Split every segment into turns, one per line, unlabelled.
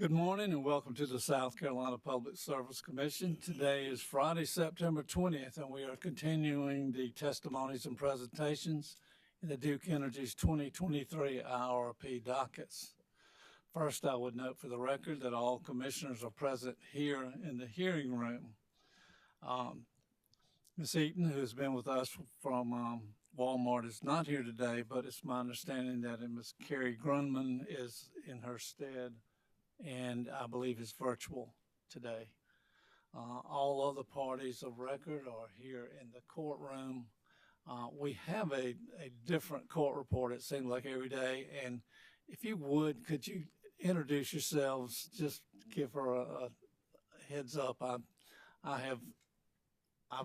Good morning and welcome to the South Carolina Public Service Commission. Today is Friday, September 20th, and we are continuing the testimonies and presentations in the Duke Energy's 2023 IRP dockets. First, I would note for the record that all commissioners are present here in the hearing room. Ms. Eaton, who has been with us from Walmart, is not here today, but it's my understanding that Ms. Carrie Grunman is in her stead, and I believe is virtual today. All other parties of record are here in the courtroom. We have a different court report, it seems like, every day. And if you would, could you introduce yourselves? Just give her a heads up. I've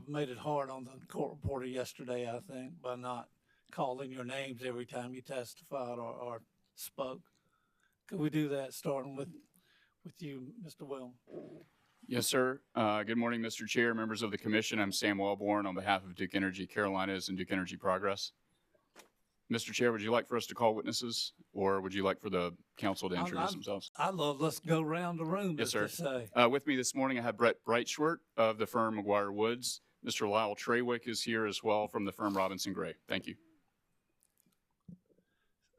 made it hard on the court reporter yesterday, I think, by not calling your names every time you testified or spoke. Could we do that, starting with you, Mr. Will?
Yes, sir. Good morning, Mr. Chair, members of the commission. I'm Sam Wellborn on behalf of Duke Energy Carolinas and Duke Energy Progress. Mr. Chair, would you like for us to call witnesses, or would you like for the council to introduce themselves?
Let's go around the room.
Yes, sir.
Say.
With me this morning, I have Brett Breitschwert of the firm McGuire Woods. Mr. Lyle Trawick is here as well from the firm Robinson Gray. Thank you.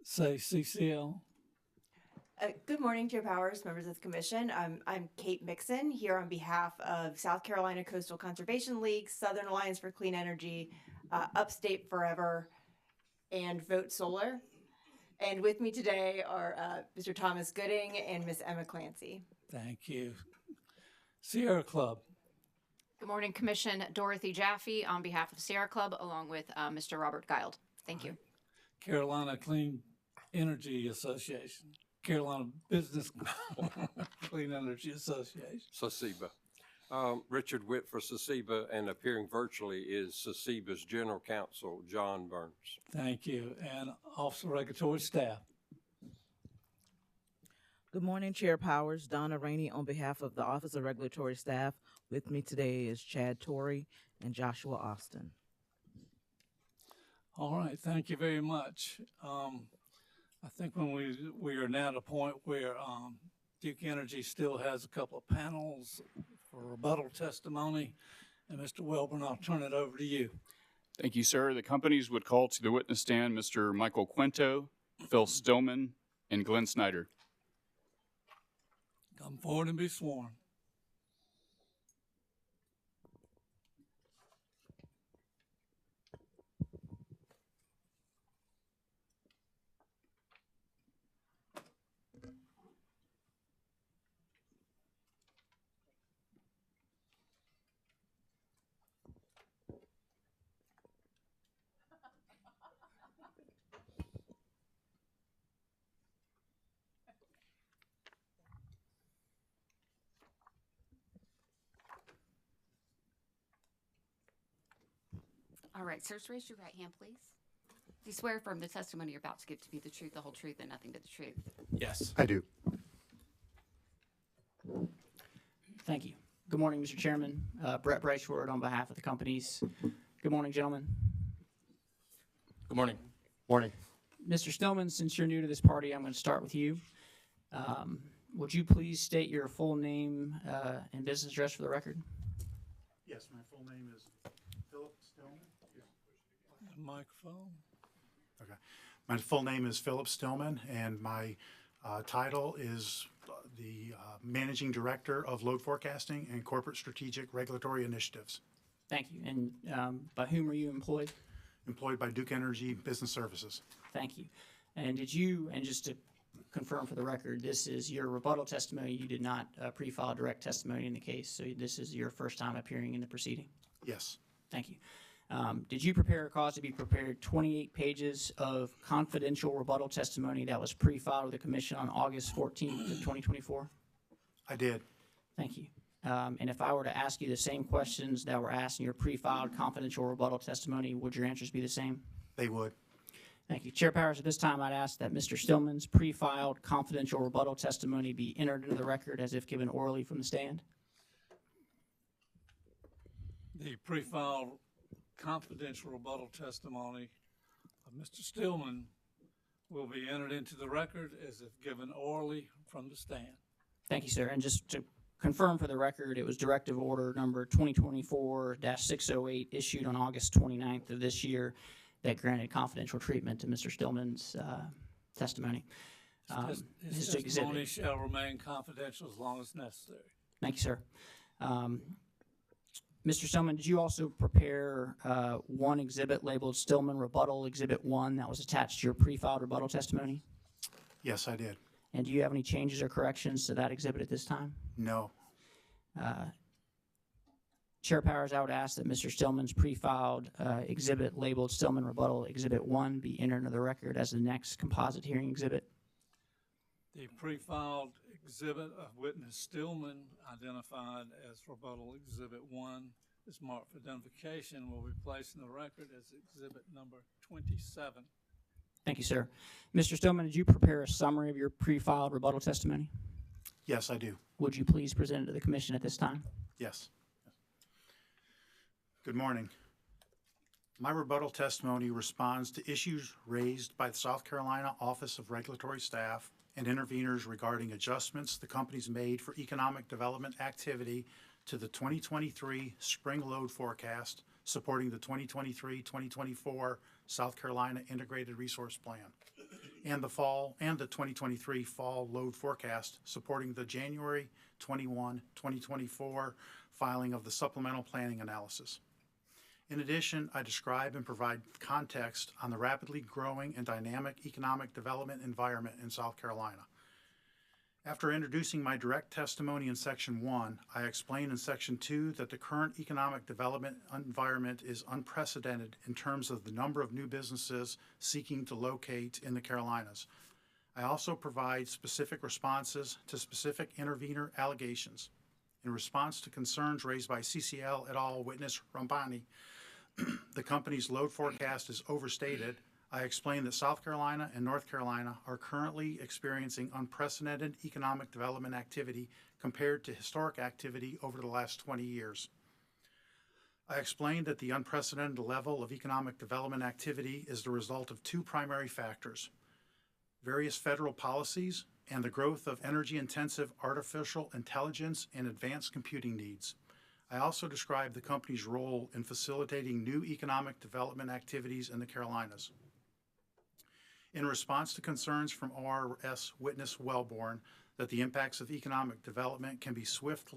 Say CCL.
Good morning, Chair Powers, members of the commission. I'm Kate Mixon here on behalf of South Carolina Coastal Conservation League, Southern Alliance for Clean Energy, Upstate Forever, and Vote Solar. And with me today are Mr. Thomas Gooding and Ms. Emma Clancy.
Thank you. Sierra Club.
Good morning, Commission. Dorothy Jaffe on behalf of Sierra Club, along with Mr. Robert Guild. Thank you.
Carolina Clean Energy Association. Carolina Business Clean Energy Association.
SACEBA. Richard Witt for SACEBA, and appearing virtually is SACEBA's General Counsel, John Burns.
Thank you. And Office of Regulatory Staff.
Good morning, Chair Powers. Donna Rainey on behalf of the Office of Regulatory Staff. With me today is Chad Torrey and Joshua Austin.
All right, thank you very much. I think when we are now at a point where Duke Energy still has a couple of panels for rebuttal testimony. And Mr. Welborn, I'll turn it over to you.
Thank you, sir. The companies would call to the witness stand Mr. Michael Quinto, Phil Stillman, and Glenn Snyder.
Come forward and be sworn.
All right, sirs, raise your right hand, please. Do you swear affirm the testimony you're about to give to be the truth, the whole truth, and nothing but the truth?
Yes.
I do.
Thank you. Good morning, Mr. Chairman. Brett Breitschwert on behalf of the companies. Good morning, gentlemen.
Good morning. Morning.
Mr. Stillman, since you're new to this party, I'm going to start with you. Would you please state your full name and business address for the record?
Yes, my full name is Philip Stillman.
Microphone.
Okay. My full name is Philip Stillman, and my title is the Managing Director of Load Forecasting and Corporate Strategic Regulatory Initiatives.
Thank you. And by whom are you employed?
Employed by Duke Energy Business Services.
Thank you. And just to confirm for the record, this is your rebuttal testimony. You did not pre-file direct testimony in the case, so this is your first time appearing in the proceeding?
Yes.
Thank you. Did you prepare or cause to be prepared 28 pages of confidential rebuttal testimony that was pre-filed with the Commission on August 14th of 2024?
I did.
Thank you. And if I were to ask you the same questions that were asked in your pre-filed confidential rebuttal testimony, would your answers be the same?
They would.
Thank you. Chair Powers, at this time I'd ask that Mr. Stillman's pre-filed confidential rebuttal testimony be entered into the record as if given orally from the stand.
The pre-filed confidential rebuttal testimony of Mr. Stillman will be entered into the record as if given orally from the stand.
Thank you, sir. And just to confirm for the record, it was Directive Order number 2024-608 issued on August 29th of this year that granted confidential treatment to Mr. Stillman's testimony.
His
His
testimony
exhibit.
shall remain confidential as long as necessary.
Thank you, sir. Mr. Stillman, did you also prepare one exhibit labeled Stillman Rebuttal Exhibit 1 that was attached to your pre-filed rebuttal testimony?
Yes, I did.
And do you have any changes or corrections to that exhibit at this time?
No.
Chair Powers, I would ask that Mr. Stillman's pre-filed exhibit labeled Stillman Rebuttal Exhibit 1 be entered into the record as the next composite hearing exhibit.
The pre-filed exhibit of witness Stillman identified as rebuttal exhibit 1 is marked for identification and will be placed in the record as exhibit number 27.
Thank you, sir. Mr. Stillman, did you prepare a summary of your pre-filed rebuttal testimony?
Yes, I do.
Would you please present it to the commission at this time?
Yes. Good morning. My rebuttal testimony responds to issues raised by the South Carolina Office of Regulatory Staff and interveners regarding adjustments the company's made for economic development activity to the 2023 spring load forecast supporting the 2023-2024 South Carolina Integrated Resource Plan and the 2023 fall load forecast supporting the January 21, 2024 filing of the supplemental planning analysis. In addition, I describe and provide context on the rapidly growing and dynamic economic development environment in South Carolina. After introducing my direct testimony in Section 1, I explain in Section 2 that the current economic development environment is unprecedented in terms of the number of new businesses seeking to locate in the Carolinas. I also provide specific responses to specific intervener allegations. In response to concerns raised by CCL et al. Witness Rampani, the company's load forecast is overstated. I explained that South Carolina and North Carolina are currently experiencing unprecedented economic development activity compared to historic activity over the last 20 years. I explained that the unprecedented level of economic development activity is the result of two primary factors: various federal policies and the growth of energy-intensive artificial intelligence and advanced computing needs. I also described the company's role in facilitating new economic development activities in the Carolinas. In response to concerns from ORS witness Wellborn that the impacts of economic development can be swift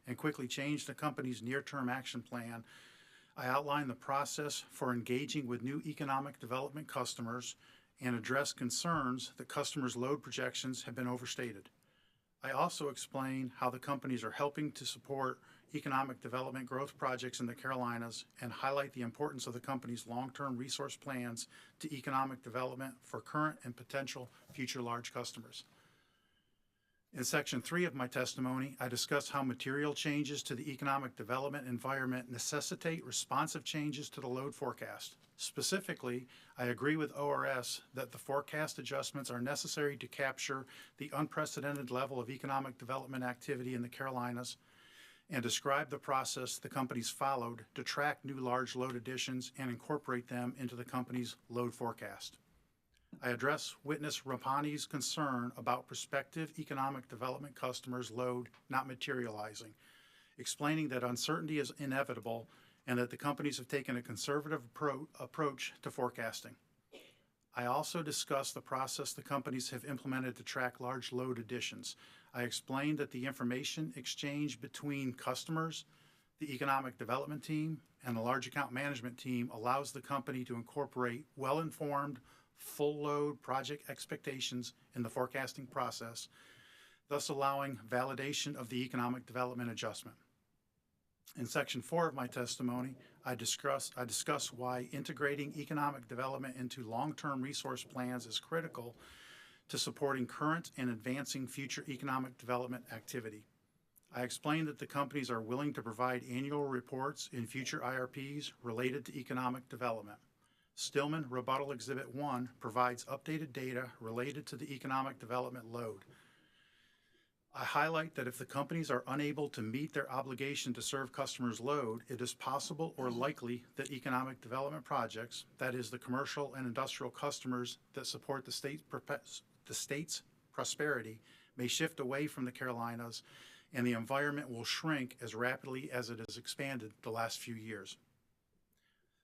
and quickly change the company's near-term action plan, I outlined the process for engaging with new economic development customers and address concerns that customers' load projections have been overstated. I also explain how the companies are helping to support economic development growth projects in the Carolinas and highlight the importance of the company's long-term resource plans to economic development for current and potential future large customers. In Section 3 of my testimony, I discuss how material changes to the economic development environment necessitate responsive changes to the load forecast. Specifically, I agree with ORS that the forecast adjustments are necessary to capture the unprecedented level of economic development activity in the Carolinas and describe the process the companies followed to track new large load additions and incorporate them into the company's load forecast. I address witness Rampani's concern about prospective economic development customers' load not materializing, explaining that uncertainty is inevitable and that the companies have taken a conservative approach to forecasting. I also discuss the process the companies have implemented to track large load additions. I explained that the information exchange between customers, the economic development team, and the large account management team allows the company to incorporate well-informed, full load project expectations in the forecasting process, thus allowing validation of the economic development adjustment. In Section 4 of my testimony, I discuss why integrating economic development into long-term resource plans is critical to supporting current and advancing future economic development activity. I explained that the companies are willing to provide annual reports in future IRPs related to economic development. Stillman Rebuttal Exhibit 1 provides updated data related to the economic development load. I highlight that if the companies are unable to meet their obligation to serve customers' load, it is possible or likely that economic development projects, that is, the commercial and industrial customers that support the state's prosperity, may shift away from the Carolinas, and the environment will shrink as rapidly as it has expanded the last few years.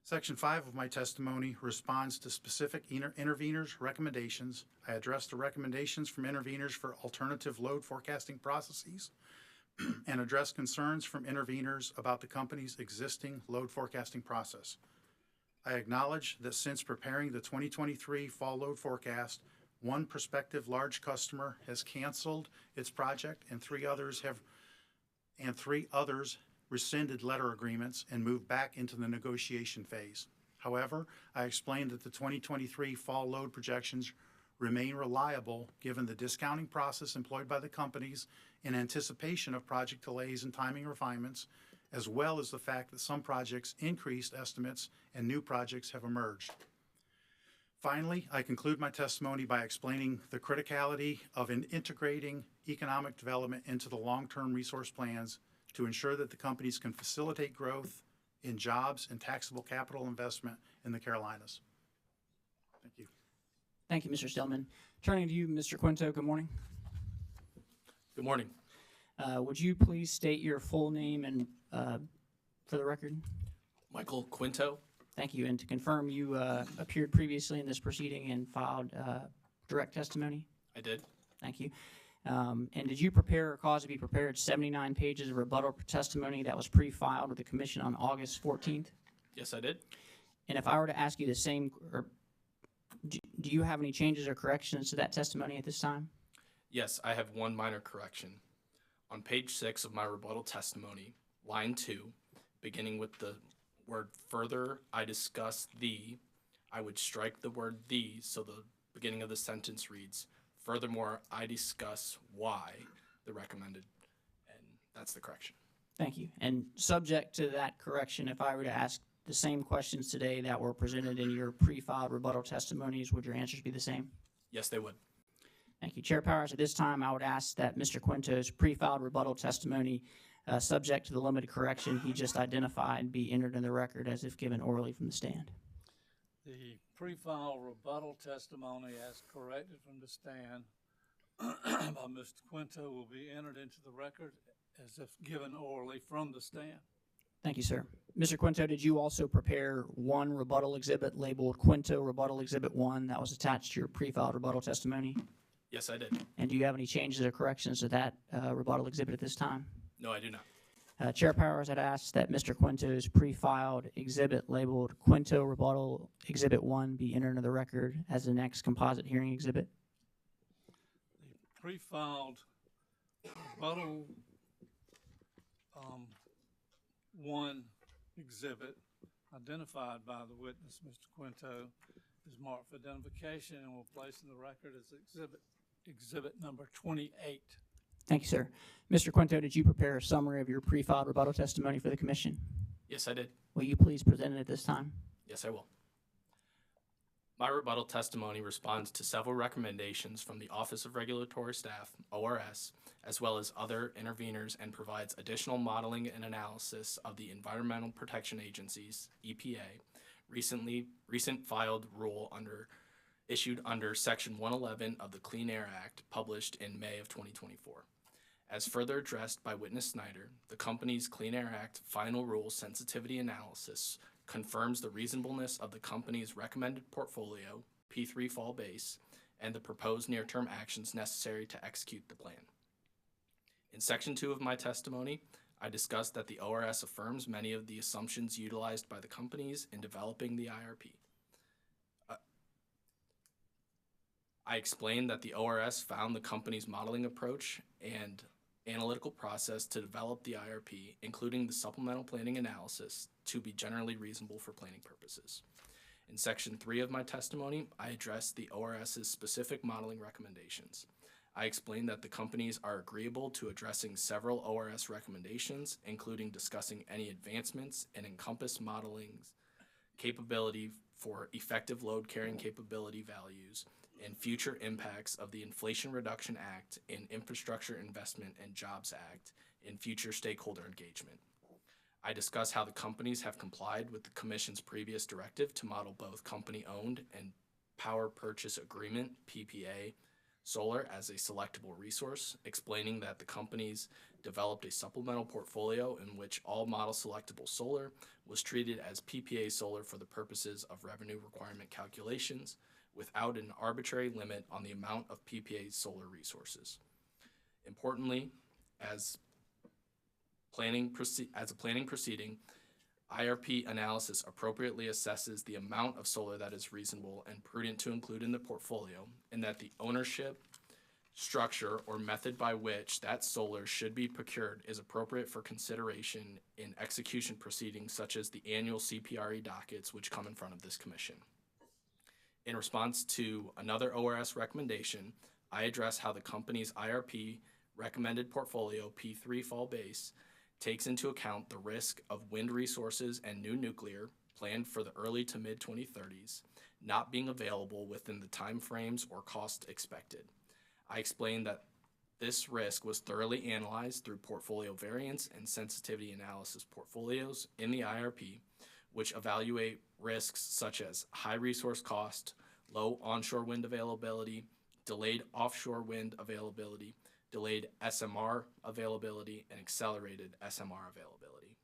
Section 5 of my testimony responds to specific interveners' recommendations. I address the recommendations from interveners for alternative load forecasting processes and address concerns from interveners about the company's existing load forecasting process. I acknowledge that since preparing the 2023 fall load forecast, one prospective large customer has canceled its project and three others rescinded letter agreements and moved back into the negotiation phase. However, I explained that the 2023 fall load projections remain reliable given the discounting process employed by the companies in anticipation of project delays and timing refinements, as well as the fact that some projects increased estimates and new projects have emerged. Finally, I conclude my testimony by explaining the criticality of integrating economic development into the long-term resource plans to ensure that the companies can facilitate growth in jobs and taxable capital investment in the Carolinas. Thank you.
Thank you, Mr. Stillman. Turning to you, Mr. Quinto, good morning.
Good morning.
Would you please state your full name and for the record?
Michael Quinto.
Thank you. And to confirm, you appeared previously in this proceeding and filed direct testimony?
I did.
Thank you. And did you prepare or cause to be prepared 79 pages of rebuttal testimony that was pre-filed with the Commission on August 14th?
Yes, I did.
And if I were to ask you the same, or do you have any changes or corrections to that testimony at this time?
Yes, I have one minor correction. On page 6 of my rebuttal testimony, line 2, beginning with the word further, I discuss I would strike the word the, so the beginning of the sentence reads, furthermore, I discuss why the recommended, and that's the correction.
Thank you. And subject to that correction, if I were to ask the same questions today that were presented in your pre-filed rebuttal testimonies, would your answers be the same?
Yes, they would.
Thank you. Chair Powers, at this time, I would ask that Mr. Quinto's pre-filed rebuttal testimony, subject to the limited correction he just identified, be entered in the record as if given orally from the stand.
The pre-file rebuttal testimony as corrected from the stand by Mr. Quinto will be entered into the record as if given orally from the stand.
Thank you, sir. Mr. Quinto, did you also prepare one rebuttal exhibit labeled Quinto Rebuttal Exhibit 1 that was attached to your pre-filed rebuttal testimony?
Yes, I did.
And do you have any changes or corrections to that rebuttal exhibit at this time?
No, I do not.
Chair Powers, I'd ask that Mr. Quinto's pre-filed exhibit labeled Quinto Rebuttal Exhibit 1 be entered into the record as the next composite hearing exhibit.
The pre-filed rebuttal 1 exhibit identified by the witness, Mr. Quinto, is marked for identification and will place in the record as exhibit number 28.
Thank you, sir. Mr. Quinto, did you prepare a summary of your pre-filed rebuttal testimony for the Commission?
Yes, I did.
Will you please present it at this time?
Yes, I will. My rebuttal testimony responds to several recommendations from the Office of Regulatory Staff, ORS, as well as other interveners, and provides additional modeling and analysis of the Environmental Protection Agency's, EPA, recent filed rule issued under Section 111 of the Clean Air Act, published in May of 2024. As further addressed by Witness Snyder, the company's Clean Air Act final rule sensitivity analysis confirms the reasonableness of the company's recommended portfolio, P3 fall base, and the proposed near-term actions necessary to execute the plan. In Section 2 of my testimony, I discussed that the ORS affirms many of the assumptions utilized by the companies in developing the IRP. I explained that the ORS found the company's modeling approach and analytical process to develop the IRP, including the supplemental planning analysis, to be generally reasonable for planning purposes. In Section 3 of my testimony, I addressed the ORS's specific modeling recommendations. I explained that the companies are agreeable to addressing several ORS recommendations, including discussing any advancements in Encompass modeling's capability for effective load carrying capability values and future impacts of the Inflation Reduction Act and Infrastructure Investment and Jobs Act in future stakeholder engagement. I discuss how the companies have complied with the Commission's previous directive to model both company-owned and power purchase agreement, PPA, solar as a selectable resource, explaining that the companies developed a supplemental portfolio in which all model selectable solar was treated as PPA solar for the purposes of revenue requirement calculations without an arbitrary limit on the amount of PPA solar resources. Importantly, as a planning proceeding, IRP analysis appropriately assesses the amount of solar that is reasonable and prudent to include in the portfolio, and that the ownership, structure, or method by which that solar should be procured is appropriate for consideration in execution proceedings such as the annual CPRE dockets which come in front of this commission. In response to another ORS recommendation, I address how the company's IRP recommended portfolio P3 fall base takes into account the risk of wind resources and new nuclear planned for the early to mid 2030s not being available within the timeframes or cost expected. I explained that this risk was thoroughly analyzed through portfolio variance and sensitivity analysis portfolios in the IRP, which evaluate risks such as high resource cost, low onshore wind availability, delayed offshore wind availability, delayed SMR availability, and accelerated SMR availability.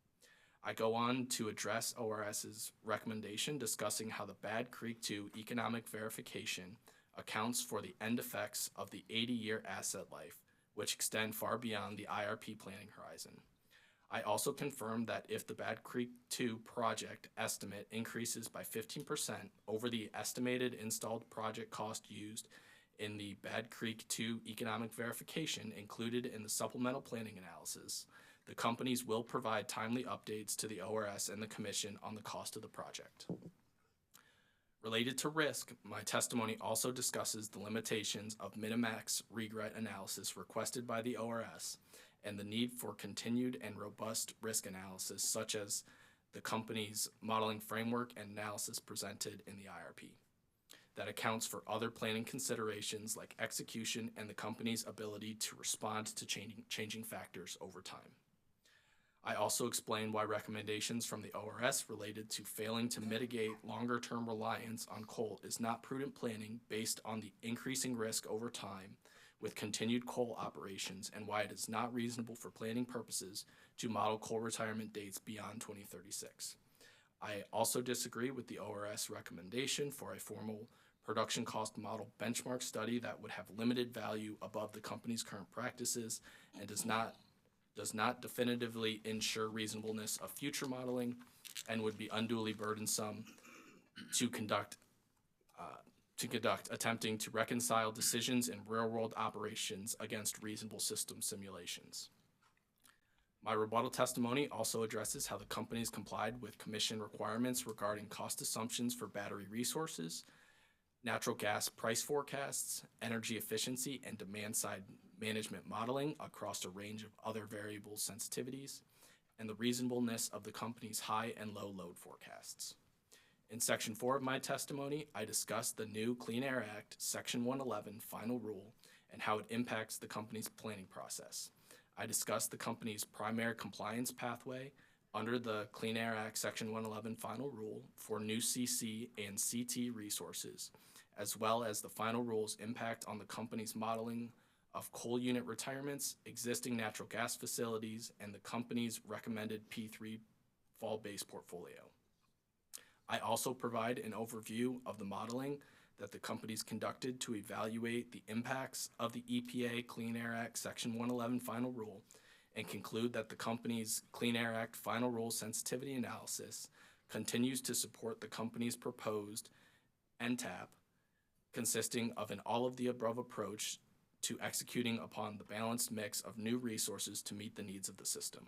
I go on to address ORS's recommendation discussing how the Bad Creek 2 economic verification accounts for the end effects of the 80-year asset life, which extend far beyond the IRP planning horizon. I also confirmed that if the Bad Creek 2 project estimate increases by 15% over the estimated installed project cost used in the Bad Creek 2 economic verification included in the supplemental planning analysis, the companies will provide timely updates to the ORS and the Commission on the cost of the project. Related to risk, my testimony also discusses the limitations of minimax regret analysis requested by the ORS and the need for continued and robust risk analysis such as the company's modeling framework and analysis presented in the IRP that accounts for other planning considerations like execution and the company's ability to respond to changing factors over time. I also explained why recommendations from the ORS related to failing to mitigate longer-term reliance on coal is not prudent planning based on the increasing risk over time with continued coal operations and why it is not reasonable for planning purposes to model coal retirement dates beyond 2036. I also disagree with the ORS recommendation for a formal production cost model benchmark study that would have limited value above the company's current practices and does not definitively ensure reasonableness of future modeling and would be unduly burdensome to conduct attempting to reconcile decisions in real-world operations against reasonable system simulations. My rebuttal testimony also addresses how the companies complied with Commission requirements regarding cost assumptions for battery resources, natural gas price forecasts, energy efficiency, and demand-side management modeling across a range of other variable sensitivities, and the reasonableness of the company's high and low load forecasts. In Section 4 of my testimony, I discussed the new Clean Air Act, Section 111 final rule, and how it impacts the company's planning process. I discussed the company's primary compliance pathway under the Clean Air Act Section 111 final rule for new CC and CT resources, as well as the final rule's impact on the company's modeling of coal unit retirements, existing natural gas facilities, and the company's recommended P3 fall-based portfolio. I also provide an overview of the modeling that the companies conducted to evaluate the impacts of the EPA Clean Air Act Section 111 final rule and conclude that the company's Clean Air Act final rule sensitivity analysis continues to support the company's proposed NTAP, consisting of an all-of-the-above approach to executing upon the balanced mix of new resources to meet the needs of the system.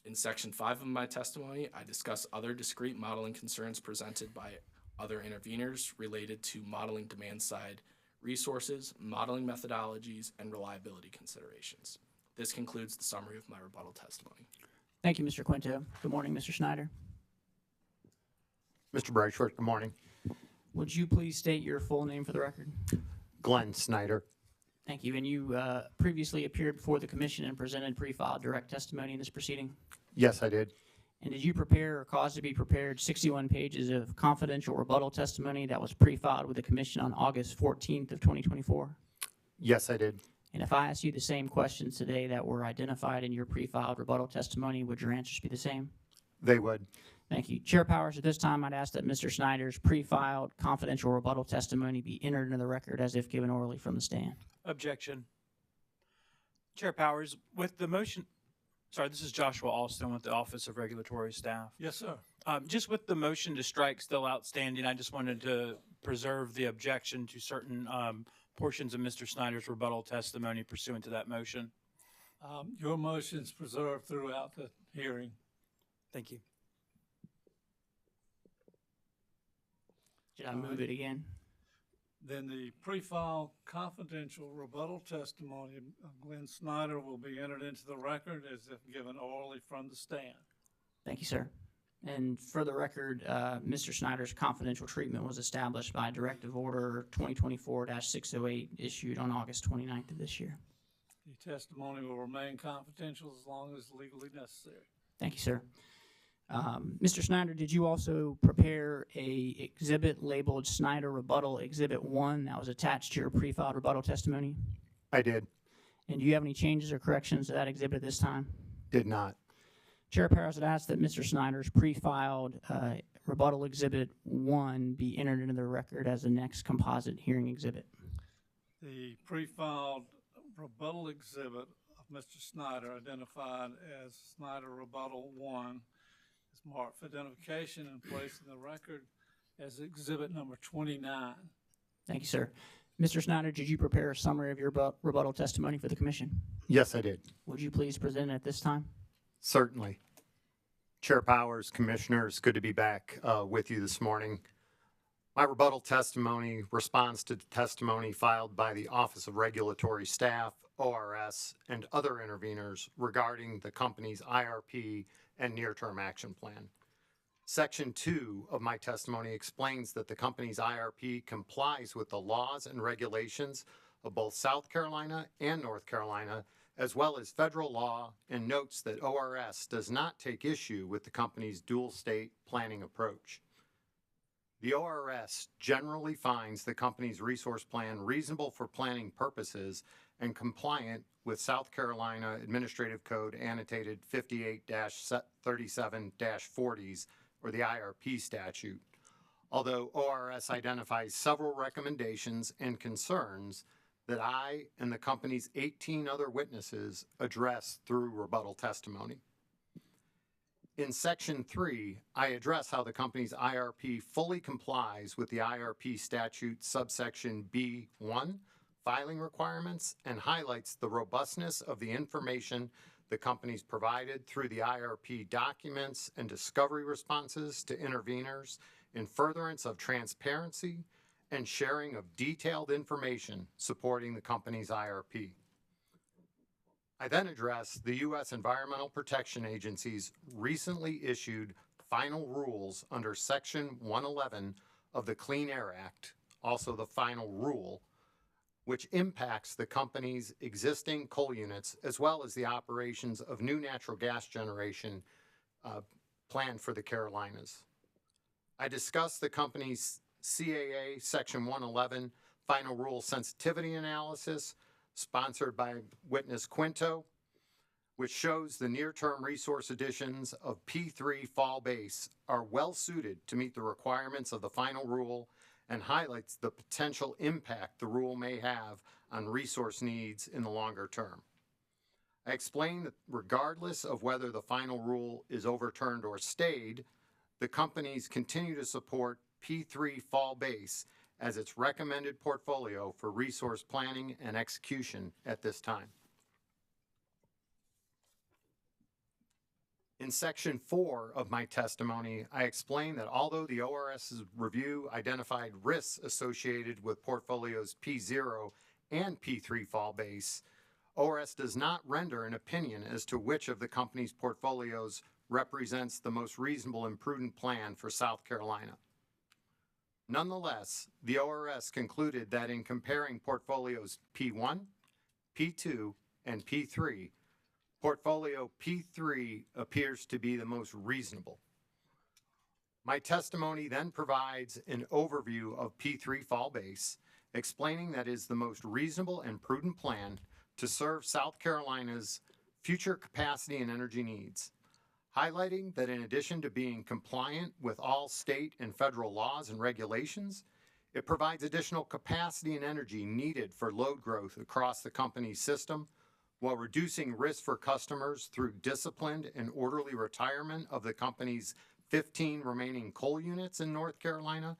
In Section 5 of my testimony, I discuss other discrete modeling concerns presented by other interveners related to modeling demand-side resources, modeling methodologies, and reliability considerations. This concludes the summary of my rebuttal testimony.
Thank you, Mr. Quinto. Good morning, Mr. Schneider.
Mr. Brightshort, good morning.
Would you please state your full name for the record?
Glenn Snyder.
Thank you. And you previously appeared before the commission and presented pre-filed direct testimony in this proceeding?
Yes, I did.
And did you prepare or cause to be prepared 61 pages of confidential rebuttal testimony that was pre-filed with the commission on August 14th of 2024?
Yes, I did.
And if I ask you the same questions today that were identified in your pre-filed rebuttal testimony, would your answers be the same?
They would.
Thank you. Chair Powers, at this time, I'd ask that Mr. Snyder's pre-filed confidential rebuttal testimony be entered into the record as if given orally from the stand.
Objection. Chair Powers, with the motion, sorry, this is Joshua Alston with the Office of Regulatory Staff.
Yes, sir.
Just with the motion to strike still outstanding, I just wanted to preserve the objection to certain portions of Mr. Snyder's rebuttal testimony pursuant to that motion.
Your motion's preserved throughout the hearing.
Thank you.
Should I move it again?
Then the pre-filed confidential rebuttal testimony of Glenn Snyder will be entered into the record as if given orally from the stand.
Thank you, sir. And for the record, Mr. Snyder's confidential treatment was established by Directive Order 2024-608 issued on August 29th of this year.
The testimony will remain confidential as long as legally necessary.
Thank you, sir. Mr. Snyder, did you also prepare a exhibit labeled Snyder Rebuttal Exhibit 1 that was attached to your pre-filed rebuttal testimony?
I did.
And do you have any changes or corrections to that exhibit at this time?
Did not.
Chair Powers would ask that Mr. Snyder's pre-filed Rebuttal Exhibit 1 be entered into the record as the next composite hearing exhibit.
The pre-filed rebuttal exhibit of Mr. Snyder identified as Snyder Rebuttal 1 is marked for identification and placed in the record as exhibit number 29.
Thank you, sir. Mr. Snyder, did you prepare a summary of your rebuttal testimony for the commission?
Yes, I did.
Would you please present it at this time?
Certainly. Chair Powers, Commissioners, good to be back with you this morning. My rebuttal testimony responds to the testimony filed by the Office of Regulatory Staff, ORS, and other interveners regarding the company's IRP and near-term action plan. Section 2 of my testimony explains that the company's IRP complies with the laws and regulations of both South Carolina and North Carolina, as well as federal law, and notes that ORS does not take issue with the company's dual state planning approach. The ORS generally finds the company's resource plan reasonable for planning purposes and compliant with South Carolina Administrative Code annotated 58-37-40s, or the IRP statute. Although ORS identifies several recommendations and concerns that I and the company's 18 other witnesses address through rebuttal testimony. In Section 3, I address how the company's IRP fully complies with the IRP statute subsection B1, filing requirements, and highlights the robustness of the information the company's provided through the IRP documents and discovery responses to interveners in furtherance of transparency and sharing of detailed information supporting the company's IRP. I then address the U.S. Environmental Protection Agency's recently issued final rules under Section 111 of the Clean Air Act, also the final rule, which impacts the company's existing coal units as well as the operations of new natural gas generation planned for the Carolinas. I discussed the company's CAA Section 111 Final Rule Sensitivity Analysis, sponsored by witness Quinto, which shows the near-term resource additions of P3 Fall Base are well suited to meet the requirements of the final rule and highlights the potential impact the rule may have on resource needs in the longer term. I explained that regardless of whether the final rule is overturned or stayed, the companies continue to support P3 Fall Base as its recommended portfolio for resource planning and execution at this time. In Section 4 of my testimony, I explained that although the ORS's review identified risks associated with portfolios P0 and P3 Fall Base, ORS does not render an opinion as to which of the company's portfolios represents the most reasonable and prudent plan for South Carolina. Nonetheless, the ORS concluded that in comparing portfolios P1, P2, and P3, portfolio P3 appears to be the most reasonable. My testimony then provides an overview of P3 Fall Base, explaining that it is the most reasonable and prudent plan to serve South Carolina's future capacity and energy needs, highlighting that in addition to being compliant with all state and federal laws and regulations, it provides additional capacity and energy needed for load growth across the company's system while reducing risk for customers through disciplined and orderly retirement of the company's 15 remaining coal units in North Carolina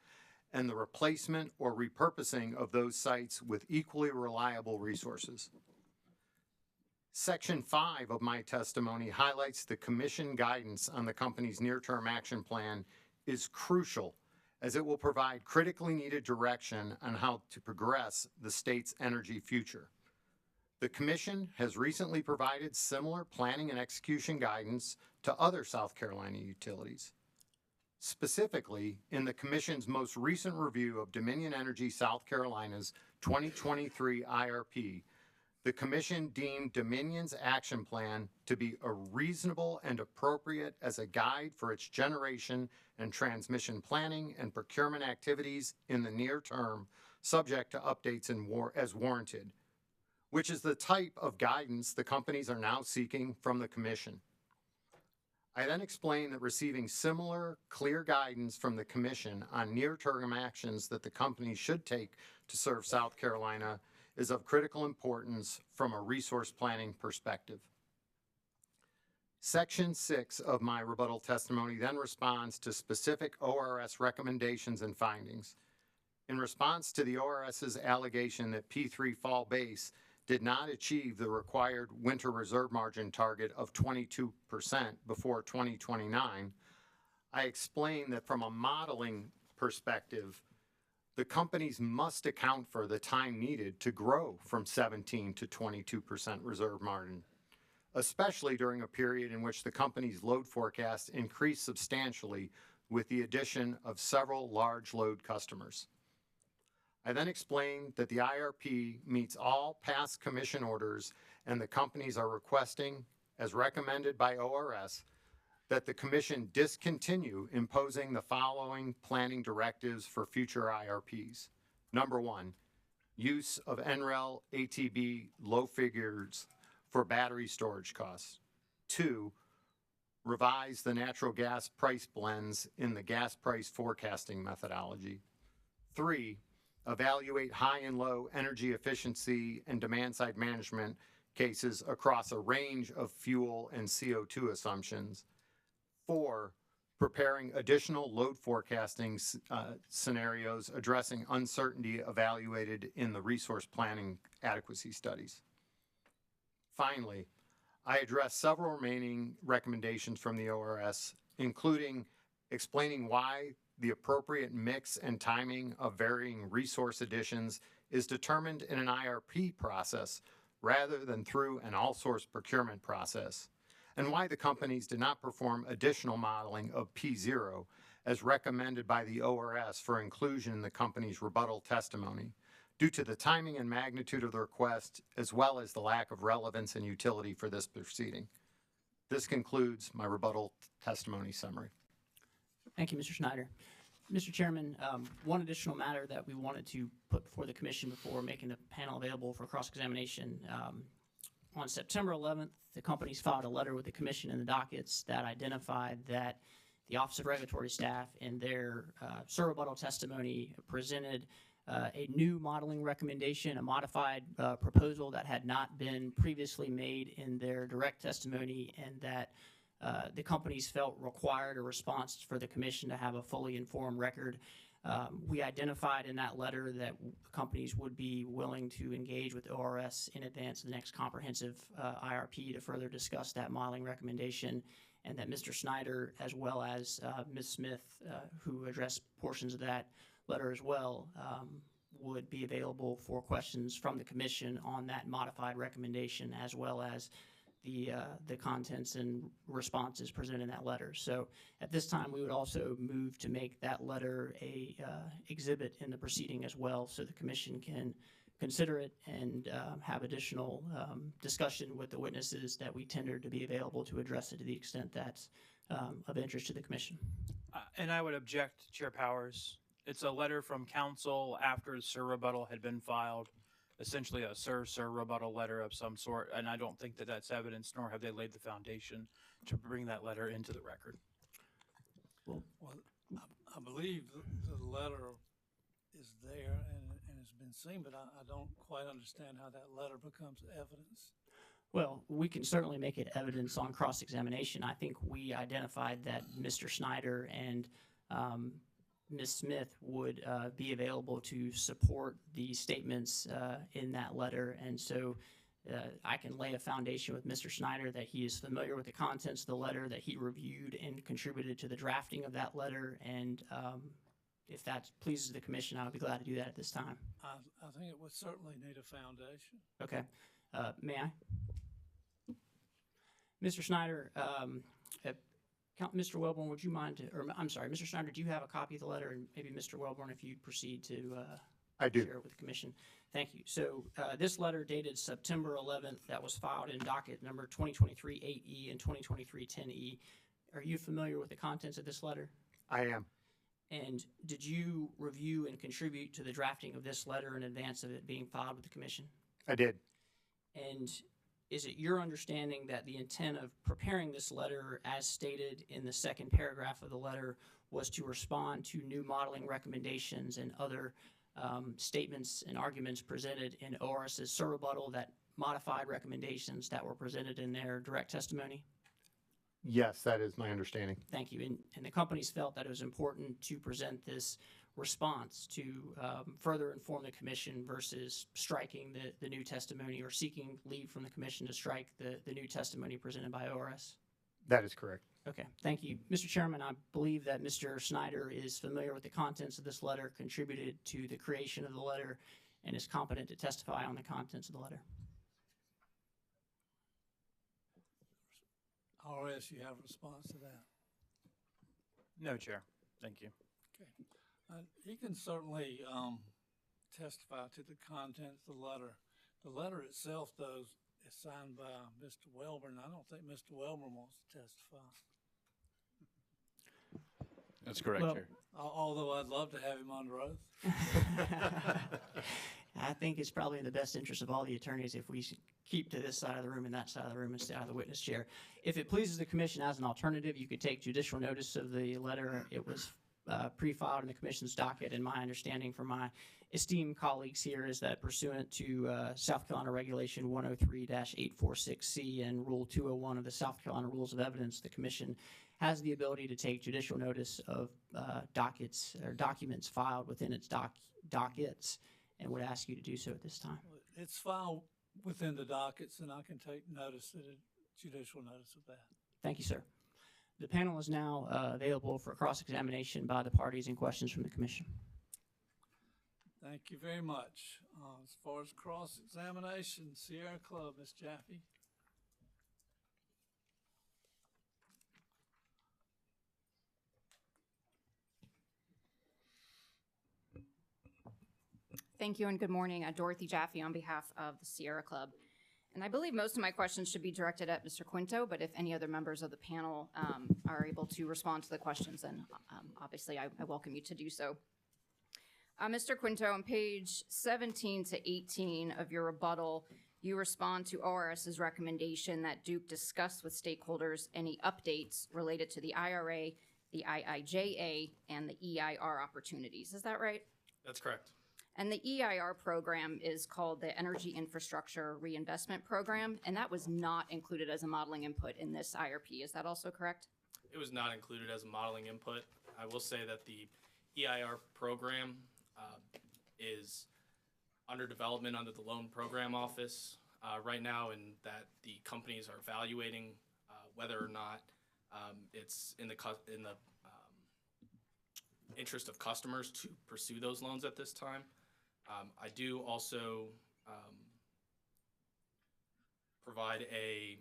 and the replacement or repurposing of those sites with equally reliable resources. Section 5 of my testimony highlights the Commission guidance on the company's near-term action plan is crucial as it will provide critically needed direction on how to progress the state's energy future. The Commission has recently provided similar planning and execution guidance to other South Carolina utilities. Specifically, in the Commission's most recent review of Dominion Energy South Carolina's 2023 IRP, the Commission deemed Dominion's action plan to be a reasonable and appropriate as a guide for its generation and transmission planning and procurement activities in the near term, subject to updates as warranted, which is the type of guidance the companies are now seeking from the Commission. I then explained that receiving similar, clear guidance from the Commission on near-term actions that the companies should take to serve South Carolina is of critical importance from a resource planning perspective. Section 6 of my rebuttal testimony then responds to specific ORS recommendations and findings. In response to the ORS's allegation that P3 Fall Base did not achieve the required winter reserve margin target of 22% before 2029, I explained that from a modeling perspective, the companies must account for the time needed to grow from 17 to 22% reserve margin, especially during a period in which the company's load forecast increased substantially with the addition of several large load customers. I then explained that the IRP meets all past Commission orders and the companies are requesting, as recommended by ORS, that the Commission discontinue imposing the following planning directives for future IRPs. Number 1, use of NREL ATB low figures for battery storage costs. 2, revise the natural gas price blends in the gas price forecasting methodology. 3, evaluate high and low energy efficiency and demand side management cases across a range of fuel and CO2 assumptions. 4, preparing additional load forecasting scenarios addressing uncertainty evaluated in the resource planning adequacy studies. Finally, I addressed several remaining recommendations from the ORS, including explaining why the appropriate mix and timing of varying resource additions is determined in an IRP process rather than through an all-source procurement process, and why the companies did not perform additional modeling of P0 as recommended by the ORS for inclusion in the company's rebuttal testimony, due to the timing and magnitude of the request, as well as the lack of relevance and utility for this proceeding. This concludes my rebuttal testimony summary.
Thank you, Mr. Schneider. Mr. Chairman, one additional matter that we wanted to put before the Commission before making the panel available for cross-examination. On September 11th, the companies filed a letter with the Commission in the dockets that identified that the Office of Regulatory Staff in their rebuttal testimony presented a new modeling recommendation, a modified proposal that had not been previously made in their direct testimony, and that the companies felt required a response for the Commission to have a fully informed record. We identified in that letter that companies would be willing to engage with ORS in advance of the next comprehensive IRP to further discuss that modeling recommendation, and that Mr. Schneider, as well as Ms. Smith, who addressed portions of that letter as well, would be available for questions from the Commission on that modified recommendation, as well as the contents and responses presented in that letter. So at this time, we would also move to make that letter a exhibit in the proceeding as well, so the Commission can consider it and have additional discussion with the witnesses that we tendered to be available to address it to the extent that's of interest to the Commission.
And I would object, Chair Powers, It's a letter from counsel after the SIR rebuttal had been filed, essentially a SIR rebuttal letter of some sort, and I don't think that that's evidence, nor have they laid the foundation to bring that letter into the record.
Well, I believe the letter is there and it's been seen, but I don't quite understand how that letter becomes evidence.
Well, we can certainly make it evidence on cross-examination. I think we identified that Mr. Snyder and Ms. Smith would be available to support the statements in that letter. And so I can lay a foundation with Mr. Snyder that he is familiar with the contents of the letter, that he reviewed and contributed to the drafting of that letter. And if that pleases the commission, I would be glad to do that at this time.
I think it would certainly need a foundation.
Okay. May I? Mr. Snyder, Mr. Wellborn, would you mind or I'm sorry, Mr. Snyder, do you have a copy of the letter? And maybe Mr. Wellborn, if you'd proceed to
I do.
share it with the commission. Thank you. So this letter dated September 11th that was filed in docket number 2023 8E and 2023 10E. Are you familiar with the contents of this letter?
I am.
And did you review and contribute to the drafting of this letter in advance of it being filed with the commission?
I did.
And is it your understanding that the intent of preparing this letter, as stated in the second paragraph of the letter, was to respond to new modeling recommendations and other statements and arguments presented in ORS's SIR rebuttal that modified recommendations that were presented in their direct testimony?
Yes, that is my understanding.
Thank you. And the companies felt that it was important to present this response to further inform the commission versus striking the new testimony or seeking leave from the commission to strike the new testimony presented by ORS?
That is correct.
Okay, thank you. Mr. Chairman, I believe that Mr. Snyder is familiar with the contents of this letter, contributed to the creation of the letter, and is competent to testify on the contents of the letter.
RS, you have a response to that?
No, Chair. Thank you.
Okay. He can certainly testify to the contents of the letter. The letter itself, though, is signed by Mr. Welborn. I don't think Mr. Welborn wants to testify.
That's correct,
Well,
Chair.
Although I'd love to have him under oath.
I think it's probably in the best interest of all the attorneys if we keep to this side of the room and that side of the room and stay out of the witness chair. If it pleases the commission, as an alternative, you could take judicial notice of the letter. It was pre-filed in the commission's docket, and my understanding from my esteemed colleagues here is that pursuant to South Carolina Regulation 103-846C and Rule 201 of the South Carolina Rules of Evidence, the commission has the ability to take judicial notice of dockets or documents filed within its dockets, and would ask you to do so at this time.
It's filed within the dockets, and I can take judicial notice of that.
Thank you, sir. The panel is now available for cross-examination by the parties and questions from the commission.
Thank you very much. As far as cross-examination, Sierra Club, Ms. Jaffe.
Thank you and good morning. Dorothy Jaffe on behalf of the Sierra Club. And I believe most of my questions should be directed at Mr. Quinto, but if any other members of the panel are able to respond to the questions, then obviously I welcome you to do so. Mr. Quinto, on page 17 to 18 of your rebuttal, you respond to ORS's recommendation that Duke discuss with stakeholders any updates related to the IRA, the IIJA, and the EIR opportunities. Is that right?
That's correct.
And the EIR program is called the Energy Infrastructure Reinvestment Program, and that was not included as a modeling input in this IRP. Is that also correct?
It was not included as a modeling input. I will say that the EIR program is under development under the Loan Program Office right now, and that the companies are evaluating whether or not it's in the interest of customers to pursue those loans at this time. I do also provide a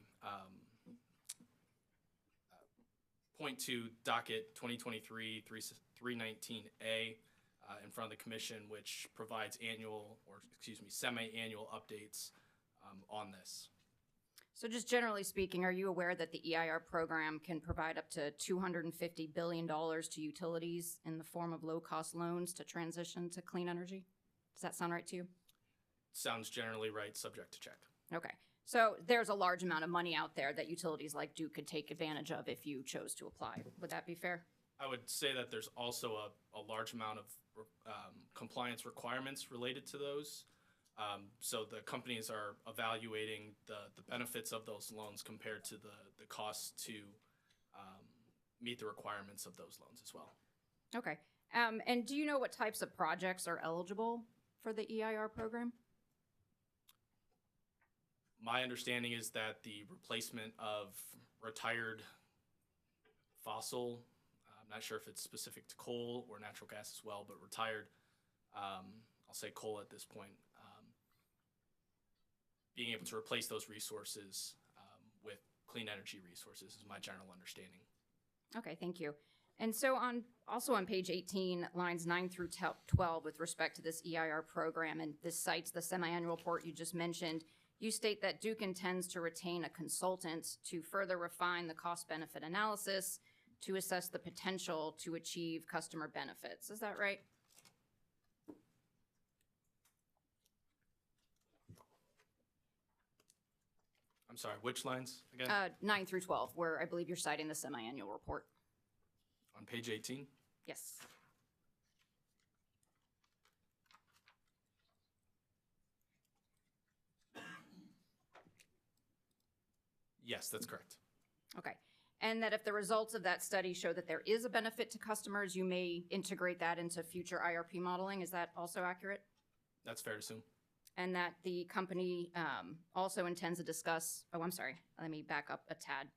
point to docket 2023-319A in front of the commission, which provides semi-annual updates on this.
So just generally speaking, are you aware that the EIR program can provide up to $250 billion to utilities in the form of low-cost loans to transition to clean energy? Does that sound right to you?
Sounds generally right, subject to check.
Okay. So there's a large amount of money out there that utilities like Duke could take advantage of if you chose to apply. Would that be fair?
I would say that there's also a large amount of compliance requirements related to those. So the companies are evaluating the benefits of those loans compared to the cost to meet the requirements of those loans as well.
Okay. And do you know what types of projects are eligible for the EIR program?
My understanding is that the replacement of retired fossil, I'm not sure if it's specific to coal or natural gas as well, but retired, I'll say coal at this point, being able to replace those resources with clean energy resources is my general understanding.
Okay, thank you. And so also on page 18, lines 9 through 12, with respect to this EIR program, and this cites the semi-annual report you just mentioned, you state that Duke intends to retain a consultant to further refine the cost-benefit analysis to assess the potential to achieve customer benefits. Is that right?
I'm sorry, which lines again?
9 through 12, where I believe you're citing the semi-annual report.
On page 18?
Yes.
Yes, that's correct.
Okay. And that if the results of that study show that there is a benefit to customers, you may integrate that into future IRP modeling. Is that also accurate?
That's fair to assume.
And that the company also intends to discuss, oh, I'm sorry, let me back up a tad.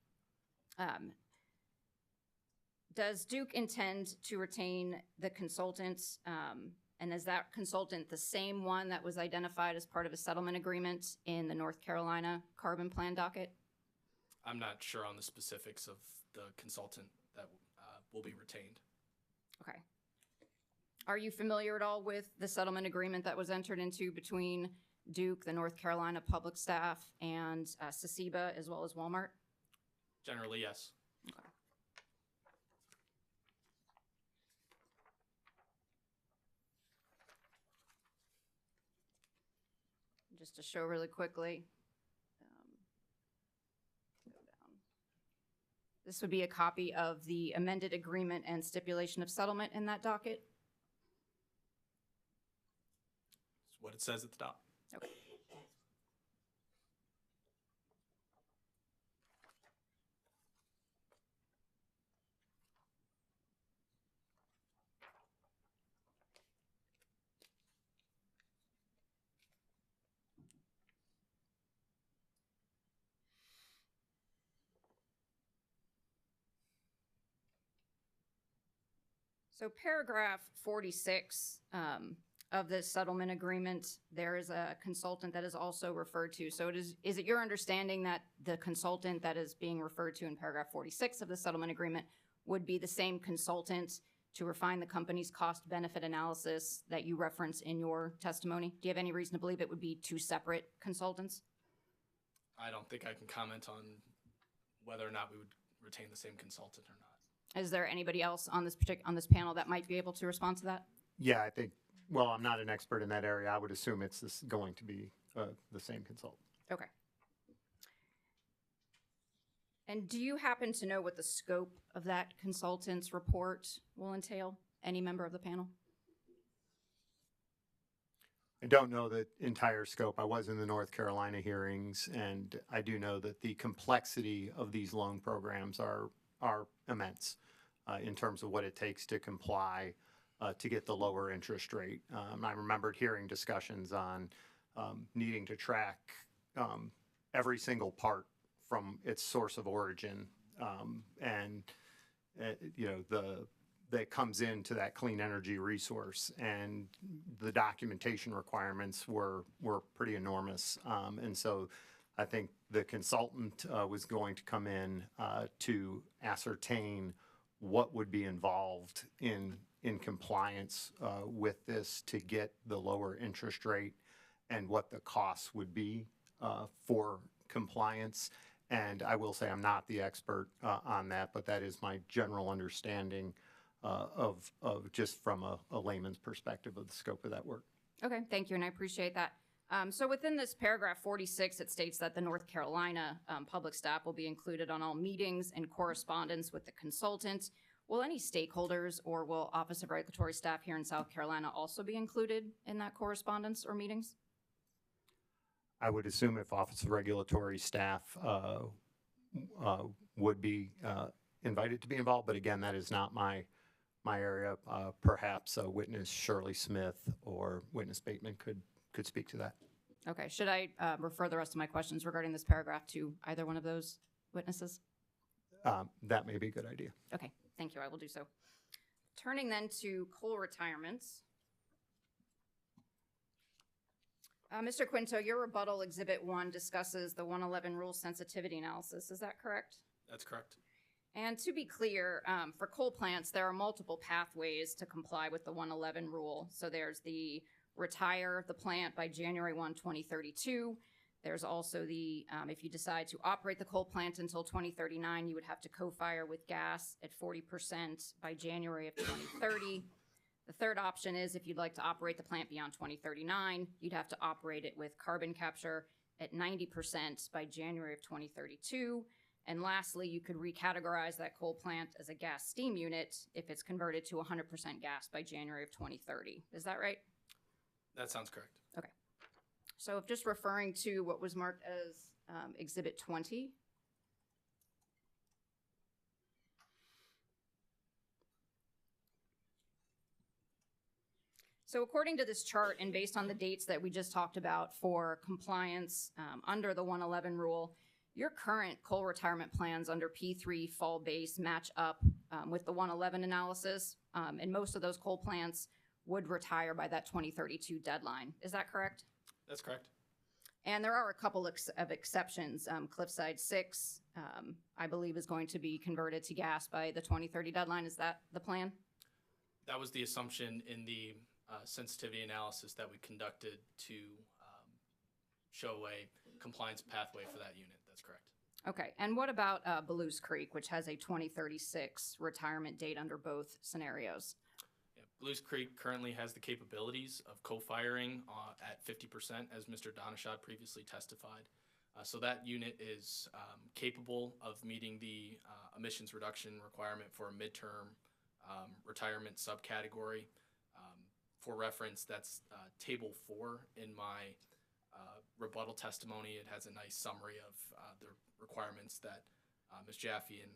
Does Duke intend to retain the consultant, and is that consultant the same one that was identified as part of a settlement agreement in the North Carolina Carbon Plan docket?
I'm not sure on the specifics of the consultant that will be retained.
Okay. Are you familiar at all with the settlement agreement that was entered into between Duke, the North Carolina Public Staff, and CECIBA, as well as Walmart?
Generally, yes.
Okay. Just to show really quickly. Go down. This would be a copy of the amended agreement and stipulation of settlement in that docket.
That's what it says at the top.
Okay. So paragraph 46 of the settlement agreement, there is a consultant that is also referred to. So is it your understanding that the consultant that is being referred to in paragraph 46 of the settlement agreement would be the same consultant to refine the company's cost-benefit analysis that you reference in your testimony? Do you have any reason to believe it would be two separate consultants?
I don't think I can comment on whether or not we would retain the same consultant or not.
Is there anybody else on this panel that might be able to respond to that?
Yeah, I think, well, I'm not an expert in that area. I would assume it's going to be the same consultant.
Okay. And do you happen to know what the scope of that consultant's report will entail? Any member of the panel?
I don't know the entire scope. I was in the North Carolina hearings, and I do know that the complexity of these loan programs are immense in terms of what it takes to comply to get the lower interest rate. I remembered hearing discussions on needing to track every single part from its source of origin, and that comes into that clean energy resource, and the documentation requirements were pretty enormous, and so I think the consultant was going to come in to ascertain what would be involved in compliance with this to get the lower interest rate and what the costs would be for compliance. And I will say I'm not the expert on that, but that is my general understanding of just from a layman's perspective of the scope of that work.
Okay, thank you, and I appreciate that. So within this paragraph 46, it states that the North Carolina public staff will be included on all meetings and correspondence with the consultant. Will any stakeholders or will Office of Regulatory staff here in South Carolina also be included in that correspondence or meetings?
I would assume if Office of Regulatory staff would be invited to be involved, but again, that is not my area. Perhaps witness Shirley Smith or witness Bateman could speak to that.
Okay, should I refer the rest of my questions regarding this paragraph to either one of those witnesses?
That may be a good idea.
Okay, thank you, I will do so. Turning then to coal retirements. Mr. Quinto, your rebuttal exhibit 1 discusses the 111 rule sensitivity analysis. Is that correct?
That's correct.
And to be clear, for coal plants, there are multiple pathways to comply with the 111 rule. So there's the retire the plant by January 1, 2032. There's also the, if you decide to operate the coal plant until 2039, you would have to co-fire with gas at 40% by January of 2030. The third option is if you'd like to operate the plant beyond 2039, you'd have to operate it with carbon capture at 90% by January of 2032. And lastly, you could recategorize that coal plant as a gas steam unit if it's converted to 100% gas by January of 2030. Is that right?
That sounds correct.
Okay. So if just referring to what was marked as Exhibit 20. So according to this chart and based on the dates that we just talked about for compliance under the 111 rule, your current coal retirement plans under P3 fall base match up with the 111 analysis, and most of those coal plants would retire by that 2032 deadline. Is that correct?
That's correct.
And there are a couple of exceptions. Cliffside 6, I believe, is going to be converted to gas by the 2030 deadline. Is that the plan?
That was the assumption in the sensitivity analysis that we conducted to show a compliance pathway for that unit. That's correct.
Okay, and what about Belews Creek, which has a 2036 retirement date under both scenarios?
Yeah, Belews Creek currently has the capabilities of co-firing at 50%, as Mr. Donishad previously testified. So that unit is capable of meeting the emissions reduction requirement for a midterm retirement subcategory. For reference, that's Table 4 in my rebuttal testimony. It has a nice summary of the requirements that Ms. Jaffe and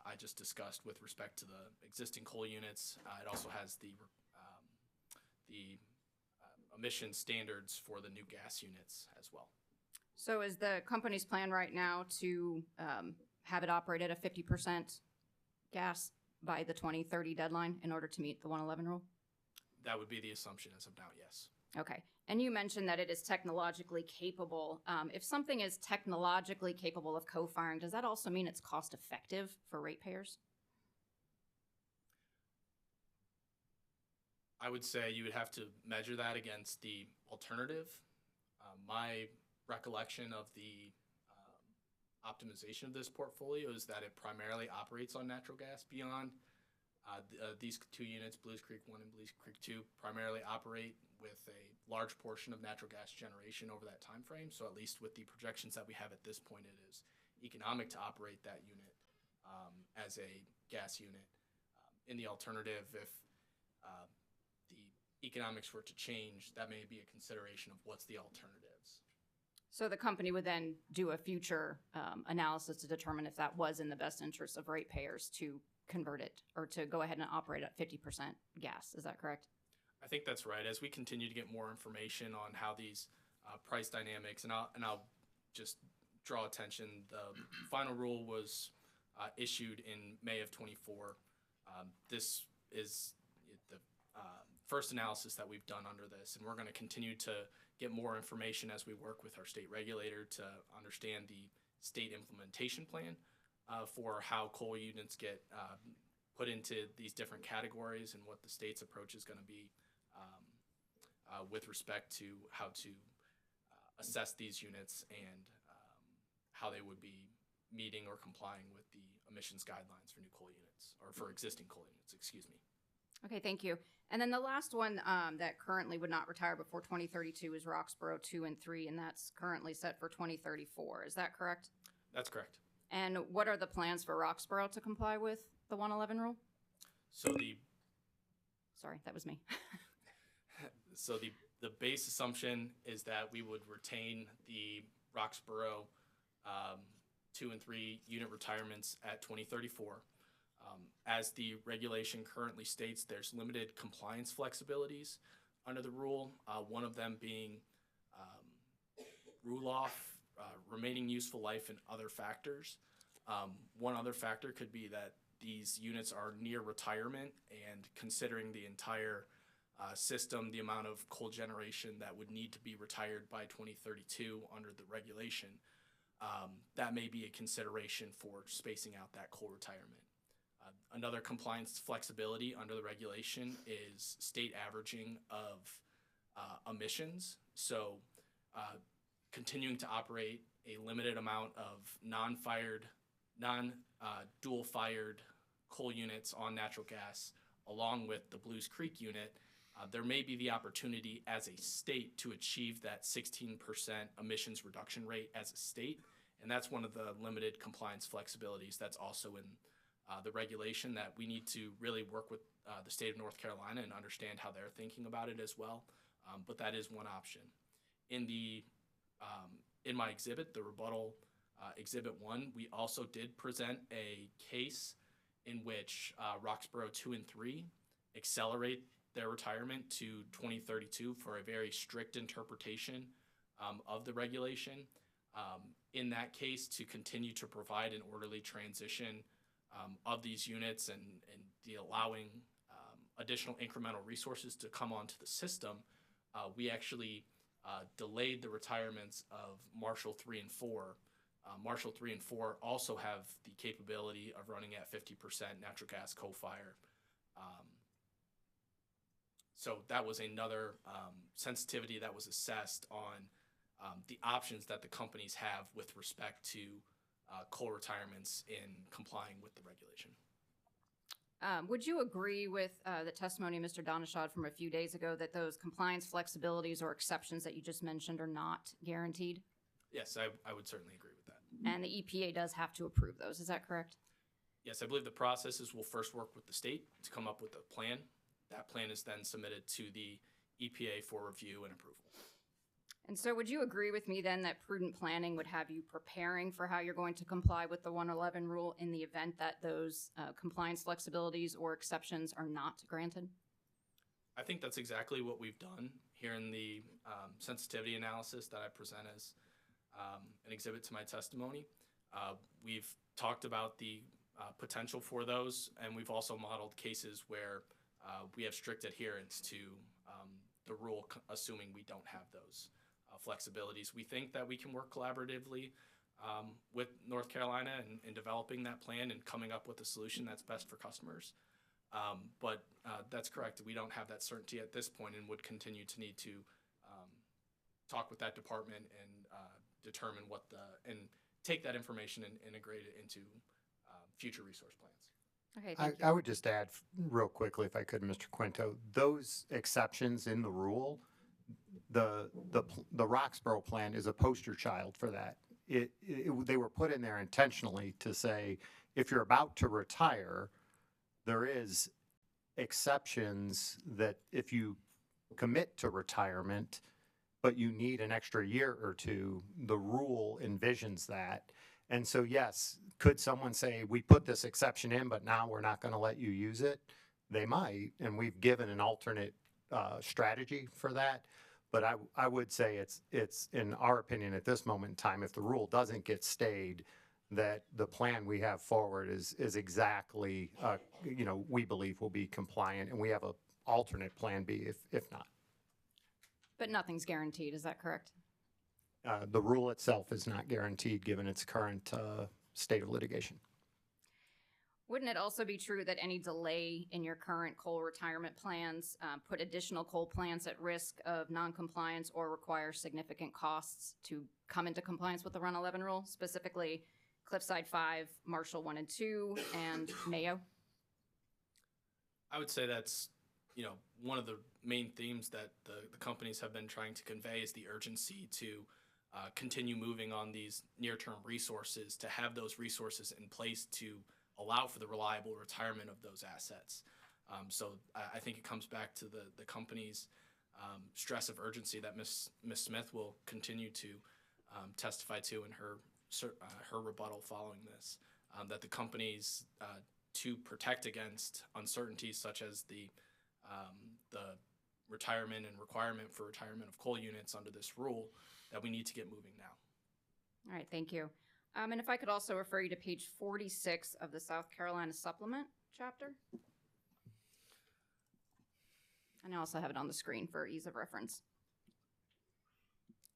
I just discussed with respect to the existing coal units. It also has the emission standards for the new gas units as well.
So is the company's plan right now to have it operate at a 50% gas by the 2030 deadline in order to meet the 111 rule?
That would be the assumption as of now, yes.
Okay. And you mentioned that it is technologically capable. If something is technologically capable of co-firing, does that also mean it's cost effective for ratepayers?
I would say you would have to measure that against the alternative. My recollection of the optimization of this portfolio is that it primarily operates on natural gas beyond these two units, Belews Creek 1 and Belews Creek 2, primarily operate with a large portion of natural gas generation over that time frame. So at least with the projections that we have at this point, it is economic to operate that unit as a gas unit. In the alternative, if the economics were to change, that may be a consideration of what's the alternatives.
So the company would then do a future analysis to determine if that was in the best interest of ratepayers to convert it or to go ahead and operate at 50% gas. Is that correct?
I think that's right. As we continue to get more information on how these price dynamics, and I'll just draw attention, the final rule was issued in May of 24. This is the first analysis that we've done under this, and we're going to continue to get more information as we work with our state regulator to understand the state implementation plan for how coal units get put into these different categories and what the state's approach is going to be with respect to how to assess these units and how they would be meeting or complying with the emissions guidelines for new coal units, or for existing coal units, excuse me.
Okay, thank you. And then the last one that currently would not retire before 2032 is Roxborough 2 and 3, and that's currently set for 2034. Is that correct?
That's correct.
And what are the plans for Roxborough to comply with the 111 rule?
So
Sorry, that was me.
So the base assumption is that we would retain the Roxborough 2 and 3 unit retirements at 2034. As the regulation currently states, there's limited compliance flexibilities under the rule, one of them being rule off, remaining useful life, and other factors. One other factor could be that these units are near retirement, and considering the entire system, the amount of coal generation that would need to be retired by 2032 under the regulation, that may be a consideration for spacing out that coal retirement. Another compliance flexibility under the regulation is state averaging of emissions. So continuing to operate a limited amount of non-dual fired coal units on natural gas along with the Blues Creek unit, there may be the opportunity as a state to achieve that 16% emissions reduction rate as a state. And that's one of the limited compliance flexibilities that's also in the regulation that we need to really work with the state of North Carolina and understand how they're thinking about it as well. But that is one option. In my exhibit, the rebuttal exhibit 1, we also did present a case in which Roxborough 2 and 3 accelerate their retirement to 2032 for a very strict interpretation of the regulation. In that case, to continue to provide an orderly transition of these units and the allowing additional incremental resources to come onto the system, we actually delayed the retirements of Marshall 3 and 4. Marshall 3 and 4 also have the capability of running at 50% natural gas coal-fired. So that was another sensitivity that was assessed on the options that the companies have with respect to coal retirements in complying with the regulation.
Would you agree with the testimony of Mr. Donishad from a few days ago that those compliance flexibilities or exceptions that you just mentioned are not guaranteed?
Yes, I would certainly agree with that.
And the EPA does have to approve those, is that correct?
Yes, I believe the process is we'll first work with the state to come up with a plan. That plan is then submitted to the EPA for review and approval.
And so would you agree with me then that prudent planning would have you preparing for how you're going to comply with the 111 rule in the event that those compliance flexibilities or exceptions are not granted?
I think that's exactly what we've done here in the sensitivity analysis that I present as an exhibit to my testimony. We've talked about the potential for those, and we've also modeled cases where we have strict adherence to the rule, assuming we don't have those flexibilities. We think that we can work collaboratively with North Carolina in developing that plan and coming up with a solution that's best for customers. But that's correct. We don't have that certainty at this point and would continue to need to talk with that department and determine and take that information and integrate it into future resource plans.
Okay, thank you.
I would just add real quickly, if I could, Mr. Quinto, those exceptions in the rule, the Roxborough plan is a poster child for that. They were put in there intentionally to say, if you're about to retire, there is exceptions that if you commit to retirement, but you need an extra year or two, the rule envisions that. And so, yes, could someone say, we put this exception in, but now we're not going to let you use it? They might, and we've given an alternate strategy for that. But I would say it's in our opinion at this moment in time, if the rule doesn't get stayed, that the plan we have forward is exactly, we believe will be compliant, and we have an alternate plan B if not.
But nothing's guaranteed, is that correct?
The rule itself is not guaranteed given its current state of litigation.
Wouldn't it also be true that any delay in your current coal retirement plans put additional coal plants at risk of noncompliance or require significant costs to come into compliance with the Run 11 rule, specifically Cliffside 5, Marshall 1 and 2, and Mayo?
I would say that's, one of the main themes that the companies have been trying to convey is the urgency to continue moving on these near-term resources, to have those resources in place to allow for the reliable retirement of those assets. So I think it comes back to the company's stress of urgency that Ms. Smith will continue to testify to in her rebuttal following this, that the companies, to protect against uncertainties such as the retirement and requirement for retirement of coal units under this rule, that we need to get moving now.
All right, thank you. And if I could also refer you to page 46 of the South Carolina Supplement chapter. And I also have it on the screen for ease of reference.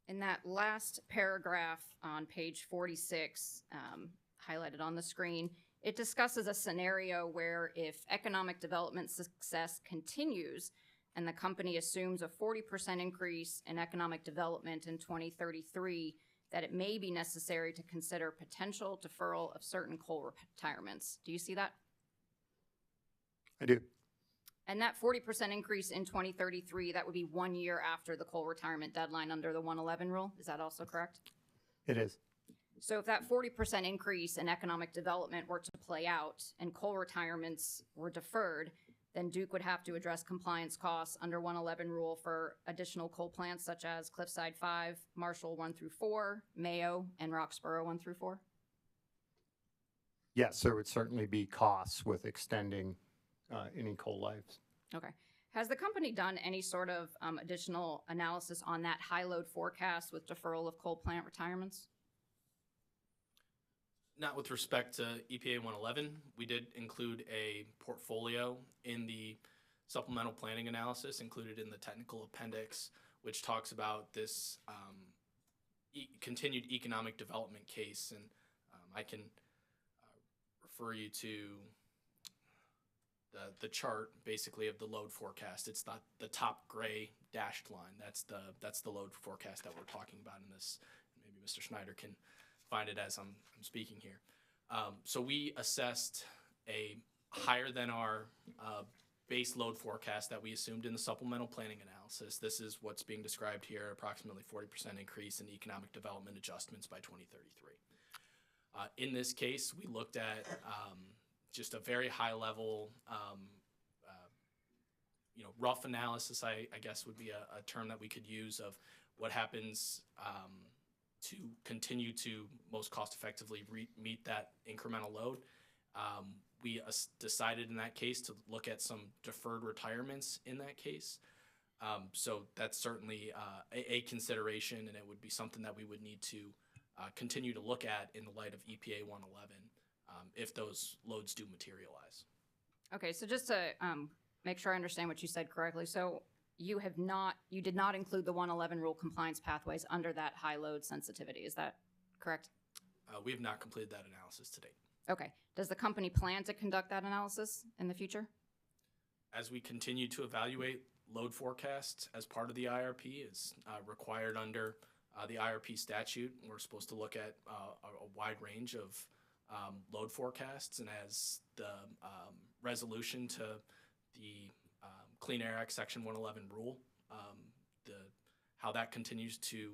In that last paragraph on page 46, highlighted on the screen, it discusses a scenario where if economic development success continues and the company assumes a 40% increase in economic development in 2033, that it may be necessary to consider potential deferral of certain coal retirements. Do you see that?
I do.
And that 40% increase in 2033, that would be 1 year after the coal retirement deadline under the 111 rule. Is that also correct?
It is.
So if that 40% increase in economic development were to play out and coal retirements were deferred, then Duke would have to address compliance costs under 111 rule for additional coal plants such as Cliffside 5, Marshall 1 through 4, Mayo, and Roxborough 1 through 4?
Yes, there would certainly be costs with extending any coal lives.
Okay. Has the company done any sort of additional analysis on that high load forecast with deferral of coal plant retirements?
Not with respect to EPA 111. We did include a portfolio in the supplemental planning analysis included in the technical appendix, which talks about this continued economic development case. And I can refer you to the chart basically of the load forecast. It's not the top gray dashed line. That's the load forecast that we're talking about in this. Maybe Mr. Schneider can find it as I'm speaking here. So we assessed a higher than our base load forecast that we assumed in the supplemental planning analysis. This is what's being described here, approximately 40% increase in economic development adjustments by 2033. In this case, we looked at just a very high level, rough analysis, I guess would be a term that we could use, of what happens to continue to most cost effectively meet that incremental load. We decided in that case to look at some deferred retirements in that case. So that's certainly a consideration, and it would be something that we would need to continue to look at in the light of EPA 111 if those loads do materialize.
Okay, so just to make sure I understand what you said correctly. So you did not include the 111 rule compliance pathways under that high load sensitivity. Is that correct?
We have not completed that analysis to date.
Okay. Does the company plan to conduct that analysis in the future?
As we continue to evaluate load forecasts as part of the IRP, is required under the IRP statute. We're supposed to look at a wide range of load forecasts, and as the resolution to the Clean Air Act Section 111 rule, how that continues to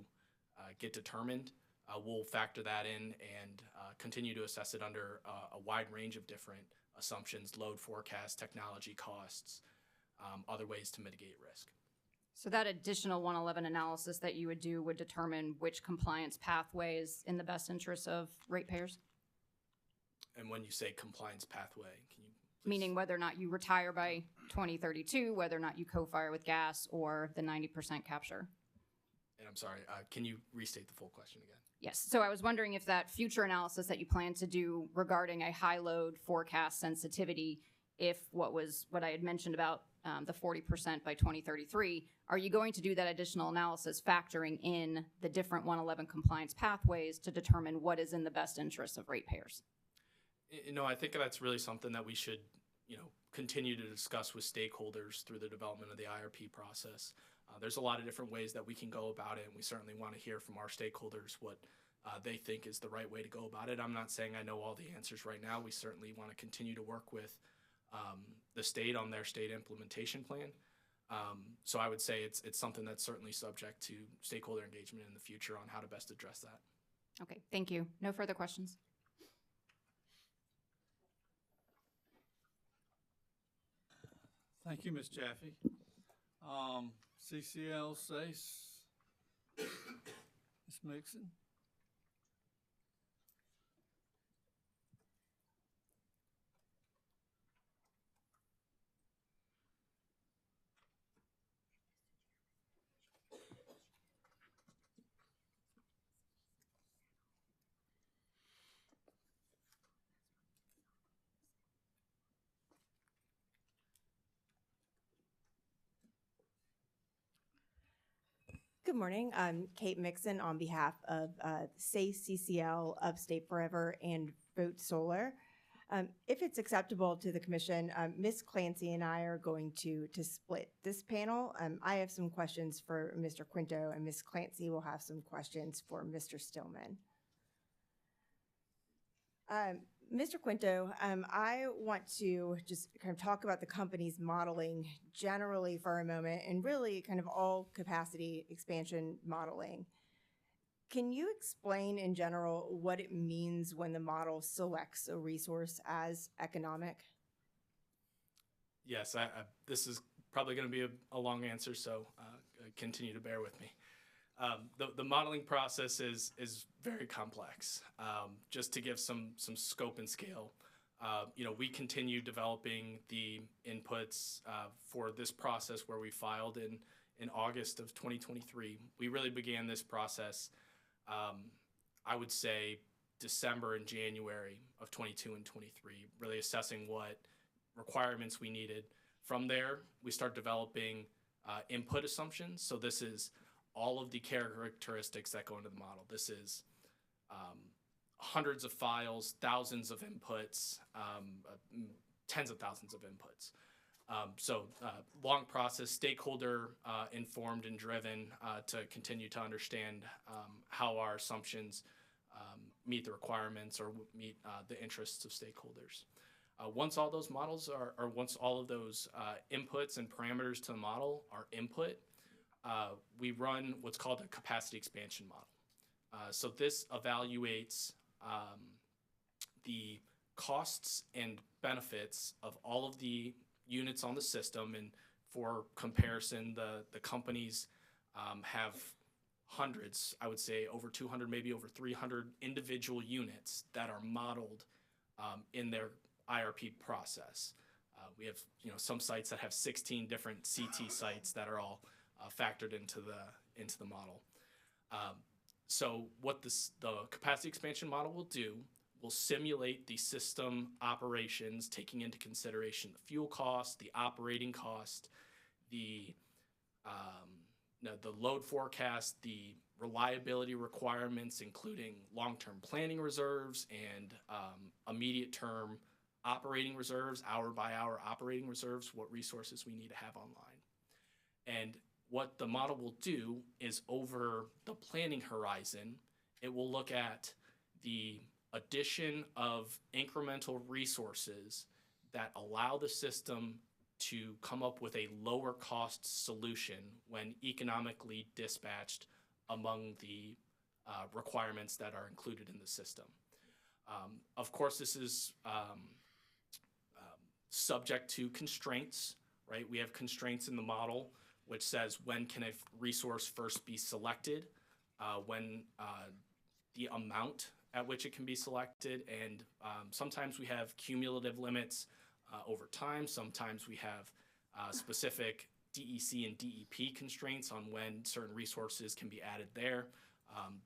get determined, we'll factor that in and continue to assess it under a wide range of different assumptions, load forecasts, technology costs, other ways to mitigate risk.
So that additional 111 analysis that you would do would determine which compliance pathway is in the best interest of ratepayers?
And when you say compliance pathway, can you please?
Meaning whether or not you retire by 2032, whether or not you co-fire with gas, or the 90% capture.
And I'm sorry, can you restate the full question again?
Yes, so I was wondering if that future analysis that you plan to do regarding a high load forecast sensitivity, if what I had mentioned about the 40% by 2033, are you going to do that additional analysis factoring in the different 111 compliance pathways to determine what is in the best interest of ratepayers?
I think that's really something that we should, continue to discuss with stakeholders through the development of the IRP process. There's a lot of different ways that we can go about it, and we certainly want to hear from our stakeholders what they think is the right way to go about it. I'm not saying I know all the answers right now. We certainly want to continue to work with the state on their state implementation plan. So I would say it's something that's certainly subject to stakeholder engagement in the future on how to best address that.
Okay, thank you. No further questions.
Thank you, Ms. Jaffe. CCL SACE, Ms. Mixon.
Good morning. I'm Kate Mixon on behalf of SACE, CCL, Upstate Forever, and Vote Solar. If it's acceptable to the commission, Ms. Clancy and I are going to split this panel. I have some questions for Mr. Quinto, and Ms. Clancy will have some questions for Mr. Stillman. Mr. Quinto, I want to just kind of talk about the company's modeling generally for a moment, and really kind of all capacity expansion modeling. Can you explain in general what it means when the model selects a resource as economic?
Yes, this is probably going to be a long answer, so continue to bear with me. The modeling process is very complex. Just to give some scope and scale, we continue developing the inputs for this process where we filed in August of 2023. We really began this process, I would say, December and January of 22 and 23, really assessing what requirements we needed. From there, we start developing input assumptions. So this is all of the characteristics that go into the model. This is hundreds of files, thousands of inputs, tens of thousands of inputs. So long process, stakeholder informed and driven to continue to understand how our assumptions meet the requirements or meet the interests of stakeholders. Once all those models or once all of those inputs and parameters to the model are input, we run what's called a capacity expansion model. So this evaluates the costs and benefits of all of the units on the system, and for comparison, the companies have hundreds, I would say over 200, maybe over 300 individual units that are modeled in their IRP process. We have some sites that have 16 different CT sites that are all factored into the model. So what the capacity expansion model will do will simulate the system operations, taking into consideration the fuel cost, the operating cost, the load forecast, the reliability requirements, including long-term planning reserves and immediate term operating reserves, hour-by-hour operating reserves, what resources we need to have online. And what the model will do is, over the planning horizon, it will look at the addition of incremental resources that allow the system to come up with a lower cost solution when economically dispatched among the requirements that are included in the system. Of course, this is subject to constraints, right? We have constraints in the model which says when can a resource first be selected, when the amount at which it can be selected, and sometimes we have cumulative limits over time. Sometimes we have specific DEC and DEP constraints on when certain resources can be added there.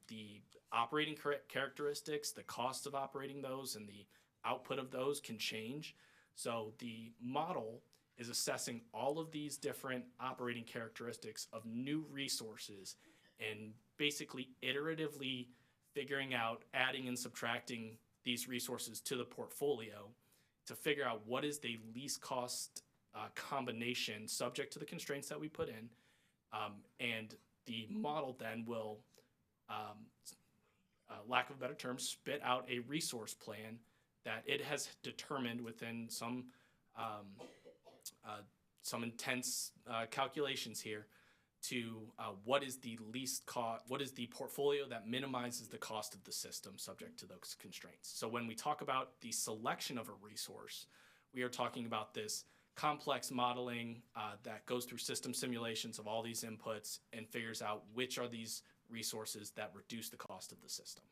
The operating characteristics, the cost of operating those, and the output of those can change. So the model is assessing all of these different operating characteristics of new resources and basically iteratively figuring out, adding and subtracting these resources to the portfolio to figure out what is the least cost combination subject to the constraints that we put in. And the model then will, lack of a better term, spit out a resource plan that it has determined within some intense calculations here to what is the least cost, what is the portfolio that minimizes the cost of the system subject to those constraints. So when we talk about the selection of a resource, we are talking about this complex modeling that goes through system simulations of all these inputs and figures out which are these resources that reduce the cost of the system.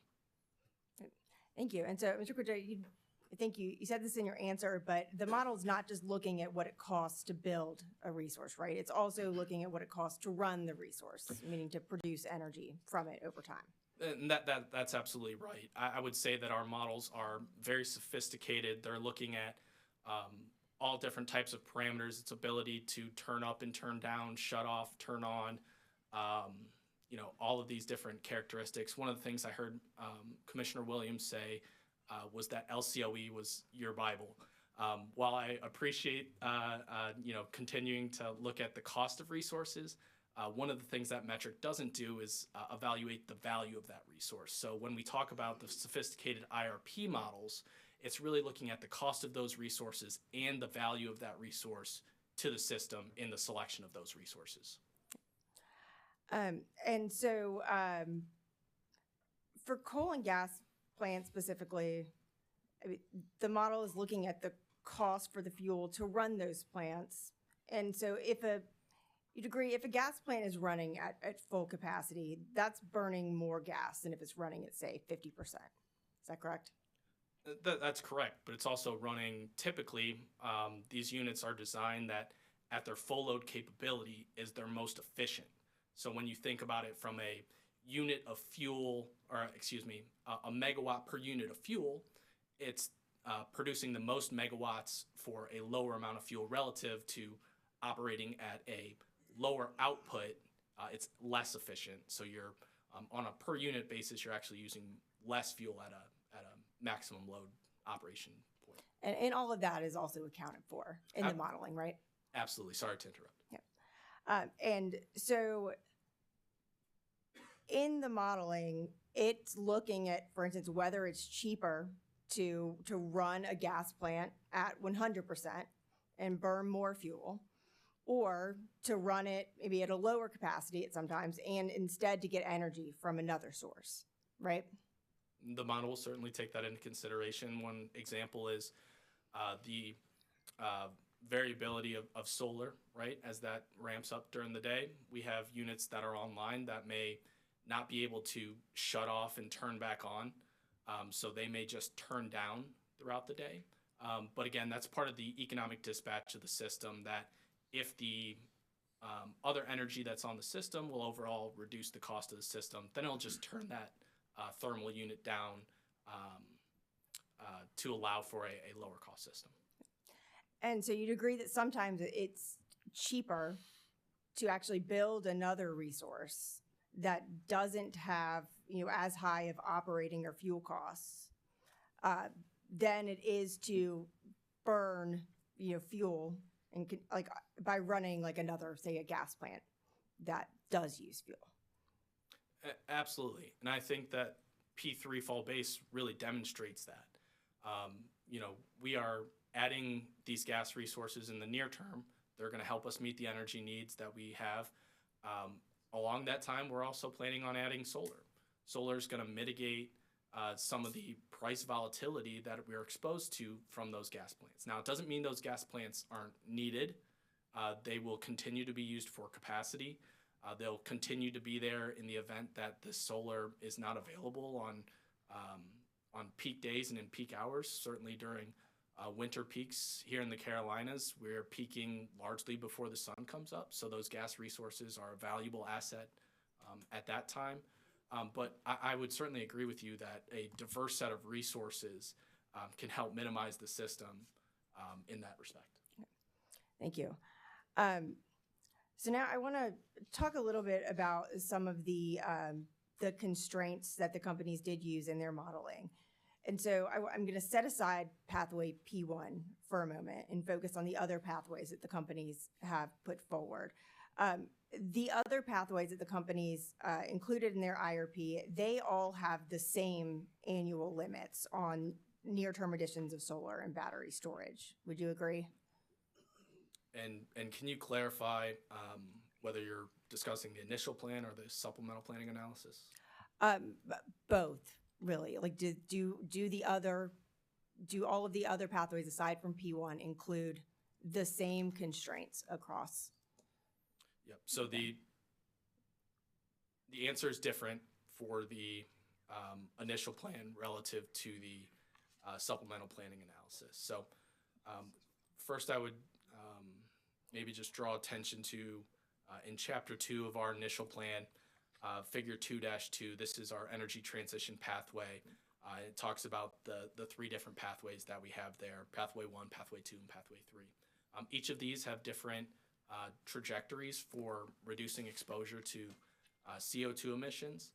Thank you. And so, Mr. Quinto, I think you said this in your answer, but the model is not just looking at what it costs to build a resource, right? It's also looking at what it costs to run the resource, meaning to produce energy from it over time.
And that's absolutely right. I would say that our models are very sophisticated. They're looking at all different types of parameters, its ability to turn up and turn down, shut off, turn on, all of these different characteristics. One of the things I heard Commissioner Williams say was that LCOE was your Bible. While I appreciate, continuing to look at the cost of resources, one of the things that metric doesn't do is evaluate the value of that resource. So when we talk about the sophisticated IRP models, it's really looking at the cost of those resources and the value of that resource to the system in the selection of those resources.
And so for coal and gas plants specifically, the model is looking at the cost for the fuel to run those plants. And so you'd agree, if a gas plant is running at full capacity, that's burning more gas than if it's running at, say, 50%. Is that correct?
That's correct, but it's also running, typically, these units are designed that at their full load capability is their most efficient. So when you think about it from a unit of fuel, a megawatt per unit of fuel, it's producing the most megawatts for a lower amount of fuel relative to operating at a lower output. It's less efficient. So you're on a per unit basis, you're actually using less fuel at a maximum load operation point.
And all of that is also accounted for in the modeling, right?
Absolutely. Sorry to interrupt.
Yeah. And so in the modeling, it's looking at, for instance, whether it's cheaper to run a gas plant at 100% and burn more fuel, or to run it maybe at a lower capacity at sometimes and instead to get energy from another source, right?
The model will certainly take that into consideration. One example is the variability of solar, right? As that ramps up during the day, we have units that are online that may not be able to shut off and turn back on. So they may just turn down throughout the day. But again, that's part of the economic dispatch of the system, that if the other energy that's on the system will overall reduce the cost of the system, then it'll just turn that thermal unit down to allow for a lower cost system.
And so you'd agree that sometimes it's cheaper to actually build another resource that doesn't have, as high of operating or fuel costs than it is to burn, fuel and by running another, say, a gas plant that does use fuel.
Absolutely. And I think that P3 fall base really demonstrates that. We are adding these gas resources in the near term. They're going to help us meet the energy needs that we have. Along that time, we're also planning on adding solar. Solar is going to mitigate some of the price volatility that we're exposed to from those gas plants. Now, it doesn't mean those gas plants aren't needed. They will continue to be used for capacity. They'll continue to be there in the event that the solar is not available on peak days and in peak hours. Certainly during winter peaks here in the Carolinas, we're peaking largely before the sun comes up. So those gas resources are a valuable asset at that time. But I would certainly agree with you that a diverse set of resources can help minimize the system in that respect.
Thank you. So now I want to talk a little bit about some of the constraints that the companies did use in their modeling. And so I'm going to set aside pathway P1 for a moment and focus on the other pathways that the companies have put forward. The other pathways that the companies included in their IRP, they all have the same annual limits on near-term additions of solar and battery storage. Would you agree?
And can you clarify whether you're discussing the initial plan or the supplemental planning analysis?
Both, really. Like, do all of the other pathways aside from P1 include the same constraints across?
Yep. So the answer is different for the initial plan relative to the supplemental planning analysis. So first, I would maybe just draw attention to in Chapter 2 of our initial plan, Figure 2-2. This is our energy transition pathway. It talks about the three different pathways that we have there: Pathway 1, Pathway 2, and Pathway 3. Each of these have different trajectories for reducing exposure to CO2 emissions.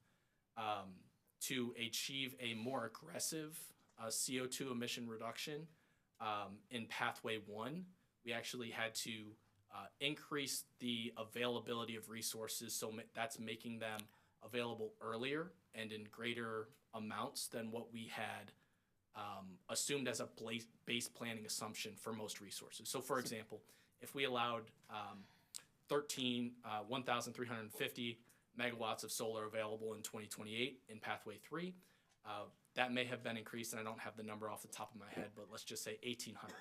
To achieve a more aggressive CO2 emission reduction in Pathway 1, we actually had to increase the availability of resources, so that's making them available earlier and in greater amounts than what we had assumed as a base planning assumption for most resources. So for example, if we allowed 1,350 megawatts of solar available in 2028 in Pathway 3, that may have been increased, and I don't have the number off the top of my head, but let's just say 1,800.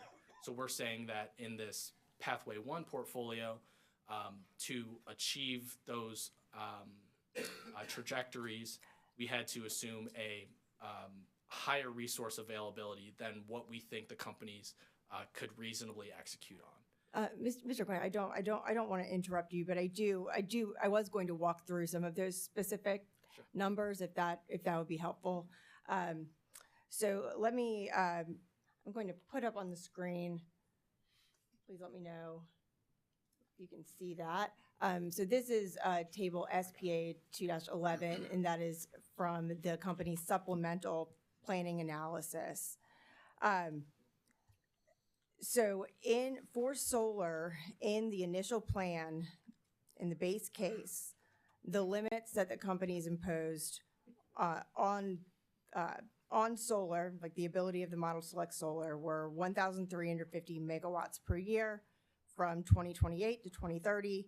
So we're saying that in this Pathway 1 portfolio, to achieve those trajectories, we had to assume a higher resource availability than what we think the companies could reasonably execute on.
Mr. Quinn, I don't want to interrupt you, but I was going to walk through some of those specific numbers if that would be helpful. So let me, I'm going to put up on the screen. Please let me know if you can see that. So this is table SPA 2-11, and that is from the company's supplemental planning analysis. So for solar, in the initial plan, in the base case, the limits that the companies imposed on solar, like the ability of the model select solar, were 1,350 megawatts per year from 2028 to 2030,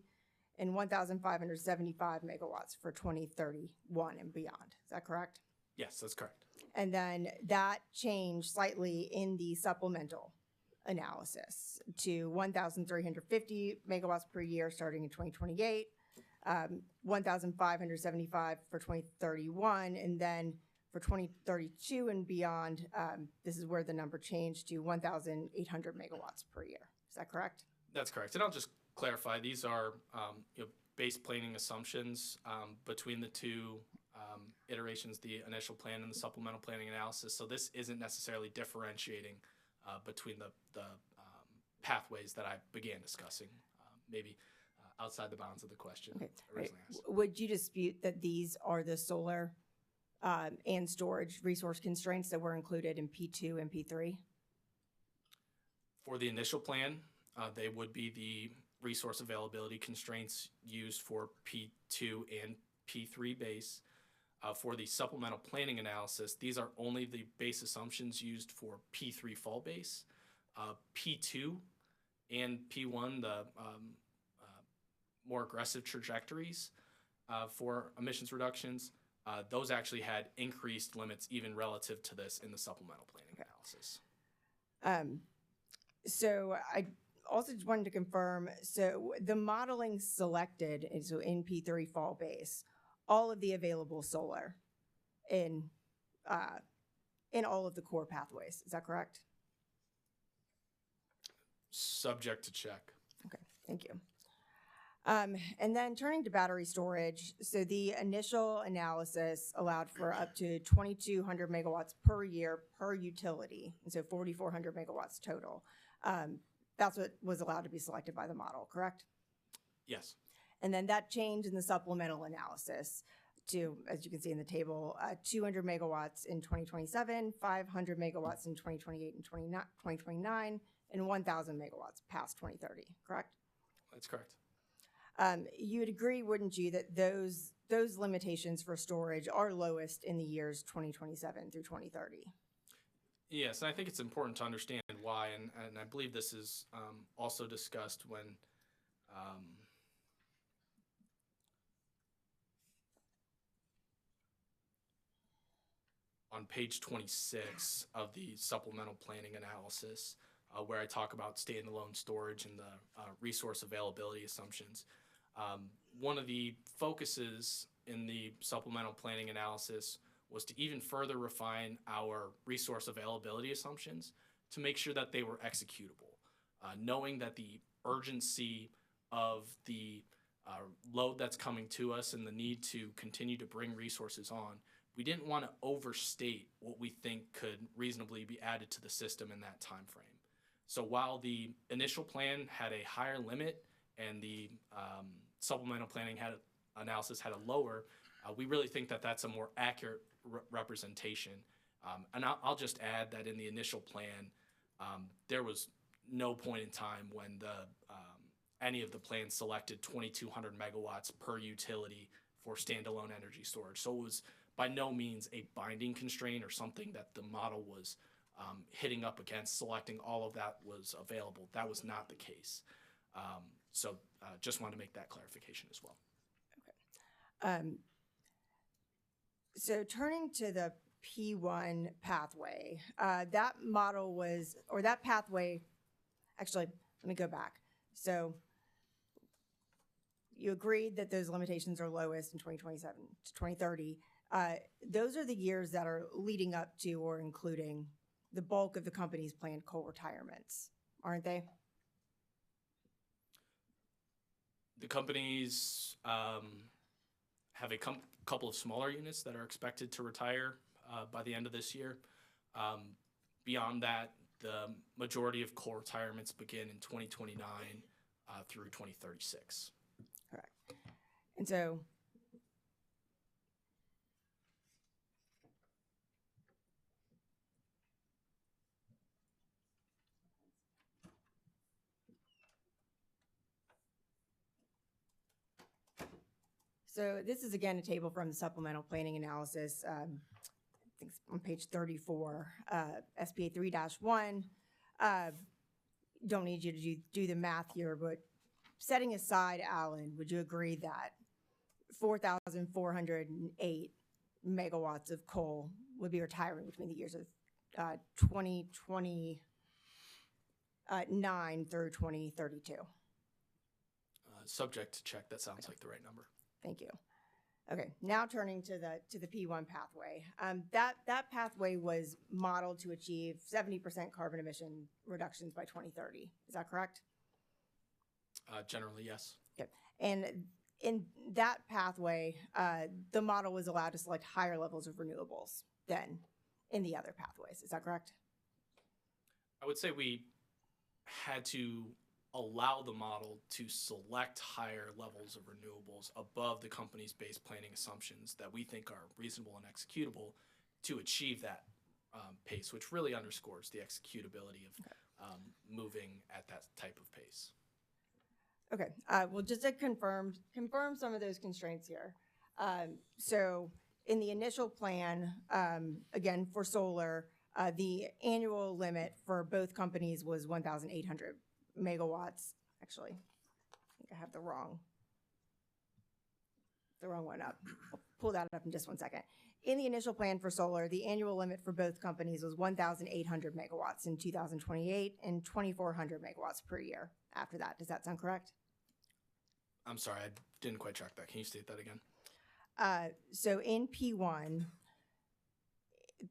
and 1,575 megawatts for 2031 and beyond. Is that correct?
Yes, that's correct.
And then that changed slightly in the supplemental analysis to 1,350 megawatts per year starting in 2028, 1,575 for 2031, and then for 2032 and beyond, this is where the number changed to 1,800 megawatts per year. Is that correct?
That's correct. And I'll just clarify, these are base planning assumptions between the two iterations, the initial plan and the supplemental planning analysis. So this isn't necessarily differentiating between the pathways that I began discussing, maybe outside the bounds of the question originally asked.
Would you dispute that these are the solar and storage resource constraints that were included in P2 and P3?
For the initial plan, they would be the resource availability constraints used for P2 and P3 base. For the supplemental planning analysis, these are only the base assumptions used for P3 fall base. P2 and P1, the more aggressive trajectories for emissions reductions, those actually had increased limits even relative to this in the supplemental planning analysis.
So I also just wanted to confirm, so the modeling selected, so in P3 fall base, all of the available solar in all of the core pathways. Is that correct?
Subject to check.
Okay, thank you. And then turning to battery storage, so the initial analysis allowed for up to 2,200 megawatts per year per utility, and so 4,400 megawatts total. That's what was allowed to be selected by the model, correct?
Yes.
And then that changed in the supplemental analysis to, as you can see in the table, 200 megawatts in 2027, 500 megawatts in 2028 and 2029, and 1,000 megawatts past 2030, correct?
That's correct.
You would agree, wouldn't you, that those limitations for storage are lowest in the years 2027 through 2030?
Yes, and I think it's important to understand why, and I believe this is also discussed when on page 26 of the supplemental planning analysis, where I talk about standalone storage and the resource availability assumptions. One of the focuses in the supplemental planning analysis was to even further refine our resource availability assumptions to make sure that they were executable, knowing that the urgency of the load that's coming to us and the need to continue to bring resources on. We didn't want to overstate what we think could reasonably be added to the system in that time frame. So while the initial plan had a higher limit and the supplemental planning analysis had a lower, we really think that that's a more accurate representation. And I'll just add that in the initial plan, there was no point in time when any of the plans selected 2,200 megawatts per utility for standalone energy storage. So it was by no means a binding constraint or something that the model was hitting up against. Selecting all of that was available. That was not the case. So just wanted to make that clarification as well.
Okay. So turning to the P1 pathway, that model was, or that pathway, actually, let me go back. So you agreed that those limitations are lowest in 2027 to 2030. Those are the years that are leading up to or including the bulk of the company's planned coal retirements, aren't they?
The companies have a couple of smaller units that are expected to retire by the end of this year. Beyond that, the majority of coal retirements begin in 2029 through 2036.
Correct. And so this is again a table from the supplemental planning analysis. I think it's on page 34, SPA 3-1. Don't need you to do the math here, but setting aside Allen, would you agree that 4,408 megawatts of coal would be retiring between the years of 2029 through 2032?
Subject to check, that sounds like the right number.
Thank you. Okay, now turning to the P1 pathway. That pathway was modeled to achieve 70% carbon emission reductions by 2030. Is that correct?
Generally, yes.
Okay. And in that pathway, the model was allowed to select higher levels of renewables than in the other pathways. Is that correct?
I would say we had to allow the model to select higher levels of renewables above the company's base planning assumptions that we think are reasonable and executable to achieve that pace, which really underscores the executability of moving at that type of pace.
Okay, well, just to confirm some of those constraints here. So in the initial plan, again, for solar, the annual limit for both companies was 1,800 megawatts. Actually, I think I have the wrong one up. I'll pull that up in just one second. In the initial plan for solar, the annual limit for both companies was 1,800 megawatts in 2028 and 2,400 megawatts per year after that. Does that sound correct?
I'm sorry, I didn't quite track that. Can you state that again?
So in P1,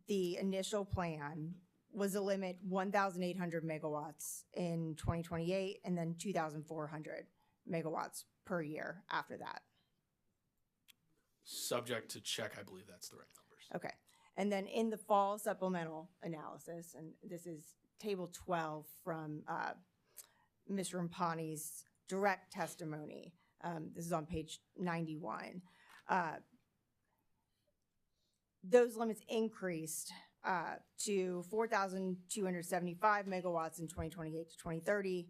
the initial plan was a limit 1,800 megawatts in 2028 and then 2,400 megawatts per year after that.
Subject to check, I believe that's the right numbers.
Okay. And then in the fall supplemental analysis, and this is table 12 from Ms. Rampani's direct testimony. This is on page 91. those limits increased to 4,275 megawatts in 2028 to 2030,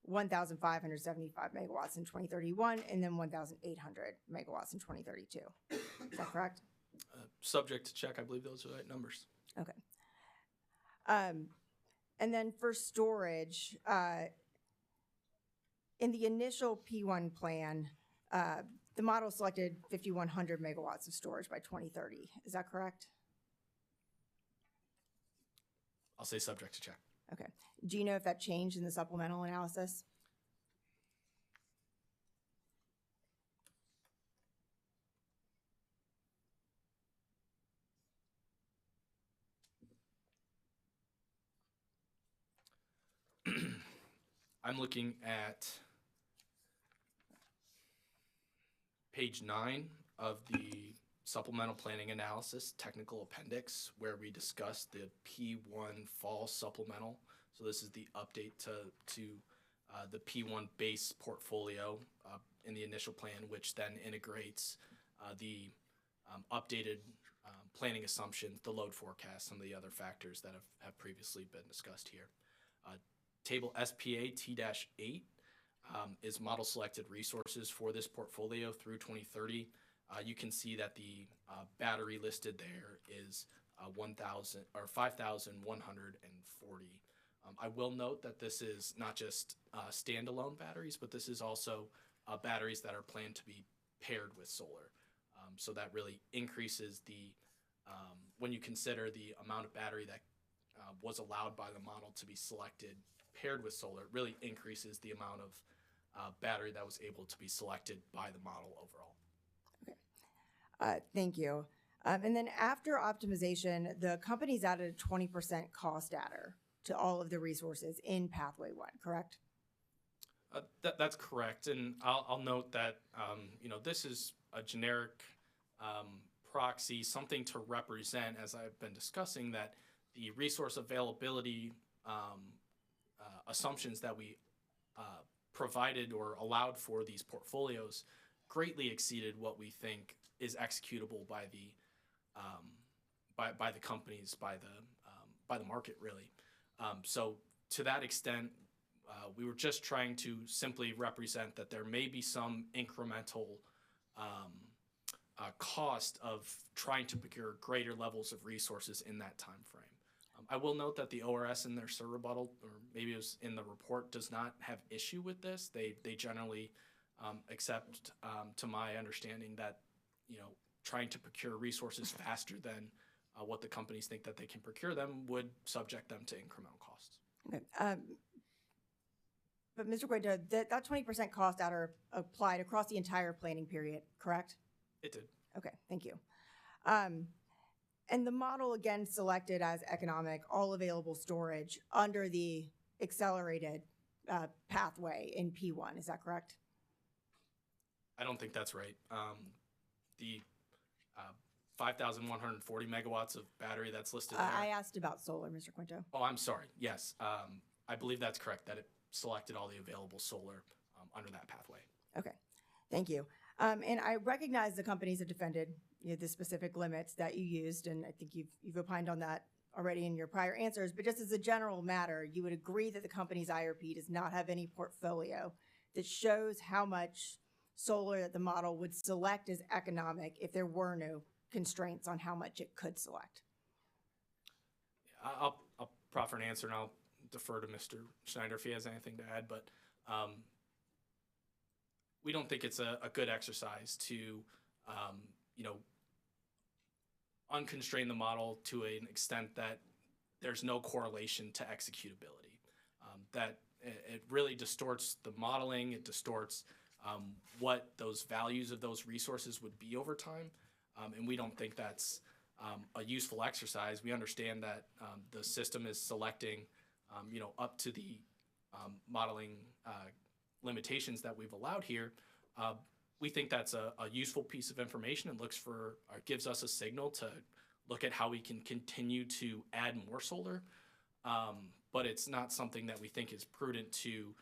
1,575 megawatts in 2031, and then 1,800 megawatts in 2032. Is that correct?
Subject to check, I believe those are the right numbers.
Okay. And then for storage, in the initial P1 plan, the model selected 5,100 megawatts of storage by 2030. Is that correct?
I'll say subject to check.
Okay. Do you know if that changed in the supplemental analysis?
I'm looking at page 9 of the supplemental planning analysis technical appendix, where we discuss the P1 fall supplemental. So this is the update to the P1 base portfolio in the initial plan, which then integrates the updated planning assumptions, the load forecast, some of the other factors that have previously been discussed here. Table SPA T-8 is model selected resources for this portfolio through 2030. You can see that the battery listed there is 5,140. I will note that this is not just standalone batteries, but this is also batteries that are planned to be paired with solar. So that really increases the, when you consider the amount of battery that was allowed by the model to be selected paired with solar, it really increases the amount of battery that was able to be selected by the model overall.
Okay. Thank you. And then after optimization, the company's added a 20% cost adder to all of the resources in Pathway 1, correct?
That's correct. And I'll note that, this is a generic proxy, something to represent, as I've been discussing, that the resource availability assumptions that we provided or allowed for these portfolios greatly exceeded what we think is executable by the companies, by the market, really. So to that extent, we were just trying to simply represent that there may be some incremental cost of trying to procure greater levels of resources in that time frame. I will note that the ORS in their SIR rebuttal, or maybe it was in the report, does not have issue with this. They generally accept, to my understanding, that trying to procure resources faster than what the companies think that they can procure them would subject them to incremental costs.
Okay. But Mr. Cueto, that 20% cost adder applied across the entire planning period, correct?
It did.
Okay, thank you. And the model again selected as economic all available storage under the accelerated pathway in P1. Is that correct?
I don't think that's right. The 5,140 megawatts of battery that's listed there.
I asked about solar, Mr. Quinto.
Oh, I'm sorry. Yes, I believe that's correct, that it selected all the available solar under that pathway.
Okay, thank you. And I recognize the companies have defended the specific limits that you used, and I think you've opined on that already in your prior answers, but just as a general matter, you would agree that the company's IRP does not have any portfolio that shows how much solar that the model would select as economic if there were no constraints on how much it could select.
I'll proffer an answer, and I'll defer to Mr. Schneider if he has anything to add, but we don't think it's a good exercise to, unconstrain the model to an extent that there's no correlation to executability. That it really distorts the modeling, it distorts what those values of those resources would be over time, and we don't think that's a useful exercise. We understand that the system is selecting, up to the modeling limitations that we've allowed here. We think that's a useful piece of information and gives us a signal to look at how we can continue to add more solar. But it's not something that we think is prudent to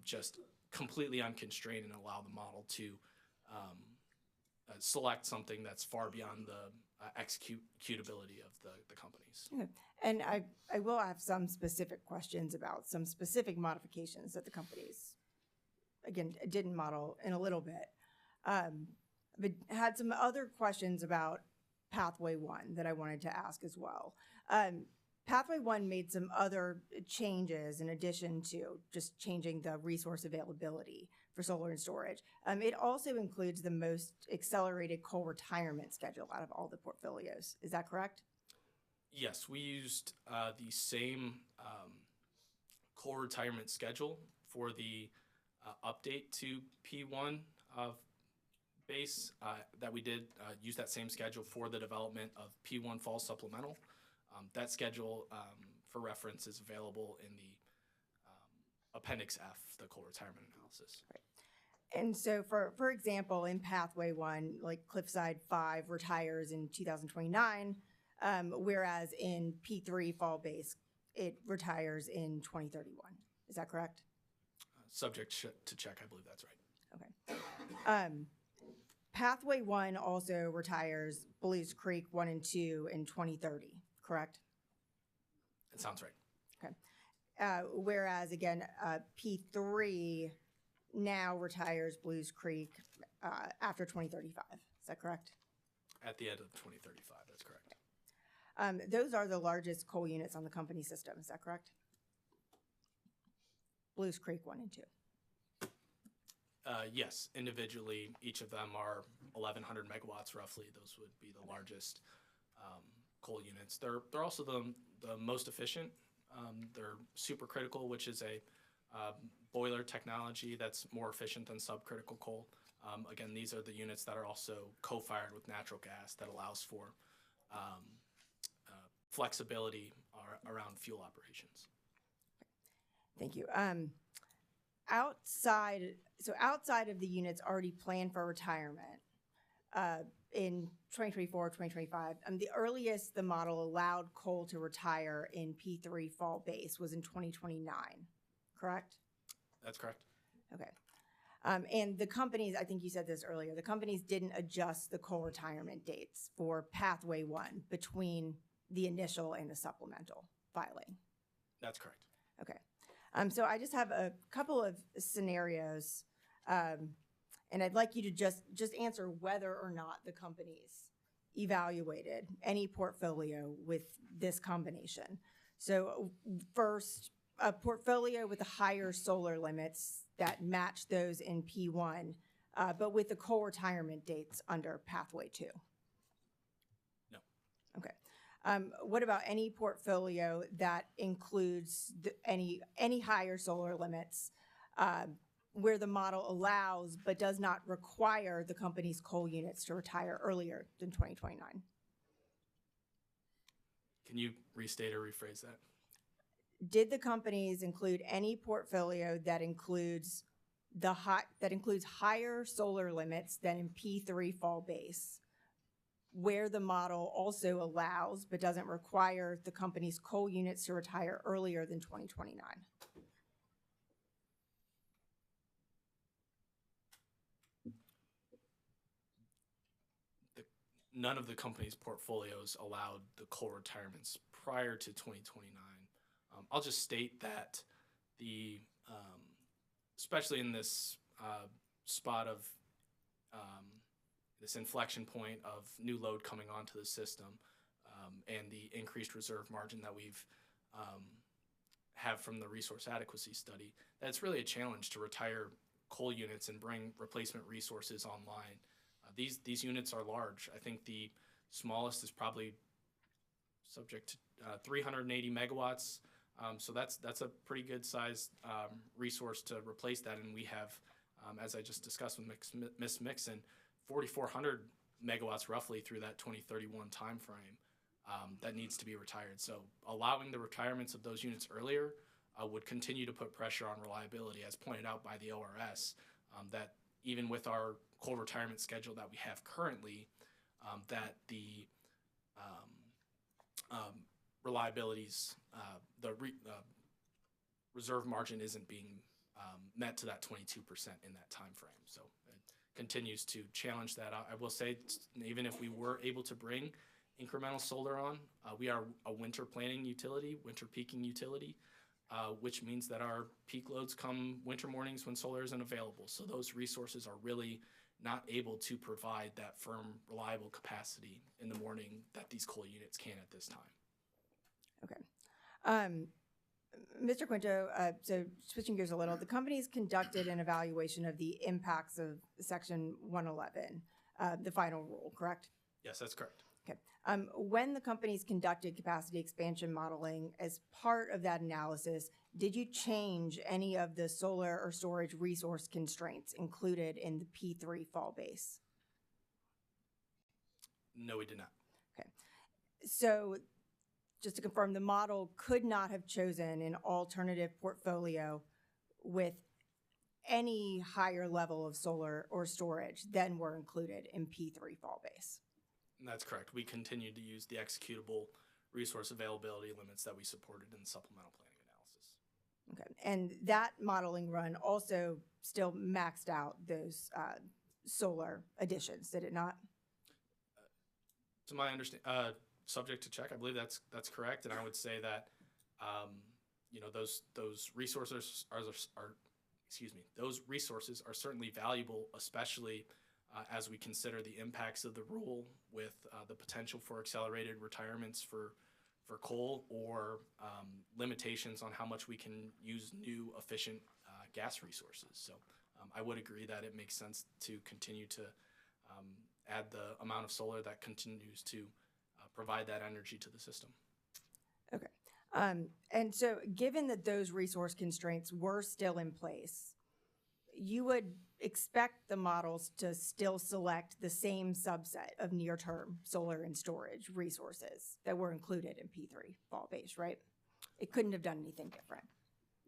just completely unconstrained and allow the model to select something that's far beyond the executability of the companies.
Okay. And I will have some specific questions about some specific modifications that the companies, again, didn't model in a little bit. But had some other questions about Pathway 1 that I wanted to ask as well. Pathway 1 made some other changes in addition to just changing the resource availability for solar and storage. It also includes the most accelerated coal retirement schedule out of all the portfolios. Is that correct?
Yes, we used the same coal retirement schedule for the update to P1 base that we did use that same schedule for the development of P1 Fall Supplemental. That schedule, for reference, is available in the Appendix F, the coal retirement analysis.
Right. And so, for example, in Pathway 1, like Cliffside 5 retires in 2029, whereas in P3 Fall Base, it retires in 2031. Is that correct?
Subject to check, I believe that's right.
Okay. Pathway 1 also retires Blues Creek 1 and 2 in 2030, correct?
That sounds right.
Okay. Whereas, again, P3 now retires Blues Creek after 2035. Is that correct?
At the end of 2035, that's correct.
Those are the largest coal units on the company system. Is that correct? Blues Creek 1 and 2.
Yes, individually, each of them are 1,100 megawatts roughly. Those would be the largest coal units. They're also the most efficient. They're supercritical, which is a boiler technology that's more efficient than subcritical coal. Again, these are the units that are also co-fired with natural gas that allows for flexibility around fuel operations.
Thank you. Outside of the units already planned for retirement in 2024, 2025, the earliest the model allowed coal to retire in P3 Fall Base was in 2029, correct?
That's correct.
Okay. And the companies, I think you said this earlier, the companies didn't adjust the coal retirement dates for Pathway 1 between the initial and the supplemental filing.
That's correct.
Okay. So I just have a couple of scenarios, and I'd like you to just answer whether or not the companies evaluated any portfolio with this combination. So first, a portfolio with the higher solar limits that match those in P1, but with the coal retirement dates under Pathway 2.
No.
Okay. What about any portfolio that includes any higher solar limits where the model allows but does not require the company's coal units to retire earlier than 2029?
Can you restate or rephrase that?
Did the companies include any portfolio that includes higher solar limits than in P3 Fall Base, where the model also allows but doesn't require the company's coal units to retire earlier than 2029?
None of the company's portfolios allowed the coal retirements prior to 2029. I'll just state that especially in this spot of this inflection point of new load coming onto the system and the increased reserve margin that we've have from the resource adequacy study, that's really a challenge to retire coal units and bring replacement resources online. These units are large. I think the smallest is probably subject to 380 megawatts. So that's a pretty good sized resource to replace that. And we have, as I just discussed with Ms. Mixon, 4,400 megawatts roughly through that 2031 timeframe that needs to be retired. So allowing the retirements of those units earlier would continue to put pressure on reliability, as pointed out by the ORS, that even with our coal retirement schedule that we have currently, that the reliabilities, reserve margin isn't being met to that 22% in that time frame. So it continues to challenge that. I will say, even if we were able to bring incremental solar on. We are a winter planning utility, winter peaking utility, which means that our peak loads come winter mornings when solar isn't available. So those resources are really not able to provide that firm, reliable capacity in the morning that these coal units can at this time.
Okay. Mr. Quinto, so switching gears a little, the company's conducted an evaluation of the impacts of Section 111, the final rule, correct?
Yes, that's correct.
Okay. When the company's conducted capacity expansion modeling, as part of that analysis, did you change any of the solar or storage resource constraints included in the P3 fall base?
No, we did not.
Okay. So just to confirm, the model could not have chosen an alternative portfolio with any higher level of solar or storage than were included in P3 fall base.
That's correct. We continued to use the executable resource availability limits that we supported in the supplemental planning analysis.
Okay, and that modeling run also still maxed out those solar additions, did it not?
To my understanding, subject to check, I believe that's correct, and I would say that those resources those resources are certainly valuable, especially as we consider the impacts of the rule with the potential for accelerated retirements for coal or limitations on how much we can use new efficient gas resources. So I would agree that it makes sense to continue to add the amount of solar that continues to provide that energy to the system.
Okay. And so given that those resource constraints were still in place, you would expect the models to still select the same subset of near-term solar and storage resources that were included in P3 fall base, right? It couldn't have done anything different.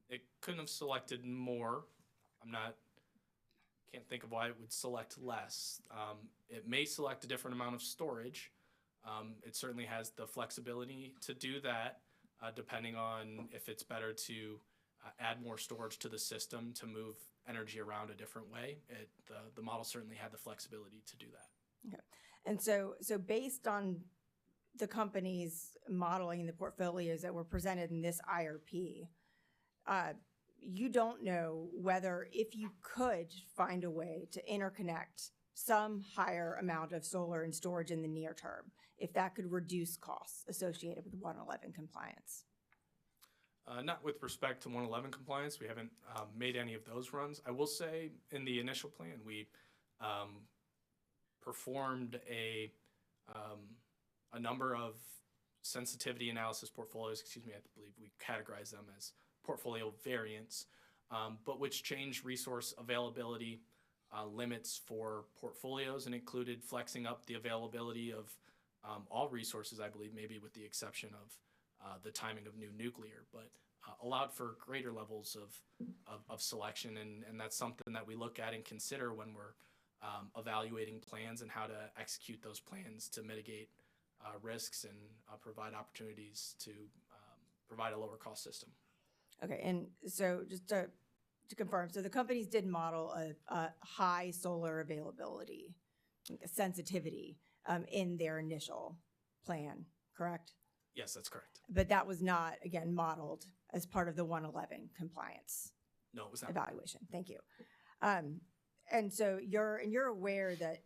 It couldn't have selected more. Can't think of why it would select less. It may select a different amount of storage. It certainly has the flexibility to do that, depending on if it's better to add more storage to the system to move energy around a different way. The model certainly had the flexibility to do that.
Okay. And so based on the company's modeling, the portfolios that were presented in this IRP, you don't know whether if you could find a way to interconnect some higher amount of solar and storage in the near term, if that could reduce costs associated with 111 compliance.
Not with respect to 111 compliance. We haven't made any of those runs. I will say in the initial plan, we performed a number of sensitivity analysis portfolios, I believe we categorize them as portfolio variants, but which changed resource availability limits for portfolios and included flexing up the availability of all resources, I believe, maybe with the exception of the timing of new nuclear, but allowed for greater levels of selection, and that's something that we look at and consider when we're evaluating plans and how to execute those plans to mitigate risks and provide opportunities to provide a lower cost system.
Okay, and so just to confirm, so the companies did model a high solar availability, a sensitivity in their initial plan, correct?
Yes, that's correct.
But that was not, again, modeled as part of the 111 compliance
No, it was not.
evaluation. Thank you. And so you're aware that,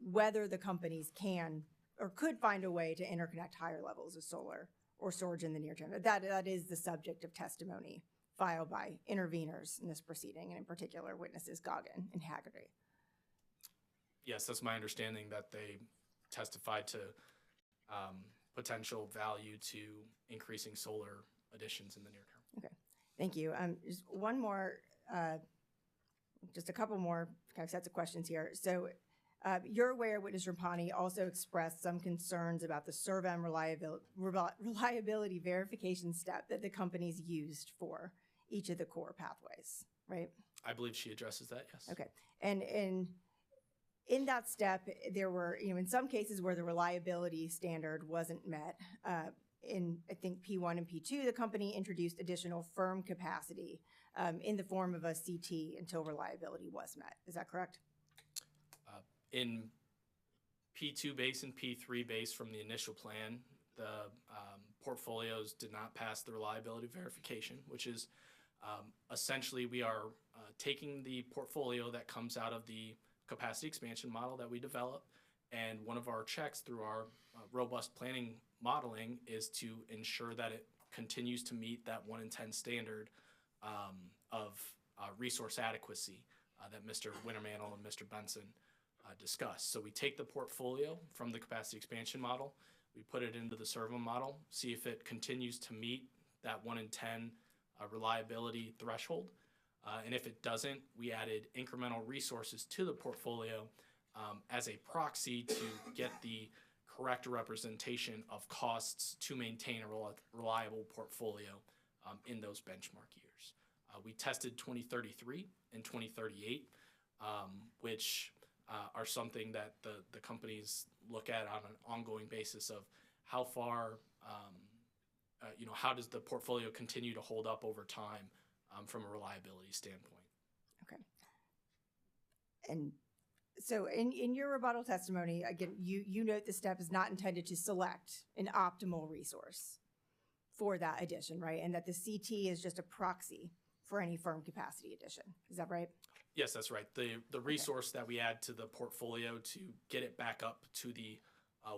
whether the companies can or could find a way to interconnect higher levels of solar or storage in the near term. That is the subject of testimony filed by interveners in this proceeding, and in particular witnesses Goggin and Haggerty.
Yes, that's my understanding, that they testified to potential value to increasing solar additions in the near term.
Okay, thank you. Just one more, just a couple more kind of sets of questions here. So you're aware witness Rampani also expressed some concerns about the SERVM reliability verification step that the companies used for each of the core pathways, right? I
believe she addresses that, yes.
Okay, and in that step, there were, in some cases where the reliability standard wasn't met, in, I think, P1 and P2, the company introduced additional firm capacity in the form of a CT until reliability was met. Is that correct?
In P2 base and P3 base from the initial plan. The portfolios did not pass the reliability verification, which is essentially we are taking the portfolio that comes out of the capacity expansion model that we develop, and one of our checks through our robust planning modeling is to ensure that it continues to meet that 1 in 10 standard of resource adequacy that Mr. Wintermantle and Mr. Benson discussed. So we take the portfolio from the capacity expansion model, we put it into the servo model, see if it continues to meet that 1 in 10 reliability threshold. And if it doesn't, we added incremental resources to the portfolio as a proxy to get the correct representation of costs to maintain a reliable portfolio in those benchmark years. We tested 2033 and 2038, which are something that the companies look at on an ongoing basis of how far, how does the portfolio continue to hold up over time from a reliability standpoint.
Okay. And so in your rebuttal testimony, again, you note the step is not intended to select an optimal resource for that addition, right? And that the CT is just a proxy for any firm capacity addition. Is that right?
Yes, that's right. The resource that we add to the portfolio to get it back up to the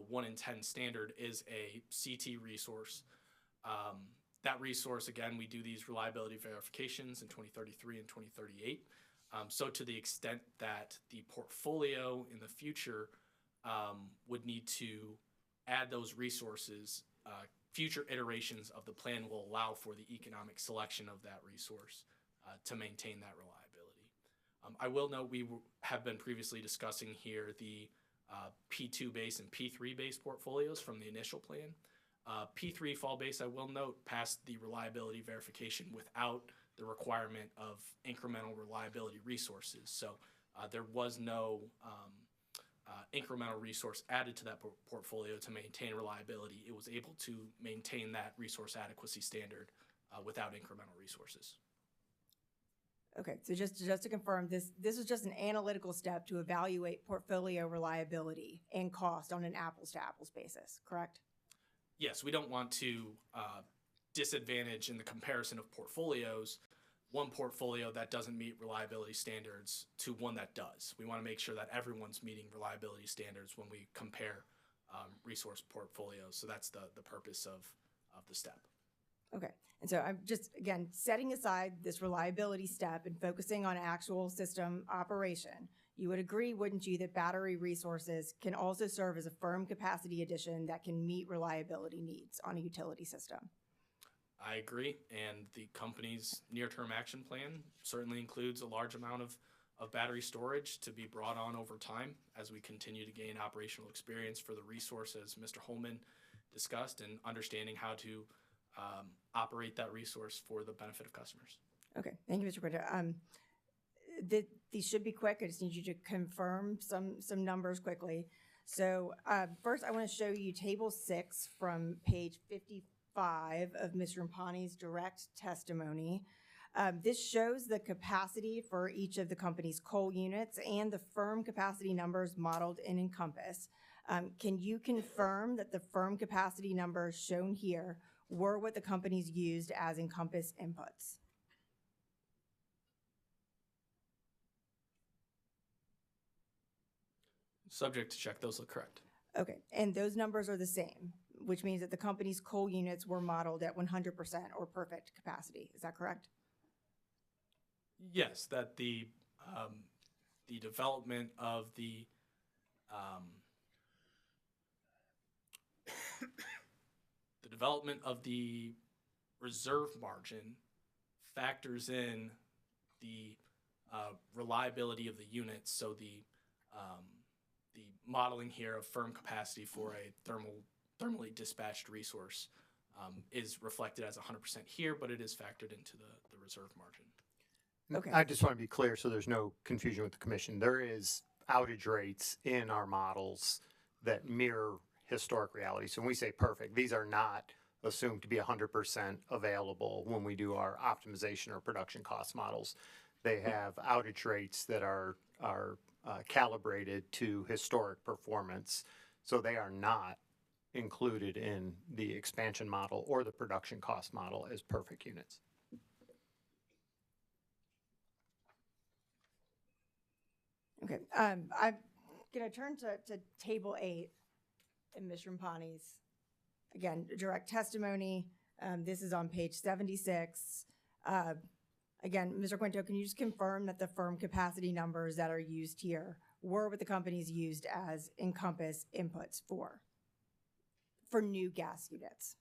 1 in 10 standard is a CT resource. That resource, again, we do these reliability verifications in 2033 and 2038. So to the extent that the portfolio in the future would need to add those resources, future iterations of the plan will allow for the economic selection of that resource to maintain that reliability. I will note we have been previously discussing here the P2 base and P3 base portfolios from the initial plan. P3 fall base, I will note, passed the reliability verification without the requirement of incremental reliability resources. So there was no incremental resource added to that portfolio to maintain reliability. It was able to maintain that resource adequacy standard without incremental resources.
Okay, so just to confirm, this is just an analytical step to evaluate portfolio reliability and cost on an apples-to-apples basis, correct?
Yes, we don't want to disadvantage in the comparison of portfolios one portfolio that doesn't meet reliability standards to one that does. We want to make sure that everyone's meeting reliability standards when we compare resource portfolios. So that's the purpose of the step.
Okay, and so I'm just, again, setting aside this reliability step and focusing on actual system operation. You would agree, wouldn't you, that battery resources can also serve as a firm capacity addition that can meet reliability needs on a utility system?
I agree, and the company's near-term action plan certainly includes a large amount of battery storage to be brought on over time as we continue to gain operational experience for the resource, as Mr. Holman discussed, and understanding how to operate that resource for the benefit of customers.
Okay, thank you, Mr. Quinto. These should be quick. I just need you to confirm some numbers quickly. So first, I want to show you Table 6 from page 55 of Mr. Rampani's direct testimony. This shows the capacity for each of the company's coal units and the firm capacity numbers modeled in Encompass. Can you confirm that the firm capacity numbers shown here were what the companies used as Encompass inputs?
Subject to check, those look correct.
Okay, and those numbers are the same, which means that the company's coal units were modeled at 100% or perfect capacity. Is that correct?
Yes, that the development of the reserve margin factors in the reliability of the units. So the modeling here of firm capacity for a thermally dispatched resource is reflected as 100% here, but it is factored into the reserve margin.
Okay.
I just want to be clear so there's no confusion with the commission. There is outage rates in our models that mirror historic reality. So when we say perfect, these are not assumed to be 100% available when we do our optimization or production cost models. They have outage rates that are calibrated to historic performance. So they are not included in the expansion model or the production cost model as perfect units.
Okay, I'm gonna turn to table 8 in Ms. Rampani's, again, direct testimony. This is on page 76. Again, Mr. Quinto, can you just confirm that the firm capacity numbers that are used here were what the companies used as Encompass inputs for new gas units?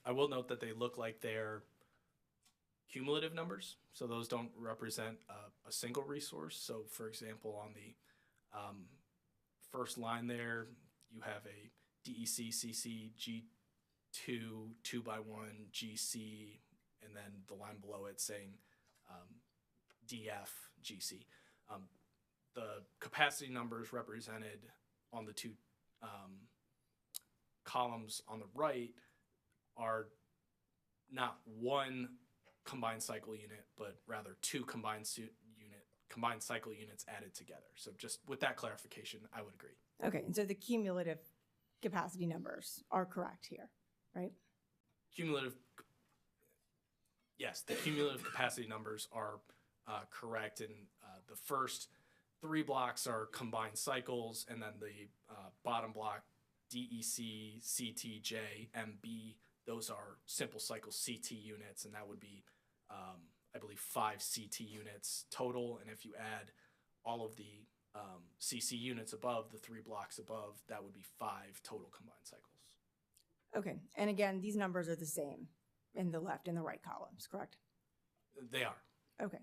I will note that they look like they're cumulative numbers, so those don't represent a single resource. So, for example, on the first line there, you have a DEC CC G2 2x1 GC, and then the line below it saying DF GC. The capacity numbers represented on the two columns on the right are not one combined cycle unit, but rather two combined cycle units added together. So just with that clarification, I would agree.
Okay, and so the cumulative capacity numbers are correct here, right?
Yes, the cumulative capacity numbers are correct, and the first 3 blocks are combined cycles, and then the bottom block, DEC, CTJ, MB, those are simple cycle CT units, and that would be, I believe, 5 CT units total. And if you add all of the CC units above, the 3 blocks above, that would be 5 total combined cycles.
Okay, and again, these numbers are the same in the left and the right columns, correct?
They are.
Okay.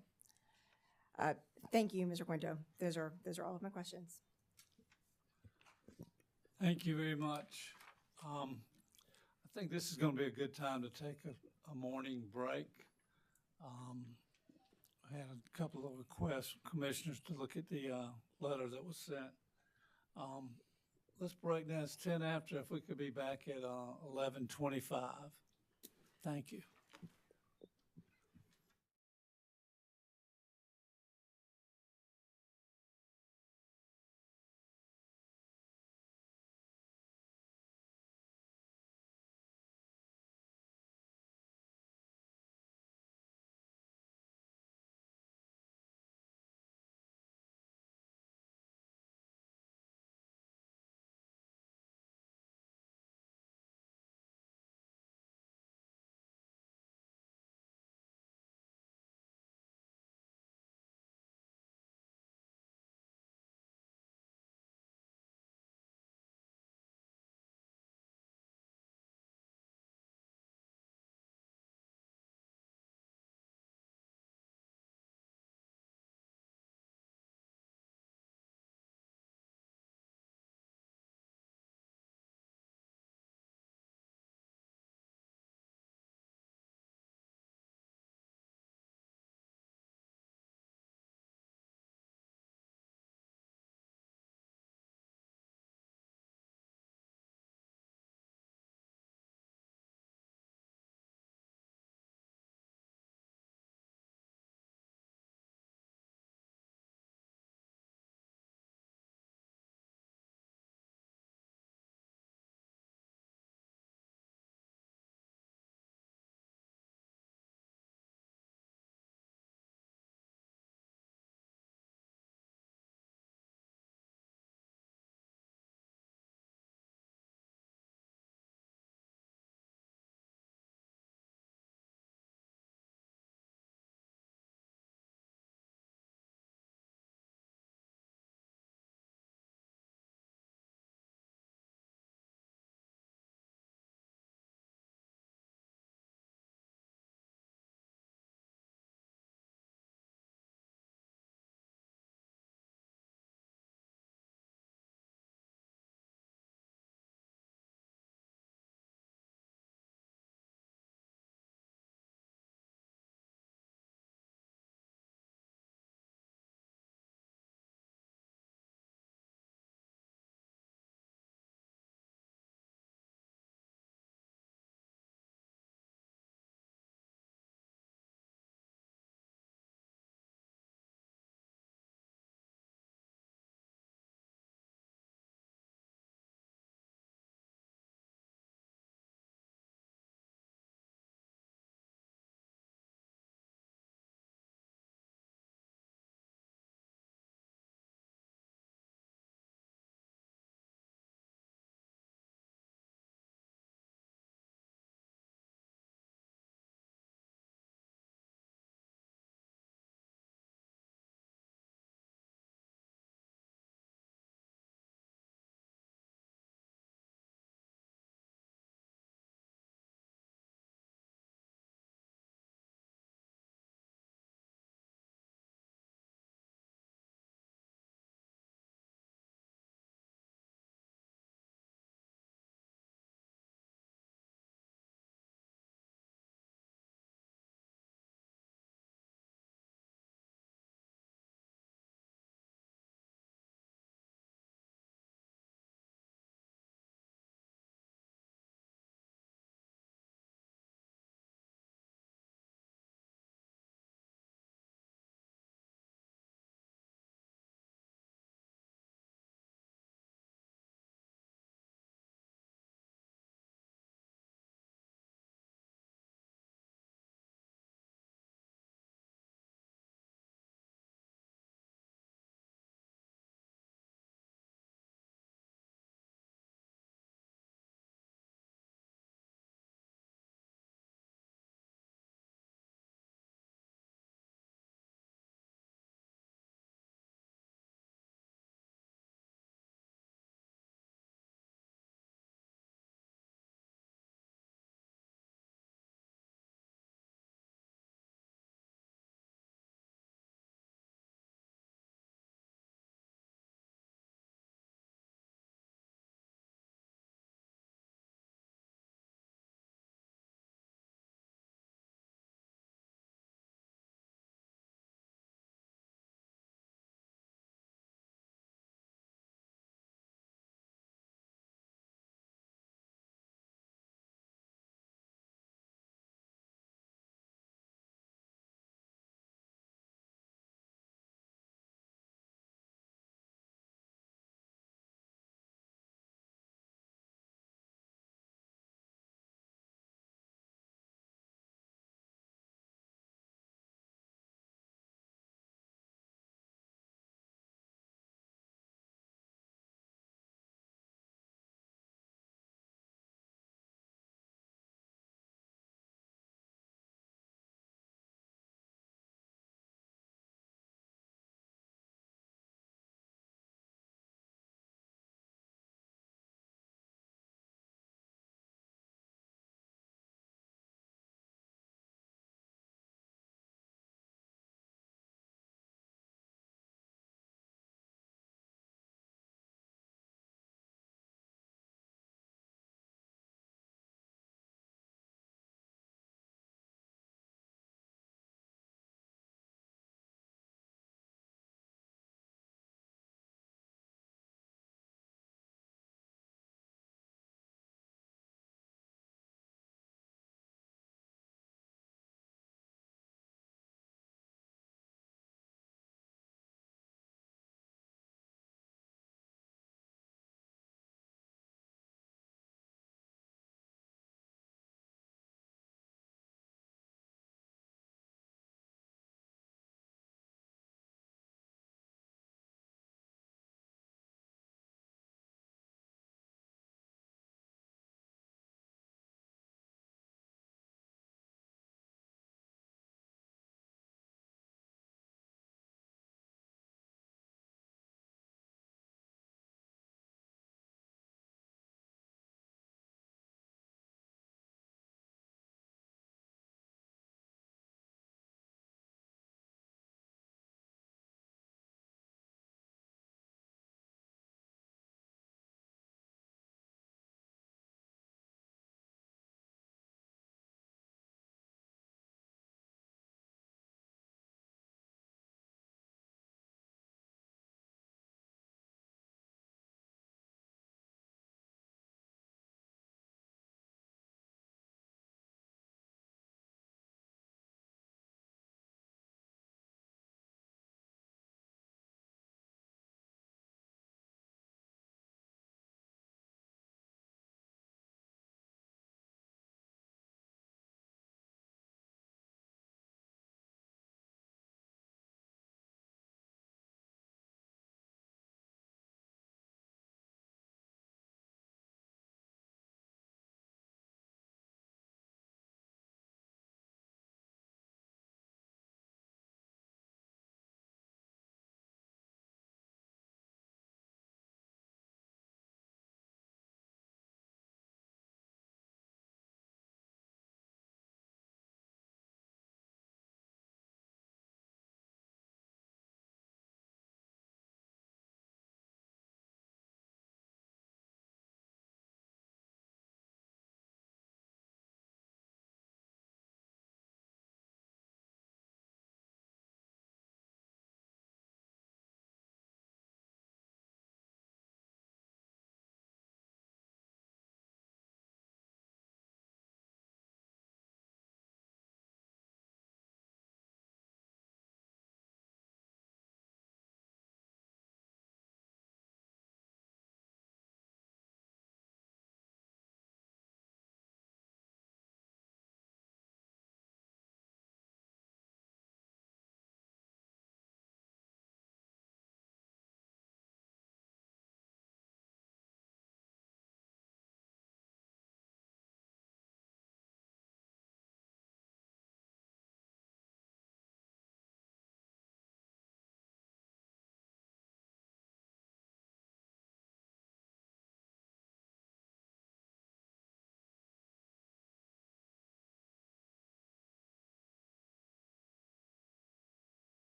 Thank you, Mr. Quinto. Those are all of my questions.
Thank you very much. I think this is going to be a good time to take a morning break. I had a couple of requests from commissioners to look at the letter that was sent. Let's break down. It's 10 after. If we could be back at 11:25. Thank you.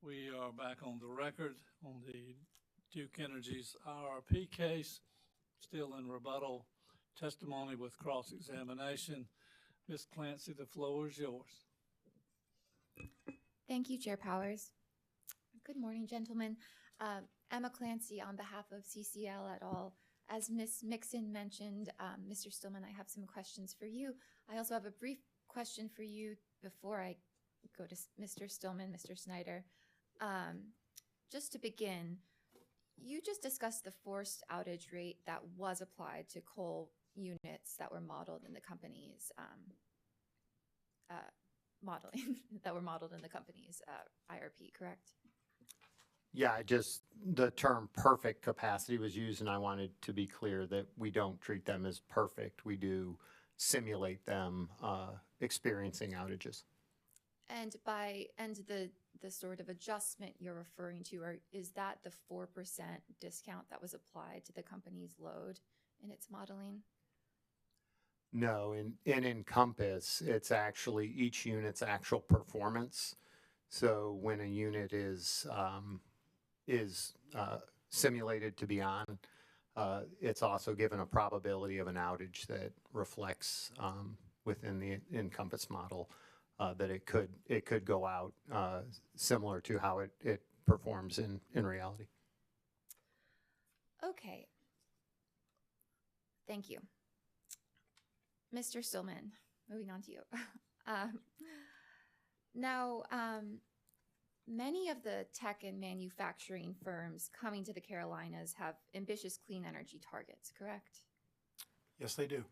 We are back on the record on the Duke Energy's IRP case, still in rebuttal testimony with cross-examination. Ms. Clancy, the floor is yours.
Thank you, Chair Powers. Good morning, gentlemen. Emma Clancy on behalf of CCL et al. As Ms. Mixon mentioned, Mr. Stillman, I have some questions for you. I also have a brief question for you before I go to Mr. Stillman, Mr. Snyder. Just to begin, you just discussed the forced outage rate that was applied to coal units that were modeled in the company's modeling that were modeled in the company's IRP, correct?
Yeah, the term perfect capacity was used, and I wanted to be clear that we don't treat them as perfect. We do simulate them experiencing outages.
And the sort of adjustment you're referring to, is that the 4% discount that was applied to the company's load in its modeling?
No, in Encompass, it's actually each unit's actual performance. So when a unit is simulated to be on, it's also given a probability of an outage that reflects within the Encompass model that it could go out similar to how it performs in reality.
Okay. Thank you. Mr. Stillman, moving on to you. Now, many of the tech and manufacturing firms coming to the Carolinas have ambitious clean energy targets, correct?
Yes, they do.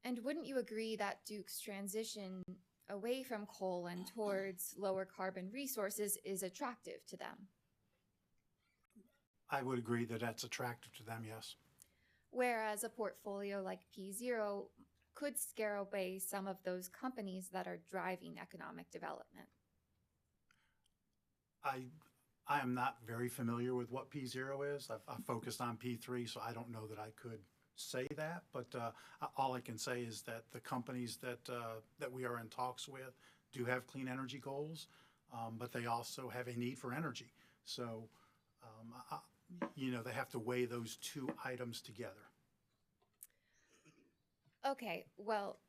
And wouldn't you agree that Duke's transition away from coal and towards lower carbon resources is attractive to them?
I would agree that that's attractive to them, yes.
Whereas a portfolio like P0 could scare away some of those companies that are driving economic development.
I am not very familiar with what P0 is. I've focused on P3, so I don't know that I could say that. But all I can say is that the companies that we are in talks with do have clean energy goals, but they also have a need for energy. So, they have to weigh those two items together.
Okay, well,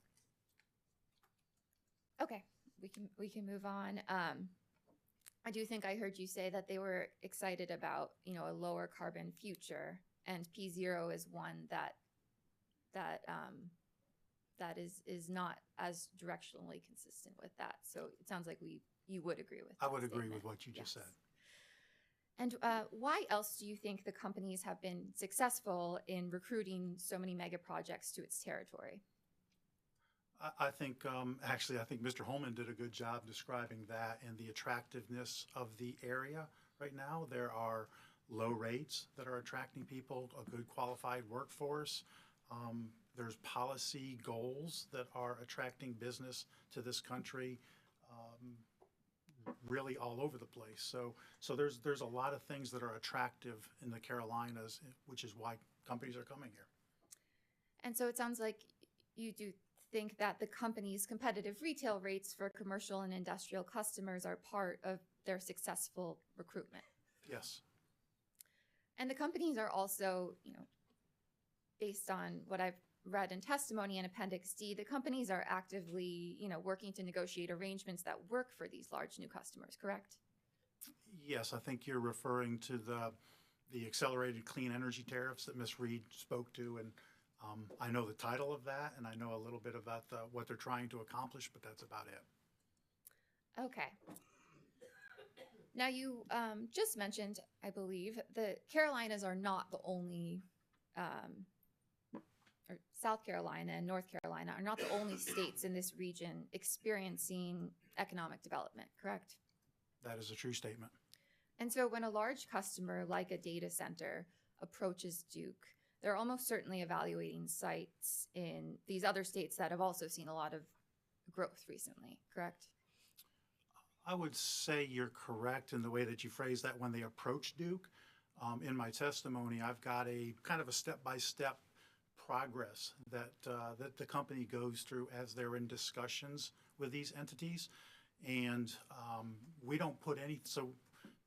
okay, we can move on. I do think I heard you say that they were excited about, a lower carbon future, and P0 is one that is not as directionally consistent with that. So it sounds like you would agree with that
I would agree
statement.
with what you just said.
And why else do you think the companies have been successful in recruiting so many mega projects to its territory?
I think, actually, I think Mr. Holman did a good job describing that and the attractiveness of the area right now. There are low rates that are attracting people, a good qualified workforce. There's policy goals that are attracting business to this country. Really all over the place. So there's a lot of things that are attractive in the Carolinas, which is why companies are coming here.
And so it sounds like you do think that the company's competitive retail rates for commercial and industrial customers are part of their successful recruitment.
Yes.
And the companies are also, based on what I've read in testimony in Appendix D, the companies are actively, working to negotiate arrangements that work for these large new customers, correct?
Yes, I think you're referring to the accelerated clean energy tariffs that Ms. Reed spoke to, and I know the title of that, and I know a little bit about what they're trying to accomplish, but that's about it.
Okay. Now you just mentioned, I believe, the Carolinas are not the only or South Carolina and North Carolina are not the only states in this region experiencing economic development, correct?
That is a true statement.
And so when a large customer like a data center approaches Duke, they're almost certainly evaluating sites in these other states that have also seen a lot of growth recently, correct?
I would say you're correct in the way that you phrase that when they approach Duke. In my testimony, I've got a kind of a step-by-step progress that the company goes through as they're in discussions with these entities. And we don't put any, so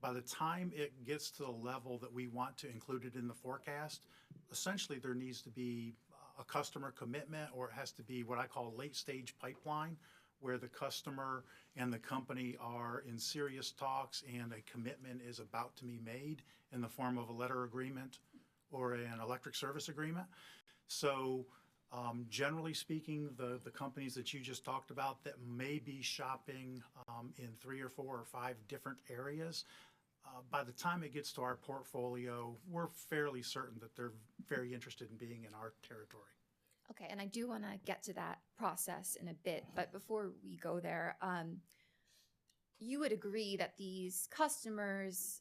by the time it gets to the level that we want to include it in the forecast, essentially there needs to be a customer commitment, or it has to be what I call late stage pipeline, where the customer and the company are in serious talks and a commitment is about to be made in the form of a letter agreement or an electric service agreement. So generally speaking, the companies that you just talked about that may be shopping in 3 or 4 or 5 different areas, by the time it gets to our portfolio, we're fairly certain that they're very interested in being in our territory.
Okay, and I do want to get to that process in a bit, but before we go there, you would agree that these customers,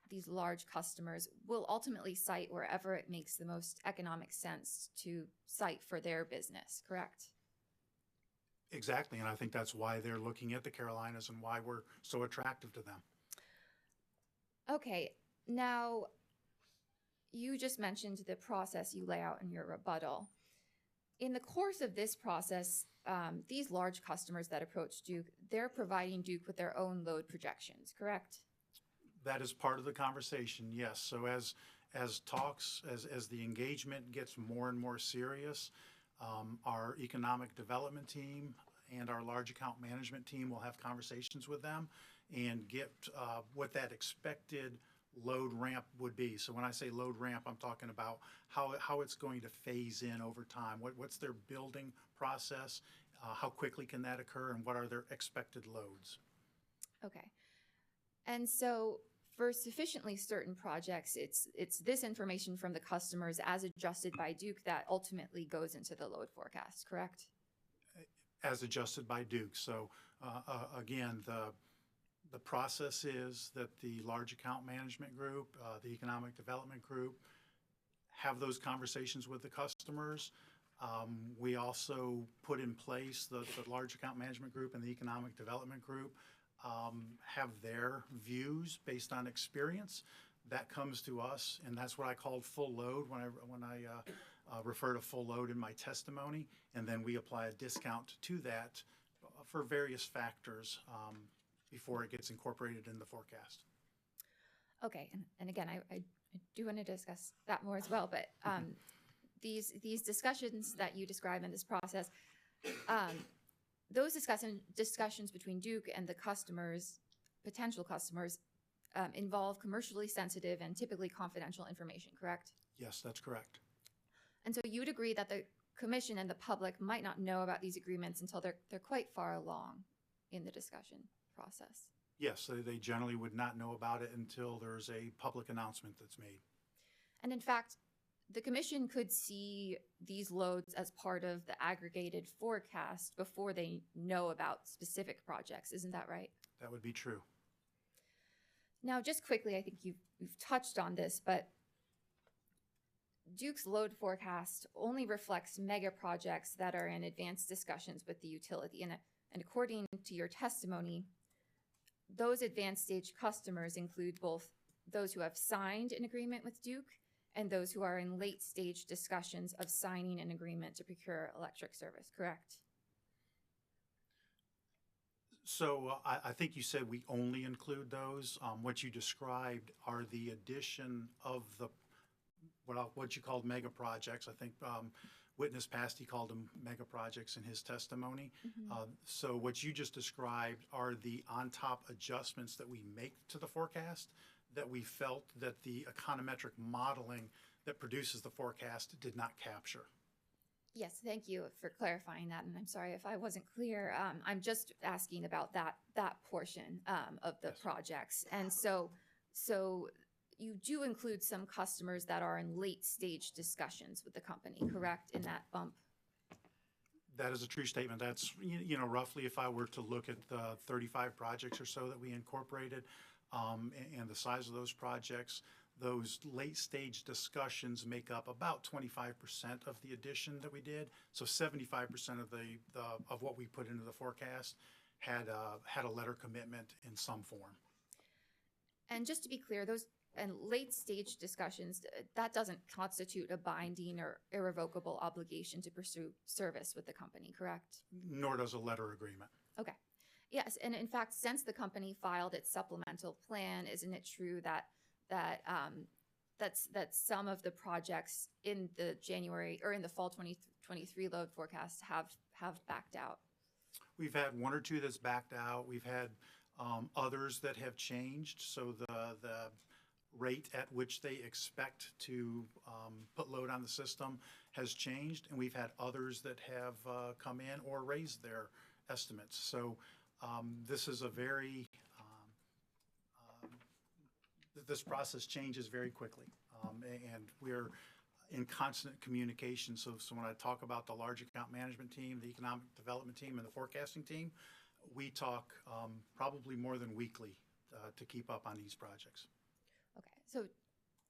these large customers, will ultimately site wherever it makes the most economic sense to site for their business, correct?
Exactly, and I think that's why they're looking at the Carolinas and why we're so attractive to them.
Okay, now you just mentioned the process you lay out in your rebuttal. In the course of this process, these large customers that approach Duke, they're providing Duke with their own load projections, correct?
That is part of the conversation, yes. So as the engagement gets more and more serious, our economic development team and our large account management team will have conversations with them and get what that expected load ramp would be. So when I say load ramp, I'm talking about how it's going to phase in over time. What's their building process? How quickly can that occur? And what are their expected loads?
Okay. And so for sufficiently certain projects, it's this information from the customers as adjusted by Duke that ultimately goes into the load forecast, correct?
As adjusted by Duke. So again, the process is that the large account management group, the economic development group, have those conversations with the customers. We also put in place the large account management group and the economic development group have their views based on experience. That comes to us, and that's what I called full load when I refer to full load in my testimony, and then we apply a discount to that for various factors before it gets incorporated in the forecast.
Okay, and again, I do want to discuss that more as well, but these discussions that you describe in this process, those discussions between Duke and the customers, potential customers, involve commercially sensitive and typically confidential information, correct?
Yes, that's correct.
And so you would agree that the commission and the public might not know about these agreements until they're quite far along in the discussion process?
Yes, they generally would not know about it until there's a public announcement that's made.
And in fact, the commission could see these loads as part of the aggregated forecast before they know about specific projects. Isn't that right?
That would be true.
Now, just quickly, I think you've touched on this, but Duke's load forecast only reflects mega projects that are in advanced discussions with the utility. And according to your testimony, those advanced stage customers include both those who have signed an agreement with Duke and those who are in late stage discussions of signing an agreement to procure electric service, correct?
So I think you said we only include those. What you described are the addition of the what you called mega projects. I think witness past, he called them mega projects in his testimony.
Mm-hmm.
So what you just described are the on-top adjustments that we make to the forecast that we felt that the econometric modeling that produces the forecast did not capture.
Yes, thank you for clarifying that, and I'm sorry if I wasn't clear. I'm just asking about that portion of the projects, and so you do include some customers that are in late stage discussions with the company, correct, in that bump?
That is a true statement. That's, you know, roughly if I were to look at the 35 projects or so that we incorporated and the size of those projects, those late stage discussions make up about 25% of the addition that we did. So 75% of what we put into the forecast had a letter commitment in some form.
And just to be clear, those and late stage discussions, that doesn't constitute a binding or irrevocable obligation to pursue service with the company, correct?
Nor does a letter agreement.
Okay. Yes, and in fact, since the company filed its supplemental plan, isn't it true that that some of the projects in the January or in the fall 2023 load forecast have backed out?
We've had one or two that's backed out. We've had others that have changed. So the rate at which they expect to put load on the system has changed, and we've had others that have come in or raised their estimates. So this is a very this process changes very quickly, and we're in constant communication. So when I talk about the large account management team, the economic development team, and the forecasting team, we talk probably more than weekly to keep up on these projects.
Okay, so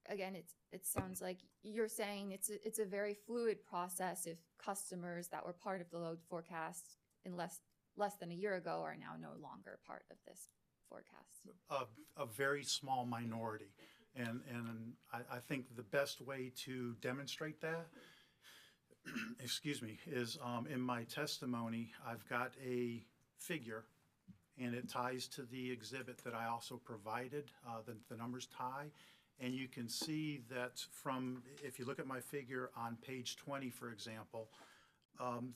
again, it sounds like you're saying it's a very fluid process if customers that were part of the load forecast in less than a year ago are now no longer part of this forecast.
A very small minority. And I think the best way to demonstrate that, excuse me, is in my testimony, I've got a figure, and it ties to the exhibit that I also provided. The numbers tie, and you can see that from, if you look at my figure on page 20, for example,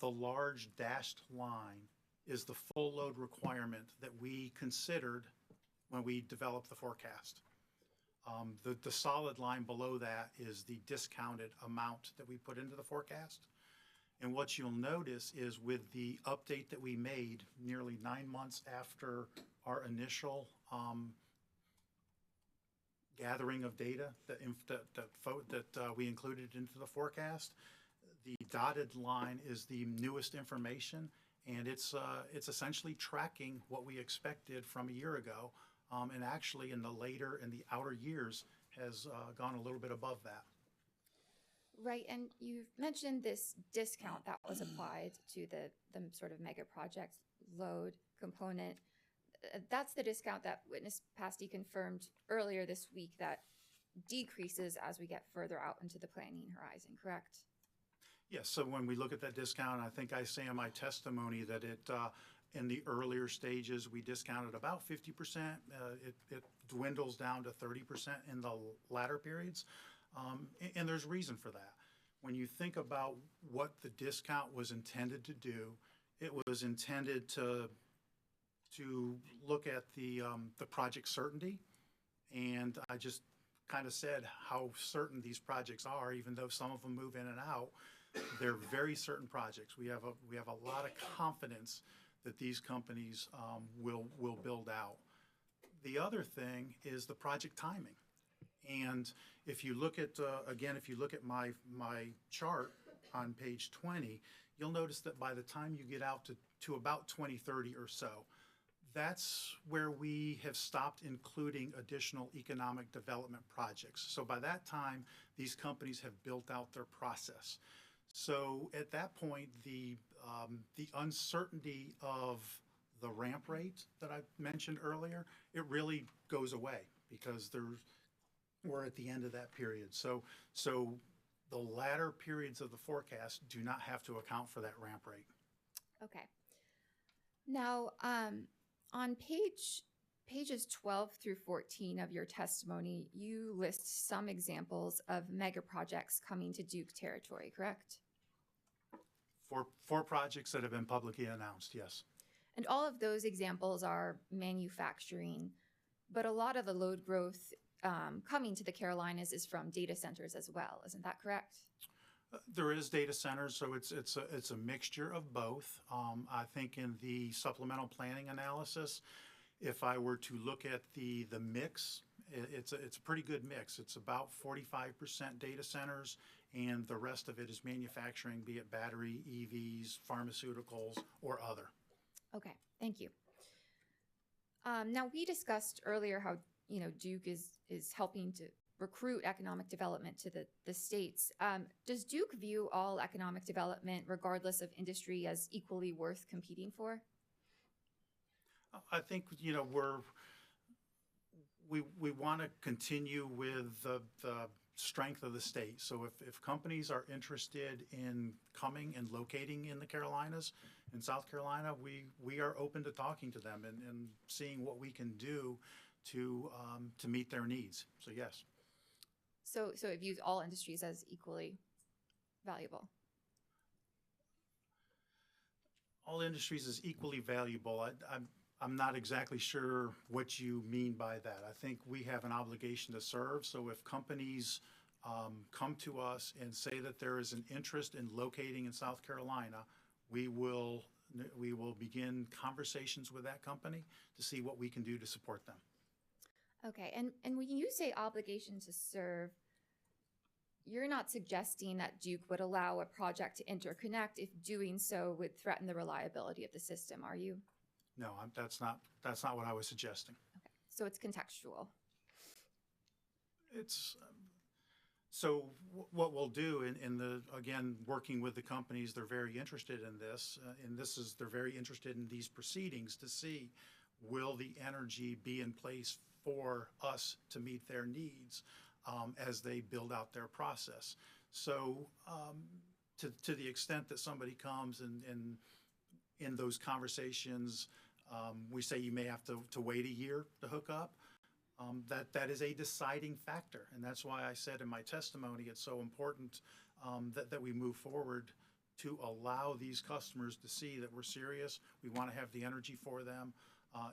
the large dashed line is the full load requirement that we considered when we developed the forecast. The solid line below that is the discounted amount that we put into the forecast. And what you'll notice is with the update that we made nearly 9 months after our initial gathering of data that we included into the forecast, the dotted line is the newest information, and it's essentially tracking what we expected from a year ago. And actually in the outer years has gone a little bit above that.
Right, and you've mentioned this discount that was applied to the sort of mega project load component. That's the discount that Witness Pasty confirmed earlier this week that decreases as we get further out into the planning horizon, correct?
Yes, so when we look at that discount, I think I say in my testimony that in the earlier stages, we discounted about 50%. It dwindles down to 30% in the latter periods. And there's reason for that. When you think about what the discount was intended to do, it was intended to look at the project certainty. And I just kind of said how certain these projects are, even though some of them move in and out. They're very certain projects. We have a lot of confidence that these companies will build out. The other thing is the project timing. And if you look at, again, if you look at my chart on page 20, you'll notice that by the time you get out to about 2030 or so, that's where we have stopped including additional economic development projects. So by that time, these companies have built out their process. So at that point, the uncertainty of the ramp rate that I mentioned earlier, it really goes away because we're at the end of that period. So the latter periods of the forecast do not have to account for that ramp rate.
Okay. Now, on pages 12 through 14 of your testimony, you list some examples of mega projects coming to Duke territory, correct?
Four projects that have been publicly announced, yes.
And all of those examples are manufacturing, but a lot of the load growth coming to the Carolinas is from data centers as well. Isn't that correct?
There is data centers, so it's a mixture of both. I think in the supplemental planning analysis, if I were to look at the mix, it's a pretty good mix. It's about 45% data centers, and the rest of it is manufacturing, be it battery, EVs, pharmaceuticals, or other.
Okay, thank you. Now we discussed earlier how Duke is helping to recruit economic development to the states. Does Duke view all economic development, regardless of industry, as equally worth competing for?
I think we want to continue with the strength of the state. So if companies are interested in coming and locating in the Carolinas, in South Carolina, we are open to talking to them and seeing what we can do to meet their needs. So yes.
So it views all industries as equally valuable.
All industries is equally valuable. I'm not exactly sure what you mean by that. I think we have an obligation to serve. So if companies come to us and say that there is an interest in locating in South Carolina, we will begin conversations with that company to see what we can do to support them.
Okay, and when you say obligation to serve, you're not suggesting that Duke would allow a project to interconnect if doing so would threaten the reliability of the system, are you?
No, that's not what I was suggesting.
Okay, so it's contextual.
It's so what we'll do again, working with the companies, they're very interested in this, they're very interested in these proceedings to see, will the energy be in place for us to meet their needs as they build out their process. So to the extent that somebody comes and in those conversations, we say you may have to wait a year to hook up, that is a deciding factor. And that's why I said in my testimony, it's so important that we move forward to allow these customers to see that we're serious. We want to have the energy for them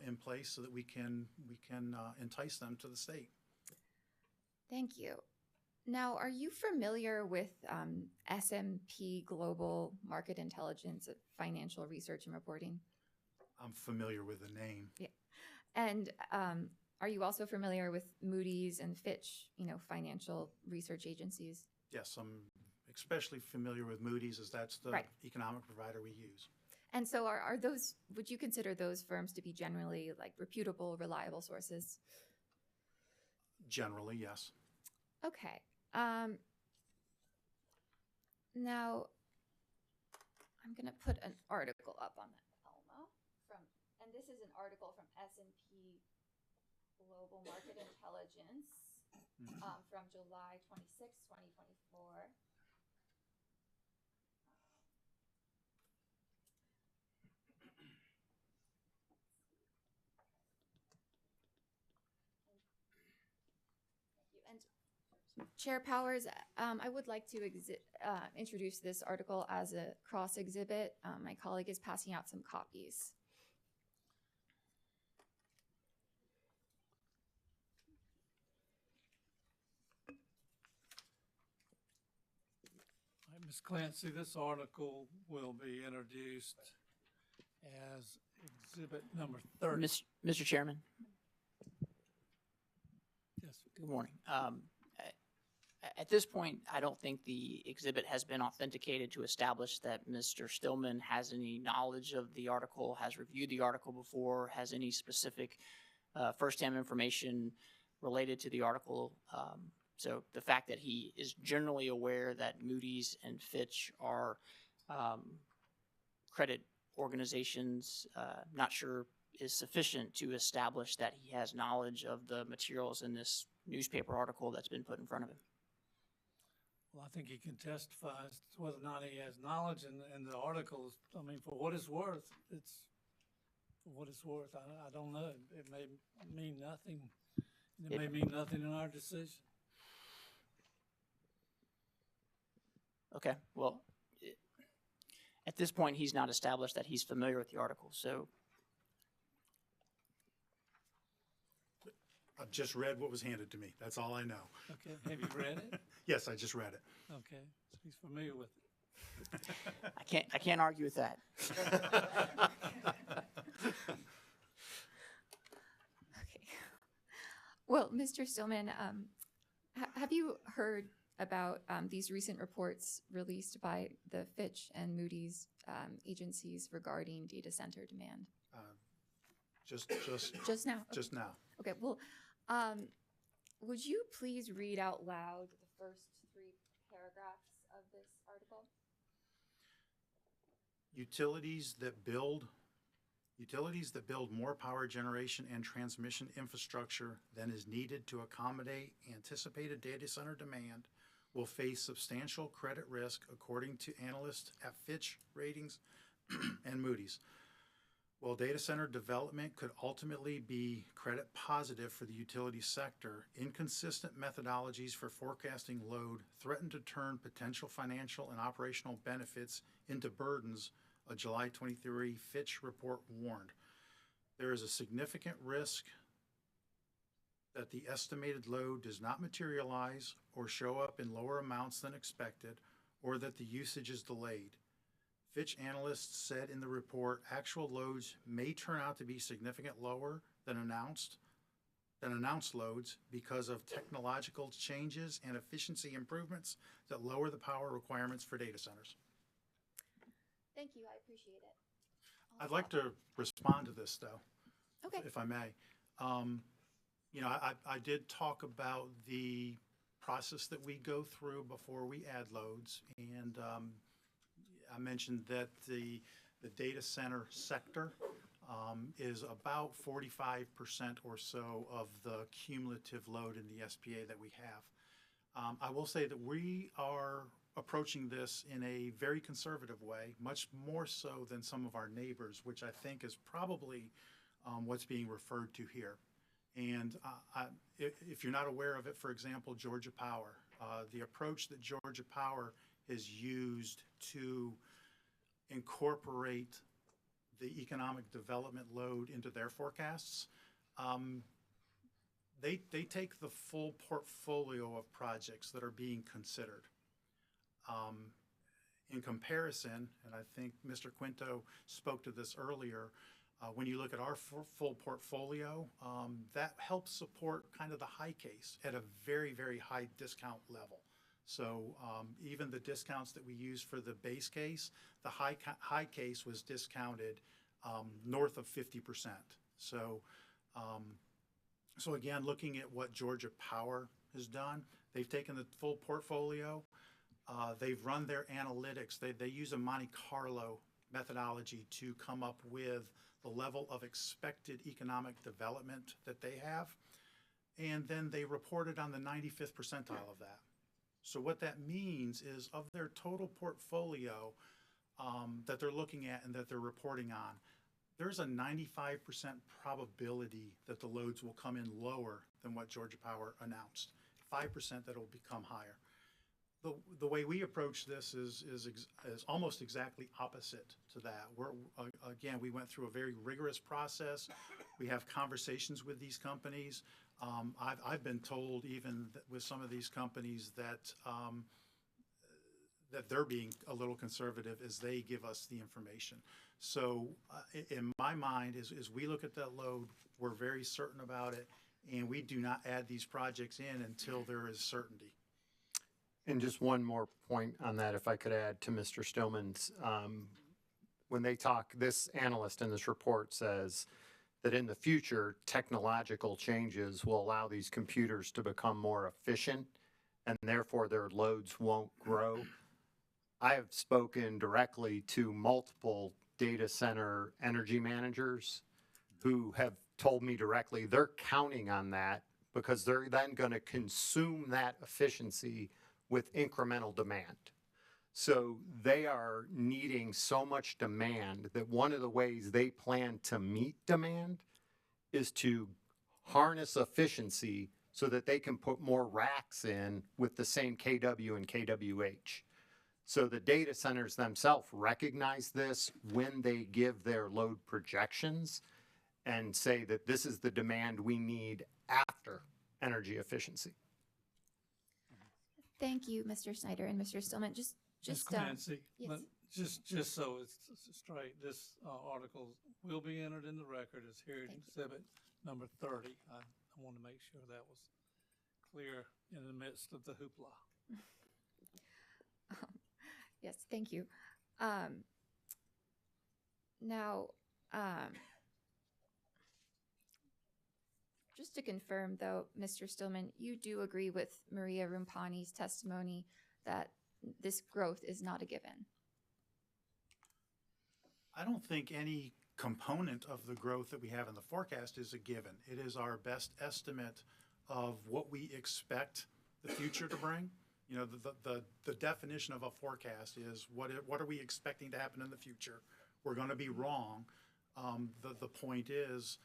in place so that we can entice them to the state.
Thank you. Now, are you familiar with S&P Global Market Intelligence Financial Research and Reporting?
I'm familiar with the name.
Yeah. And are you also familiar with Moody's and Fitch, financial research agencies?
Yes, I'm especially familiar with Moody's, as that's the
Right.
economic provider we use.
And so are those, would you consider those firms to be generally like reputable, reliable sources?
Generally, yes.
Okay. Now, I'm going to put an article up on that, Elma, and this is an article from S&P Global Market Intelligence from July 26, 2024. And Chair Powers, I would like to introduce this article as a cross exhibit. My colleague is passing out some copies.
Ms. Clancy, this article will be introduced as exhibit number 30.
Mr. Chairman.
Yes.
Good morning. At this point, I don't think the exhibit has been authenticated to establish that Mr. Stillman has any knowledge of the article, has reviewed the article before, has any specific firsthand information related to the article. So the fact that he is generally aware that Moody's and Fitch are credit organizations, not sure is sufficient to establish that he has knowledge of the materials in this newspaper article that's been put in front of him.
Well, I think he can testify as to whether or not he has knowledge in the articles. I mean, for what it's worth, it's for what it's worth. I don't know. It may mean nothing. It may mean nothing in our decision.
Okay, well, at this point, he's not established that he's familiar with the article, so.
I've just read what was handed to me. That's all I know.
Okay, have you read it?
Yes, I just read it.
Okay, so he's familiar with it.
I can't argue with that.
Okay. Well, Mr. Stillman, have you heard about these recent reports released by the Fitch and Moody's agencies regarding data center demand?
Just
now.
Just now.
Okay. Well, would you please read out loud the first 3 paragraphs of this article?
Utilities that build Utilities that build more power generation and transmission infrastructure than is needed to accommodate anticipated data center demand will face substantial credit risk, according to analysts at Fitch Ratings and Moody's. While data center development could ultimately be credit positive for the utility sector, inconsistent methodologies for forecasting load threaten to turn potential financial and operational benefits into burdens, a July 23 Fitch report warned. There is a significant risk that the estimated load does not materialize or show up in lower amounts than expected, or that the usage is delayed. Fitch analysts said in the report actual loads may turn out to be significantly lower than announced loads because of technological changes and efficiency improvements that lower the power requirements for data centers.
Thank you, I appreciate it.
I'd like to respond to this, though,
Okay.
if I may. You know, I did talk about the process that we go through before we add loads, and I mentioned that the data center sector is about 45% or so of the cumulative load in the SPA that we have. I will say that we are approaching this in a very conservative way, much more so than some of our neighbors, which I think is probably what's being referred to here. And if you're not aware of it, for example, Georgia Power, the approach that Georgia Power is used to incorporate the economic development load into their forecasts. They take the full portfolio of projects that are being considered. In comparison, and I think Mr. Quinto spoke to this earlier, when you look at our full portfolio, that helps support kind of the high case at a very, very high discount level. So even the discounts that we use for the base case, the high case was discounted north of 50%. So, so again, looking at what Georgia Power has done, they've taken the full portfolio. They've run their analytics. They use a Monte Carlo methodology to come up with the level of expected economic development that they have. And then they reported on the 95th percentile of that. So what that means is of their total portfolio that they're looking at and that they're reporting on, there's a 95% probability that the loads will come in lower than what Georgia Power announced, 5% that will become higher. The way we approach this is almost exactly opposite to that. Again, we went through a very rigorous process. We have conversations with these companies. I've been told even with some of these companies that that they're being a little conservative as they give us the information. So in my mind, as we look at that load, we're very certain about it, and we do not add these projects in until there is certainty.
And just one more point on that, if I could add to Mr. Stillman's, when they talk, this analyst in this report says that in the future, technological changes will allow these computers to become more efficient, and therefore their loads won't grow. I have spoken directly to multiple data center energy managers who have told me directly they're counting on that because they're then going to consume that efficiency with incremental demand. So they are needing so much demand that one of the ways they plan to meet demand is to harness efficiency so that they can put more racks in with the same KW and KWH. So the data centers themselves recognize this when they give their load projections and say that this is the demand we need after energy efficiency.
Thank you, Mr. Snyder and Mr. Stillman.
Ms. Clancy,
yes.
just so it's straight, this article will be entered in the record as hearing exhibit number 30. I want to make sure that was clear in the midst of the hoopla.
Yes, thank you. Now, just to confirm, though, Mr. Stillman, you do agree with Maria Rumpani's testimony that this growth is not a given?
I don't think any component of the growth that we have in the forecast is a given. It is our best estimate of what we expect the future to bring. You know, the definition of a forecast is what are we expecting to happen in the future? We're going to be wrong. The point is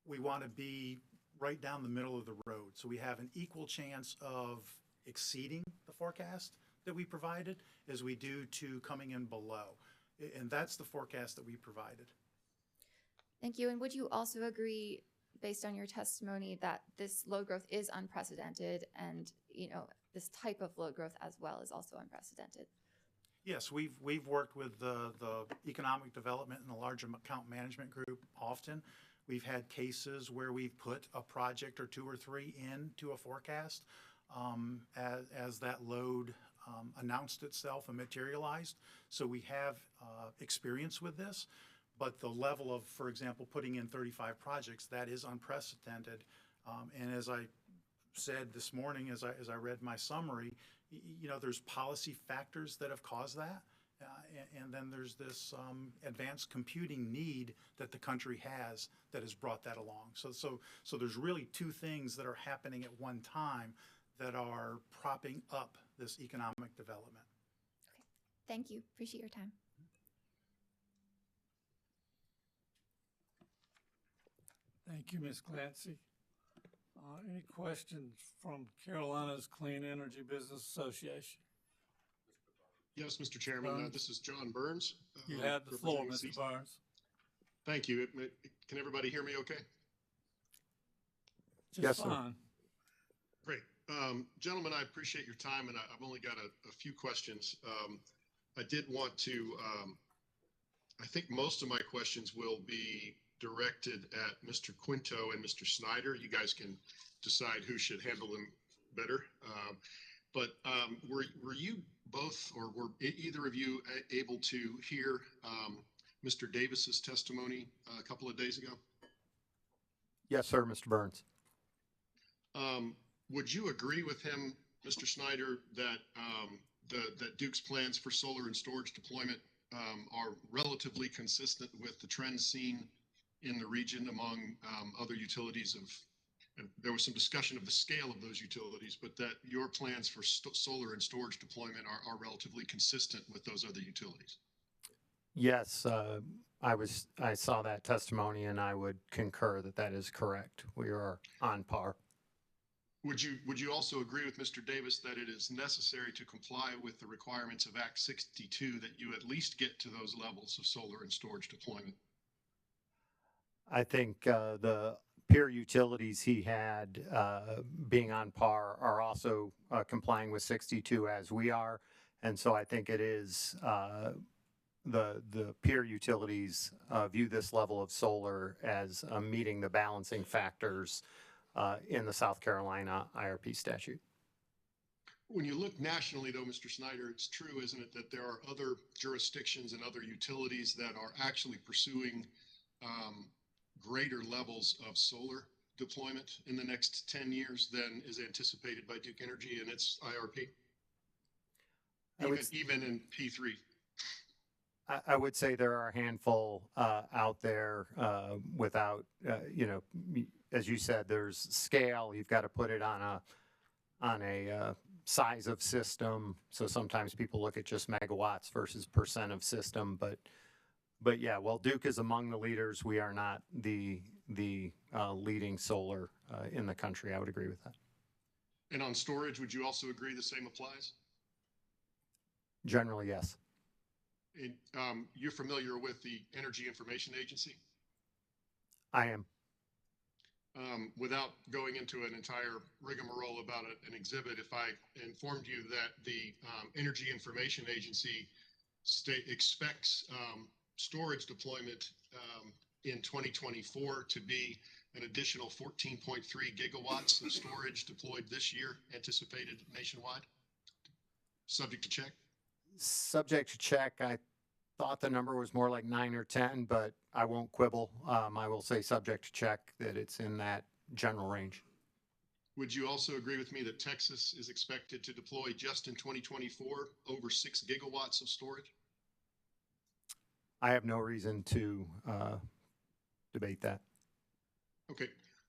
we want to be right down the middle of the road. So we have an equal chance of exceeding the forecast that we provided as we do to coming in below. And that's the forecast that we provided.
Thank you. And would you also agree, based on your testimony, that this load growth is unprecedented, and this type of load growth as well is also unprecedented?
Yes, we've worked with the economic development and the large account management group often. We've had cases where we've put a project or two or three into a forecast as that load announced itself and materialized. So we have experience with this, but the level of, for example, putting in 35 projects, that is unprecedented. And as I said this morning, as I read my summary, there's policy factors that have caused that. And then there's this advanced computing need that the country has that has brought that along. So there's really two things that are happening at one time that are propping up this economic development.
Okay. Thank you. Appreciate your time.
Thank you, Ms. Clancy. Any questions from Carolina's Clean Energy Business Association?
Yes, Mr. Chairman, this is John Burns.
You have the floor, Mr. Burns.
Thank you. Can everybody hear me okay?
Just fine.
Great. Gentlemen, I appreciate your time, and I've only got a few questions. I did want to, I think most of my questions will be directed at Mr. Quinto and Mr. Snyder. You guys can decide who should handle them better. But were you both, or were either of you able to hear Mr. Davis's testimony a couple of days ago?
Yes, sir, Mr. Burns.
Would you agree with him, Mr. Snyder, that that Duke's plans for solar and storage deployment are relatively consistent with the trends seen in the region among other utilities and there was some discussion of the scale of those utilities, but that your plans for solar and storage deployment are relatively consistent with those other utilities?
Yes, I saw that testimony, and I would concur that that is correct. We are on par.
Would you also agree with Mr. Davis that it is necessary to comply with the requirements of Act 62 that you at least get to those levels of solar and storage deployment?
I think the peer utilities he had being on par are also complying with 62 as we are. And so I think it is the peer utilities view this level of solar as meeting the balancing factors in the South Carolina IRP statute.
When you look nationally, though, Mr. Snyder, it's true, isn't it, that there are other jurisdictions and other utilities that are actually pursuing greater levels of solar deployment in the next 10 years than is anticipated by Duke Energy and its IRP? Even in P3?
I would say there are a handful out there without, as you said, there's scale. You've got to put it on a size of system. So sometimes people look at just megawatts versus percent of system. But yeah, while Duke is among the leaders, we are not the leading solar in the country. I would agree with that.
And on storage, would you also agree the same applies?
Generally, yes.
And, you're familiar with the Energy Information Agency?
I am.
Without going into an entire rigmarole about an exhibit, if I informed you that the Energy Information Agency expects storage deployment in 2024 to be an additional 14.3 gigawatts of storage deployed this year, anticipated nationwide? Subject to check?
Subject to check. I thought the number was more like 9 or 10, but I won't quibble. I will say subject to check that it's in that general range.
Would you also agree with me that Texas is expected to deploy just in 2024 over 6 gigawatts of storage?
I have no reason to debate that.
Okay.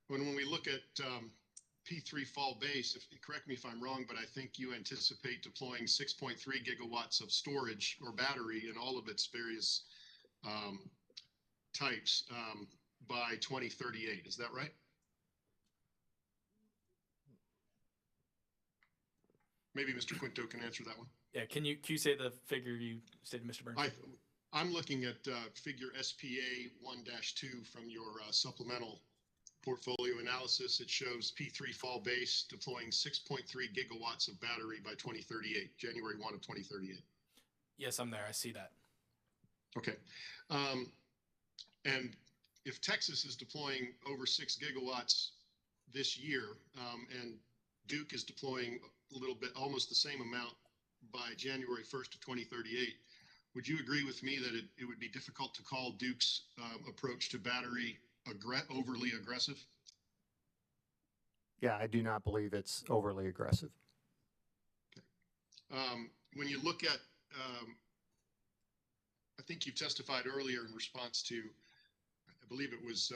When we look at P3 fall base, correct me if I'm wrong, but I think you anticipate deploying 6.3 gigawatts of storage or battery in all of its various types by 2038. Is that right? Maybe Mr. Quinto can answer that one.
Yeah, can you say the figure you stated, Mr. Burns?
I'm looking at figure SPA 1-2 from your supplemental portfolio analysis. It shows P3 fall base deploying 6.3 gigawatts of battery by 2038, January 1 of 2038.
Yes, I'm there. I see that.
Okay. And if Texas is deploying over 6 gigawatts this year, and Duke is deploying a little bit, almost the same amount by January 1st of 2038, would you agree with me that it would be difficult to call Duke's approach to battery overly aggressive?
Yeah, I do not believe it's overly aggressive.
When you look at, I think you testified earlier in response to, I believe it was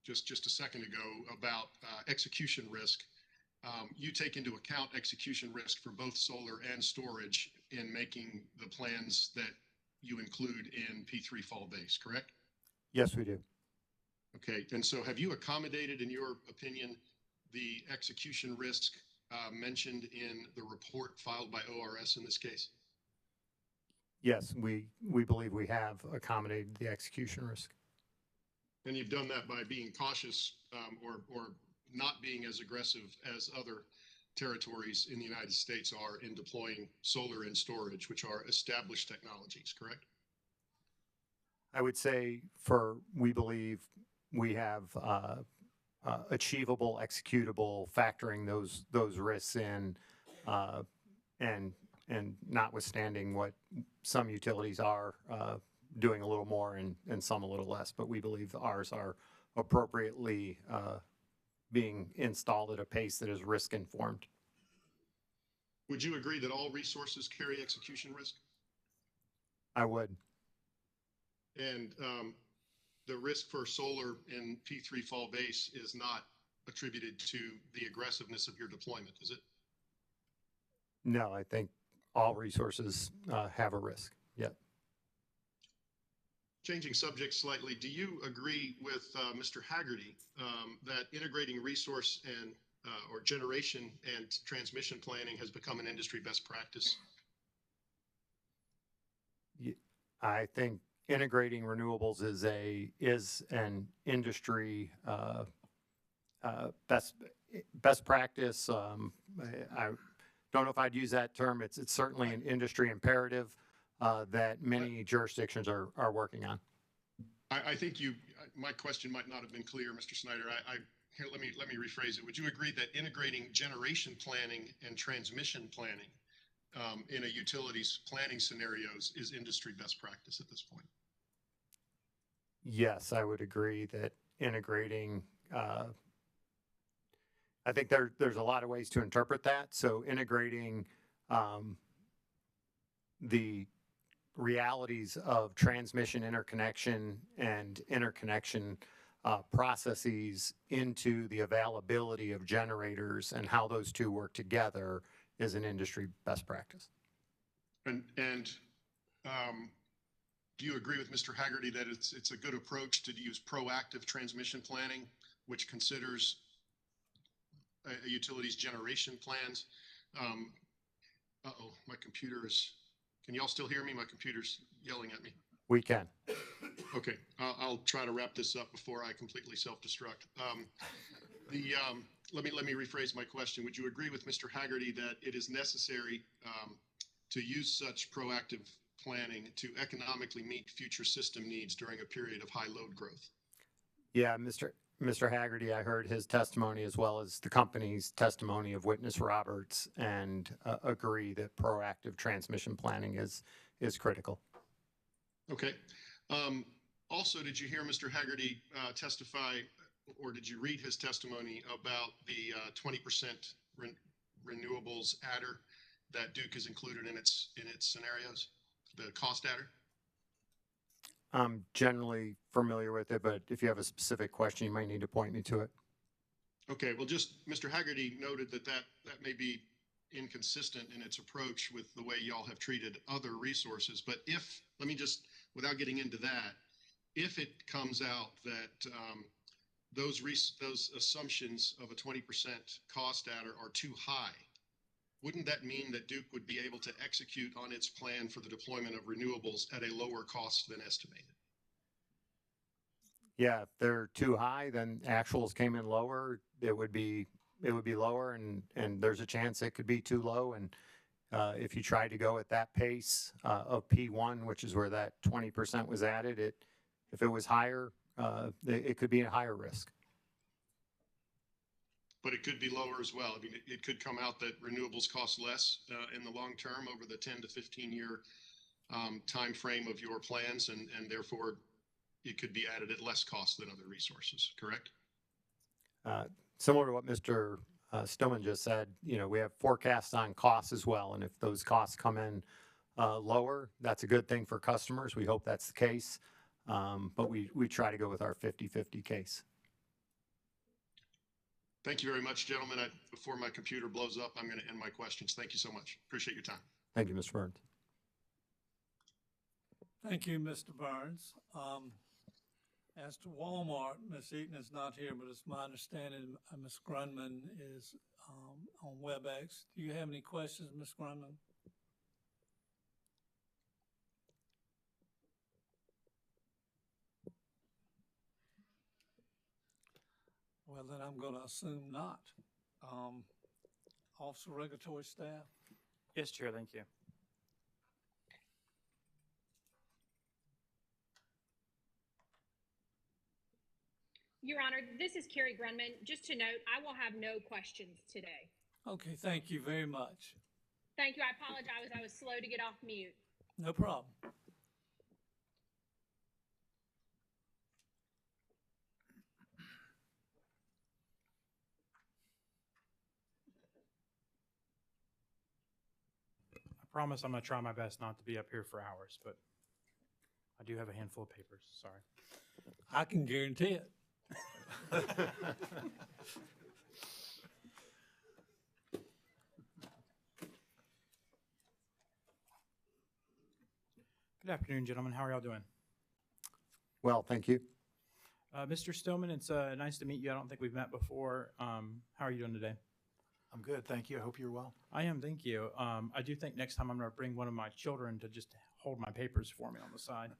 just a second ago, about execution risk. You take into account execution risk for both solar and storage in making the plans that you include in P3 fall base, correct?
Yes, we do.
Okay, and so have you accommodated, in your opinion, the execution risk mentioned in the report filed by ORS in this case?
Yes, we believe we have accommodated the execution risk.
And you've done that by being cautious or not being as aggressive as other territories in the United States are in deploying solar and storage, which are established technologies, correct?
I would say we believe we have achievable, executable, factoring those risks in, and notwithstanding what some utilities are doing a little more and some a little less, but we believe ours are appropriately being installed at a pace that is risk informed.
Would you agree that all resources carry execution risk?
I would.
And the risk for solar in P3 fall base is not attributed to the aggressiveness of your deployment, is it?
No, I think all resources have a risk. Yeah.
Changing subjects slightly, do you agree with Mr. Haggerty that integrating resource and or generation and transmission planning has become an industry best practice?
I think integrating renewables is an industry best practice. I don't know if I'd use that term. It's certainly an industry imperative that many jurisdictions are working on.
I think my question might not have been clear, Mr. Snyder. Here, let me rephrase it. Would you agree that integrating generation planning and transmission planning in a utilities planning scenarios is industry best practice at this point?
Yes, I would agree that integrating, I think there's a lot of ways to interpret that. So integrating the realities of transmission interconnection and interconnection processes into the availability of generators and how those two work together is an industry best practice.
And do you agree with Mr. Haggerty that it's a good approach to use proactive transmission planning, which considers a utility's generation plans? Uh-oh, my computer is, can y'all still hear me? My computer's yelling at me.
We can.
Okay, I'll try to wrap this up before I completely self-destruct. Let me rephrase my question. Would you agree with Mr. Haggerty that it is necessary to use such proactive planning to economically meet future system needs during a period of high load growth?
Yeah, Mr. Haggerty, I heard his testimony as well as the company's testimony of witness Roberts, and agree that proactive transmission planning is critical.
Okay. Also, did you hear Mr. Haggerty testify, or did you read his testimony about the 20% renewables adder that Duke has included in its scenarios, the cost adder?
I'm generally familiar with it, but if you have a specific question, you might need to point me to it.
Okay, well, just Mr. Haggerty noted that may be inconsistent in its approach with the way y'all have treated other resources. But if, let me just, without getting into that, if it comes out that those assumptions of a 20% cost adder are too high, wouldn't that mean that Duke would be able to execute on its plan for the deployment of renewables at a lower cost than estimated?
Yeah, if they're too high, then actuals came in lower. It would be lower, and there's a chance it could be too low. And if you try to go at that pace of P1, which is where that 20% was added, if it was higher, it could be a higher risk.
But it could be lower as well. I mean, it could come out that renewables cost less in the long term over the 10 to 15 year time frame of your plans, and therefore it could be added at less cost than other resources, correct?
Similar to what Mr. Stillman just said, we have forecasts on costs as well. And if those costs come in lower, that's a good thing for customers. We hope that's the case. But we try to go with our 50-50 case.
Thank you very much, gentlemen. Before my computer blows up, I'm going to end my questions. Thank you so much. Appreciate your time.
Thank you, Mr. Burns.
Thank you, Mr. Burns. As to Walmart, Ms. Eaton is not here, but it's my understanding Ms. Grunman is on WebEx. Do you have any questions, Ms. Grunman? Well, then I'm going to assume not. Office of Regulatory Staff?
Yes, Chair, thank you.
Your Honor, this is Carrie Grunman. Just to note, I will have no questions today.
Okay, thank you very much.
Thank you. I apologize. I was slow to get off mute.
No problem.
I promise I'm going to try my best not to be up here for hours, but I do have a handful of papers. Sorry.
I can guarantee it.
Good afternoon, gentlemen. How are y'all doing?
Well, thank you.
Mr. Stillman, it's nice to meet you. I don't think we've met before. How are you doing today?
I'm good, thank you. I hope you're well.
I am, thank you. I do think next time I'm going to bring one of my children to just hold my papers for me on the side,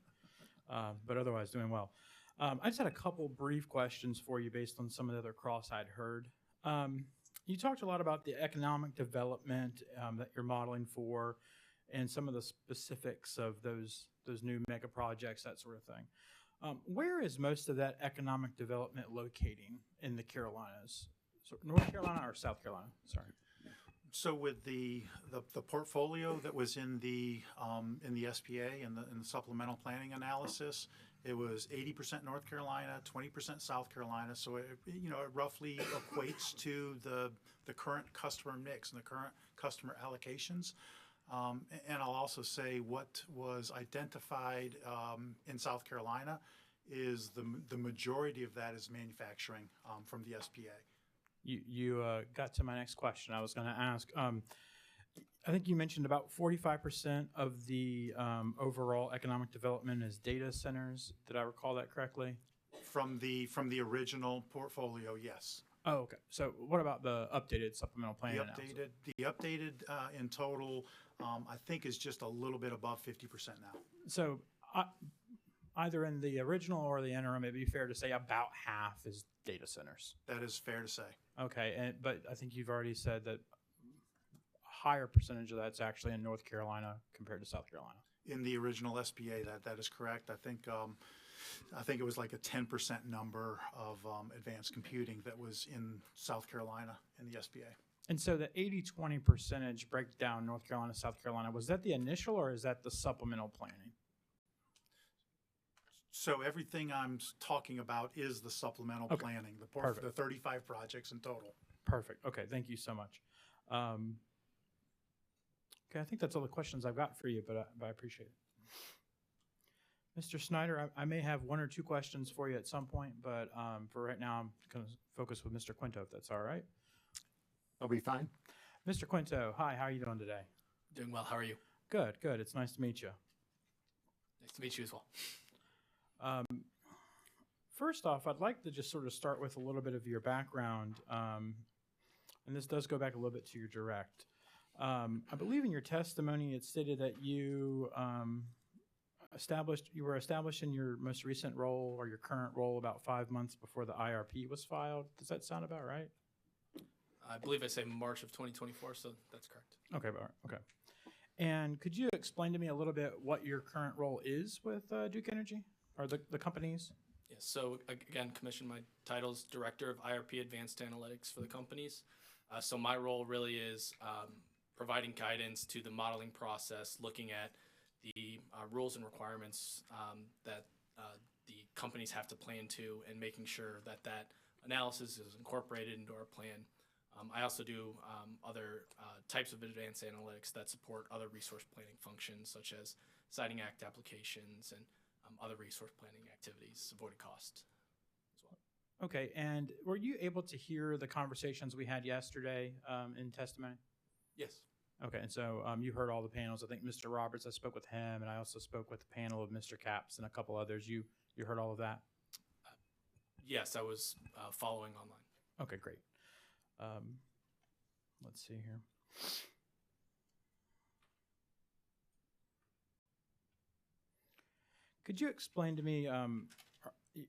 but otherwise doing well. I just had a couple brief questions for you based on some of the other cross I'd heard. You talked a lot about the economic development that you're modeling for and some of the specifics of those new mega projects, that sort of thing. Where is most of that economic development locating in the Carolinas? So North Carolina or South Carolina? Sorry.
So with the portfolio that was in the SPA and the supplemental planning analysis, it was 80% North Carolina, 20% South Carolina. So it roughly equates to the current customer mix and the current customer allocations. And I'll also say what was identified in South Carolina is the majority of that is manufacturing from the SPA.
You got to my next question. I was going to ask. I think you mentioned about 45% of the overall economic development is data centers. Did I recall that correctly?
From the original portfolio, yes.
Oh, okay. So what about the updated supplemental plan?
The updated in total, I think is just a little bit above 50% now.
So either in the original or the interim, it'd be fair to say about half is data centers.
That is fair to say.
Okay, but I think you've already said that a higher percentage of that's actually in North Carolina compared to South Carolina.
In the original SPA, that is correct. I think it was like a 10% number of advanced computing that was in South Carolina in the SPA.
And so the 80-20 percentage breakdown North Carolina, South Carolina, was that the initial or is that the supplemental planning?
So everything I'm talking about is the supplemental planning, the 35 projects in total.
Perfect. Okay, thank you so much. Okay, I think that's all the questions I've got for you, but I appreciate it. Mr. Snyder, I may have one or two questions for you at some point, but for right now, I'm going to focus with Mr. Quinto, if that's all right.
I'll be fine.
Mr. Quinto, hi, how are you doing today?
Doing well. How are you?
Good, good. It's nice to meet you.
Nice to meet you as well.
First off, I'd like to just sort of start with a little bit of your background, and this does go back a little bit to your direct. I believe in your testimony it stated that you were established in your most recent role or your current role about 5 months before the IRP was filed. Does that sound about right?
I believe I say March of 2024, so that's correct.
Okay, okay. And could you explain to me a little bit what your current role is with Duke Energy or the companies?
Yes. So again, Commission, my title is Director of IRP Advanced Analytics for the companies. So my role really is providing guidance to the modeling process, looking at the rules and requirements that the companies have to plan to, and making sure that that analysis is incorporated into our plan. I also do other types of advanced analytics that support other resource planning functions, such as Siting Act applications and other resource planning activities, avoiding cost as well.
Okay, and were you able to hear the conversations we had yesterday in testimony?
Yes.
Okay, and so you heard all the panels. I think Mr. Roberts, I spoke with him, and I also spoke with the panel of Mr. Capps and a couple others. You heard all of that?
Yes, I was following online.
Okay, great. Let's see here. Could you explain to me,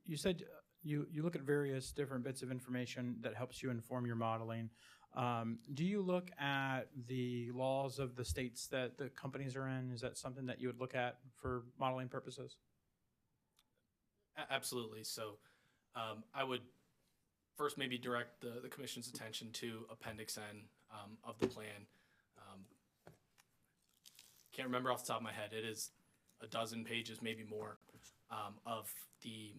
you said you look at various different bits of information that helps you inform your modeling. Do you look at the laws of the states that the companies are in? Is that something that you would look at for modeling purposes?
Absolutely. So I would first maybe direct the Commission's attention to Appendix N of the plan. Can't remember off the top of my head. It is a dozen pages, maybe more, of the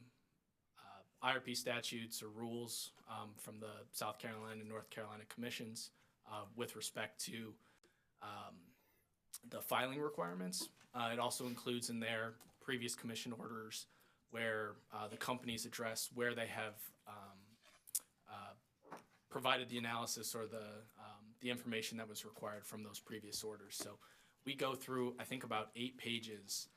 IRP statutes or rules from the South Carolina and North Carolina commissions with respect to the filing requirements. It also includes in there previous commission orders where the companies address where they have provided the analysis or the information that was required from those previous orders. So we go through, I think, about 8 pages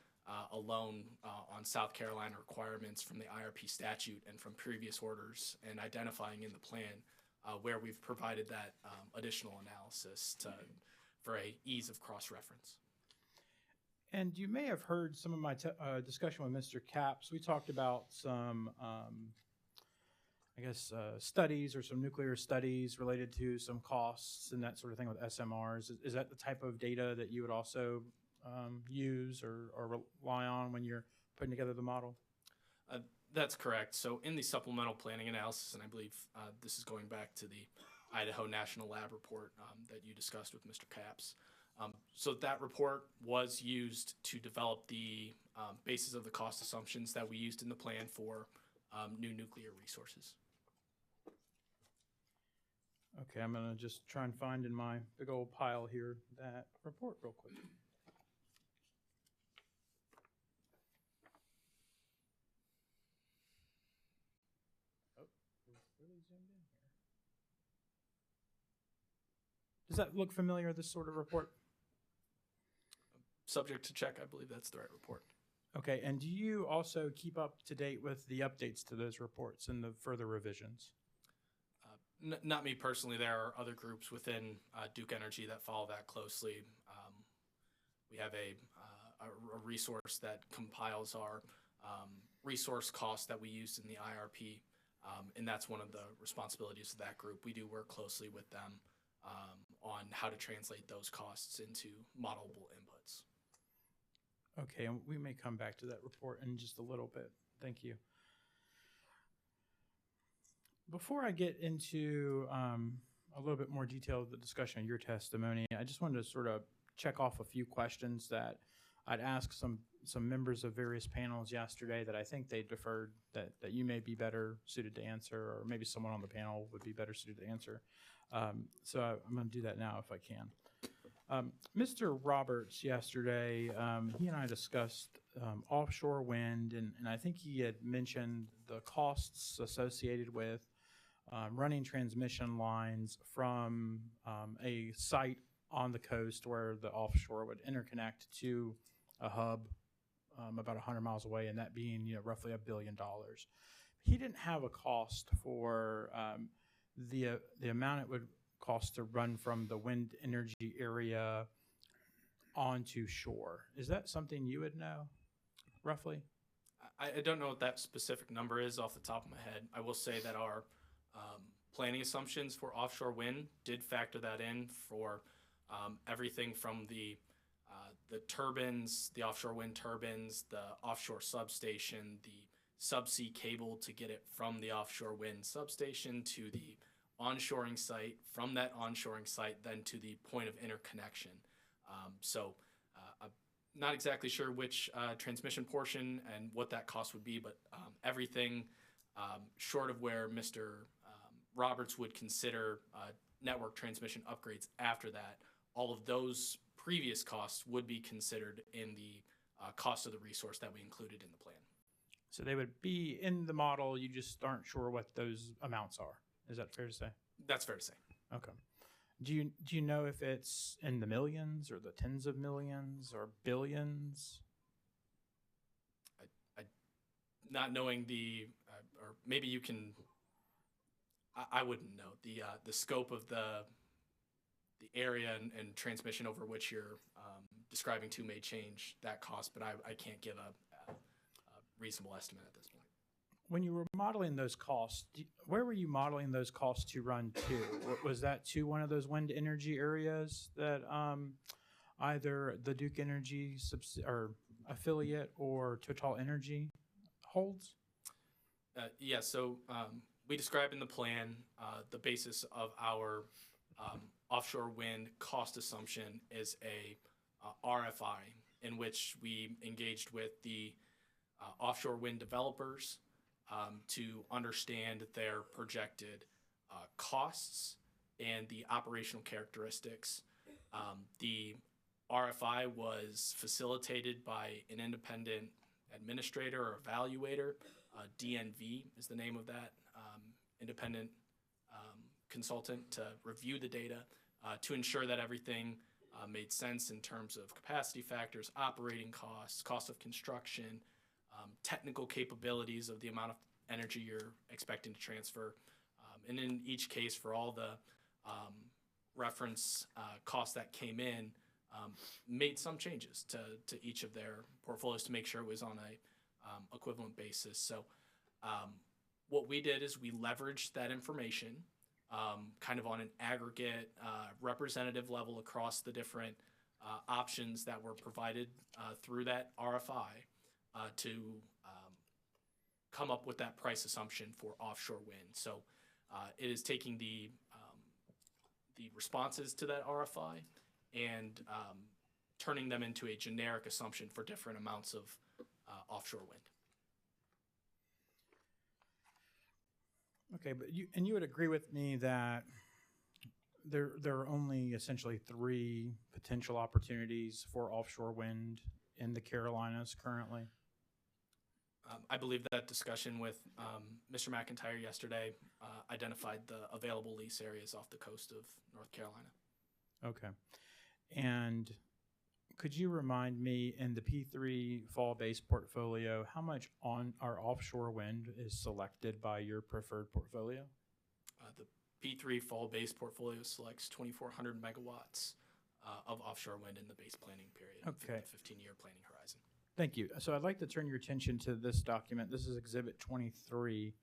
alone on South Carolina requirements from the IRP statute and from previous orders, and identifying in the plan where we've provided that additional analysis for a ease of cross-reference.
And you may have heard some of my discussion with Mr. Capps. We talked about some, studies or some nuclear studies related to some costs and that sort of thing with SMRs. Is that the type of data that you would also use or rely on when you're putting together the model?
That's correct. So in the supplemental planning analysis, and I believe this is going back to the Idaho National Lab report that you discussed with Mr. Capps. So that report was used to develop the basis of the cost assumptions that we used in the plan for new nuclear resources.
Okay, I'm going to just try and find in my big old pile here that report real quick. Oh, it's really zoomed in here. Does that look familiar, this sort of report?
Subject to check, I believe that's the right report.
Okay, and do you also keep up to date with the updates to those reports and the further revisions?
Not me personally. There are other groups within Duke Energy that follow that closely. We have a resource that compiles our resource costs that we used in the IRP, and that's one of the responsibilities of that group. We do work closely with them on how to translate those costs into modelable inputs.
Okay, and we may come back to that report in just a little bit. Thank you. Before I get into a little bit more detail of the discussion of your testimony, I just wanted to sort of check off a few questions that I'd asked some members of various panels yesterday that I think they deferred that you may be better suited to answer, or maybe someone on the panel would be better suited to answer. So I'm going to do that now if I can. Mr. Roberts yesterday, he and I discussed offshore wind, and I think he had mentioned the costs associated with running transmission lines from a site on the coast where the offshore would interconnect to a hub about 100 miles away, and that being roughly $1 billion. He didn't have a cost for the amount it would cost to run from the wind energy area onto shore. Is that something you would know, roughly?
I don't know what that specific number is off the top of my head. I will say that our planning assumptions for offshore wind did factor that in for everything from the turbines, the offshore wind turbines, the offshore substation, the subsea cable to get it from the offshore wind substation to the onshoring site, from that onshoring site then to the point of interconnection. I'm not exactly sure which transmission portion and what that cost would be, but everything short of where Mr. Roberts would consider network transmission upgrades after that, all of those previous costs would be considered in the cost of the resource that we included in the plan.
So they would be in the model, you just aren't sure what those amounts are. Is that fair to say?
That's fair to say.
Okay. Do you know if it's in the millions or the tens of millions or billions?
I not knowing or maybe you can. I wouldn't know the scope of the area and transmission over which you're describing to may change that cost, but I can't give a reasonable estimate at this point.
When you were modeling those costs, where were you modeling those costs to run to? Was that to one of those wind energy areas that either the Duke Energy or affiliate or Total Energy holds?
Yeah, so we described in the plan the basis of our offshore wind cost assumption is a RFI in which we engaged with the offshore wind developers to understand their projected costs and the operational characteristics. The RFI was facilitated by an independent administrator or evaluator. DNV is the name of that independent consultant to review the data to ensure that everything made sense in terms of capacity factors, operating costs, cost of construction, technical capabilities of the amount of energy you're expecting to transfer. And in each case, for all the reference costs that came in, made some changes to each of their portfolios to make sure it was on a equivalent basis. So what we did is we leveraged that information kind of on an aggregate representative level across the different options that were provided through that RFI to come up with that price assumption for offshore wind. So it is taking the responses to that RFI and turning them into a generic assumption for different amounts of offshore wind.
Okay, but you would agree with me that there are only essentially 3 potential opportunities for offshore wind in the Carolinas currently?
I believe that discussion with Mr. McIntyre yesterday identified the available lease areas off the coast of North Carolina.
Okay. And could you remind me, in the P3 fall-based portfolio, how much on our offshore wind is selected by your preferred portfolio?
The P3 fall-based portfolio selects 2,400 megawatts of offshore wind in the base planning period.
Okay.
The 15-year planning horizon.
Thank you. So I'd like to turn your attention to this document. This is Exhibit 23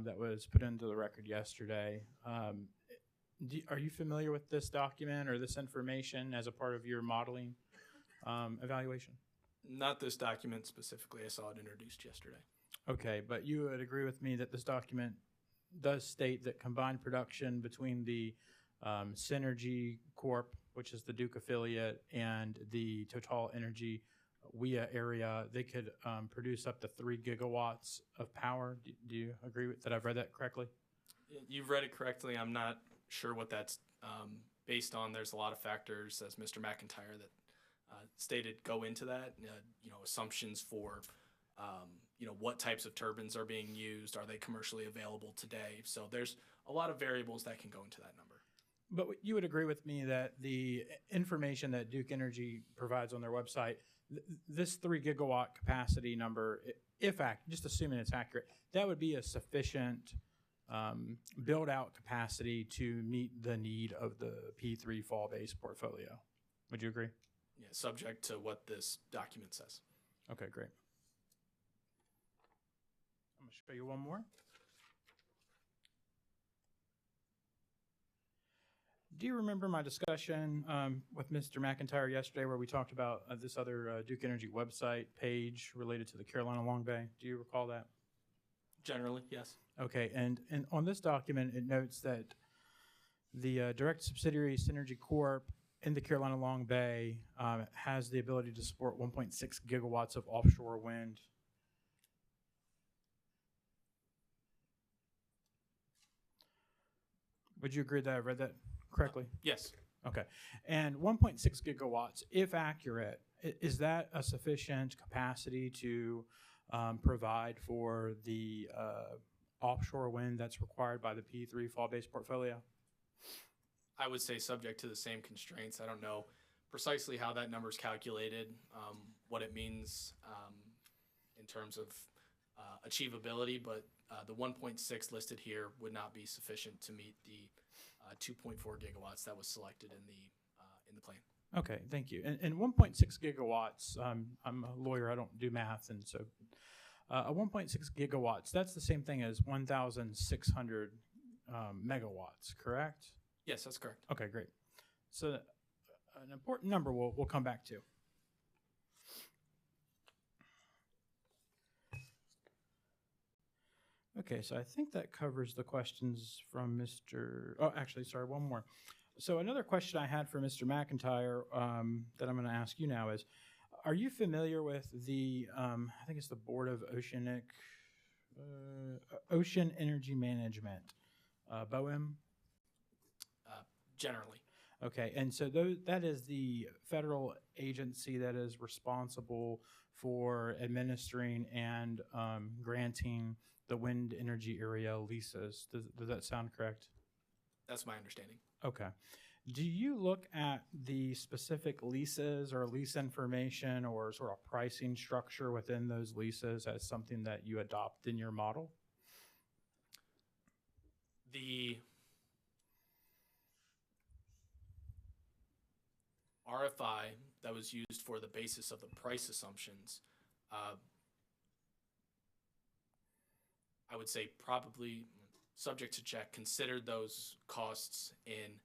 that was put into the record yesterday. Are you familiar with this document or this information as a part of your modeling evaluation?
Not this document specifically. I saw it introduced yesterday.
Okay, but you would agree with me that this document does state that combined production between the Synergy Corp., which is the Duke affiliate, and the Total Energy WIA area, they could produce up to 3 gigawatts of power. Do you agree with that? I've read that correctly?
You've read it correctly. I'm not sure what that's based on. There's a lot of factors, as Mr. McIntyre, that stated go into that. Assumptions for what types of turbines are being used. Are they commercially available today? So there's a lot of variables that can go into that number.
But you would agree with me that the information that Duke Energy provides on their website, this 3 gigawatt capacity number, just assuming it's accurate, that would be a sufficient build out capacity to meet the need of the P3 fall-based portfolio. Would you agree?
Yeah, subject to what this document says.
Okay, great. I'm going to show you one more. Do you remember my discussion with Mr. McIntyre yesterday where we talked about this other Duke Energy website page related to the Carolina Long Bay? Do you recall that?
Generally, yes.
Okay, and on this document, it notes that the direct subsidiary Synergy Corp in the Carolina Long Bay has the ability to support 1.6 gigawatts of offshore wind. Would you agree that I read that correctly?
Yes.
Okay. And 1.6 gigawatts, if accurate, is that a sufficient capacity to provide for the offshore wind that's required by the P3 fall-based portfolio?
I would say subject to the same constraints. I don't know precisely how that number is calculated, what it means in terms of achievability, but the 1.6 listed here would not be sufficient to meet the 2.4 gigawatts that was selected in the plan.
Okay, thank you. And 1.6 gigawatts, I'm a lawyer, I don't do math, and so a 1.6 gigawatts, that's the same thing as 1,600 megawatts, correct?
Yes, that's correct.
Okay, great. So an important number we'll come back to. Okay, so I think that covers the questions from Mr. Oh, actually, sorry, one more. So another question I had for Mr. McIntyre that I'm going to ask you now is, are you familiar with the, I think it's the Board of Ocean Energy Management, BOEM?
Generally.
Okay, and so that is the federal agency that is responsible for administering and granting the wind energy area leases. Does that sound correct?
That's my understanding.
Okay. Do you look at the specific leases or lease information or sort of pricing structure within those leases as something that you adopt in your model?
The RFI that was used for the basis of the price assumptions, I would say probably subject to check, considered those costs in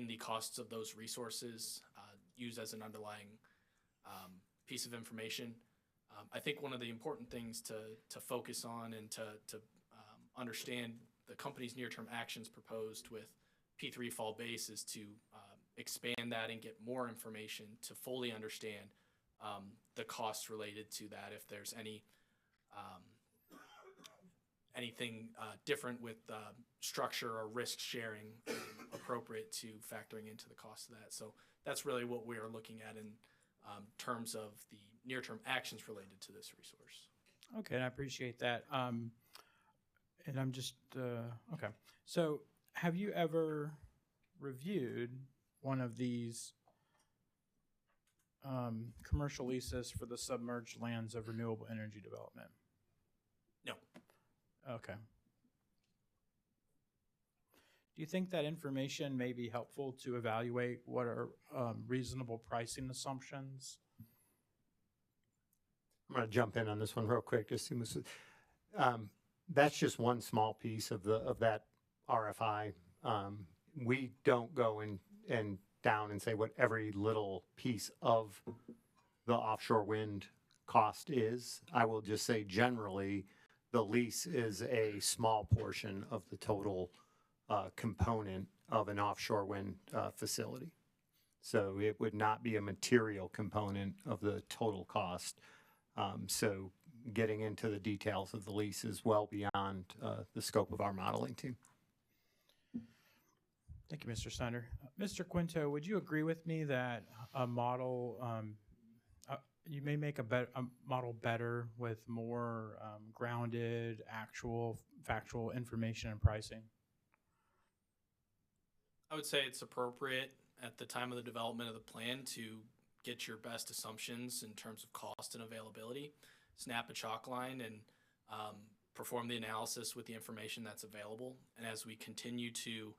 the costs of those resources used as an underlying piece of information. I think one of the important things to focus on and to understand the company's near-term actions proposed with P3 fall base is to expand that and get more information to fully understand the costs related to that. If there's anything different with structure or risk sharing appropriate to factoring into the cost of that. So that's really what we are looking at in terms of the near-term actions related to this resource.
Okay, and I appreciate that. And I'm just, okay. So have you ever reviewed one of these commercial leases for the submerged lands of renewable energy development?
No.
Okay. Do you think that information may be helpful to evaluate what are reasonable pricing assumptions?
I'm going to jump in on this one real quick. That's just one small piece of that RFI. We don't go and down and say what every little piece of the offshore wind cost is. I will just say generally, the lease is a small portion of the total component of an offshore wind facility. So it would not be a material component of the total cost. So getting into the details of the lease is well beyond the scope of our modeling team.
Thank you, Mr. Snyder. Mr. Quinto, would you agree with me that a model, you may make a model better with more grounded, actual, factual information and pricing?
I would say it's appropriate at the time of the development of the plan to get your best assumptions in terms of cost and availability, snap a chalk line, and perform the analysis with the information that's available. And as we continue to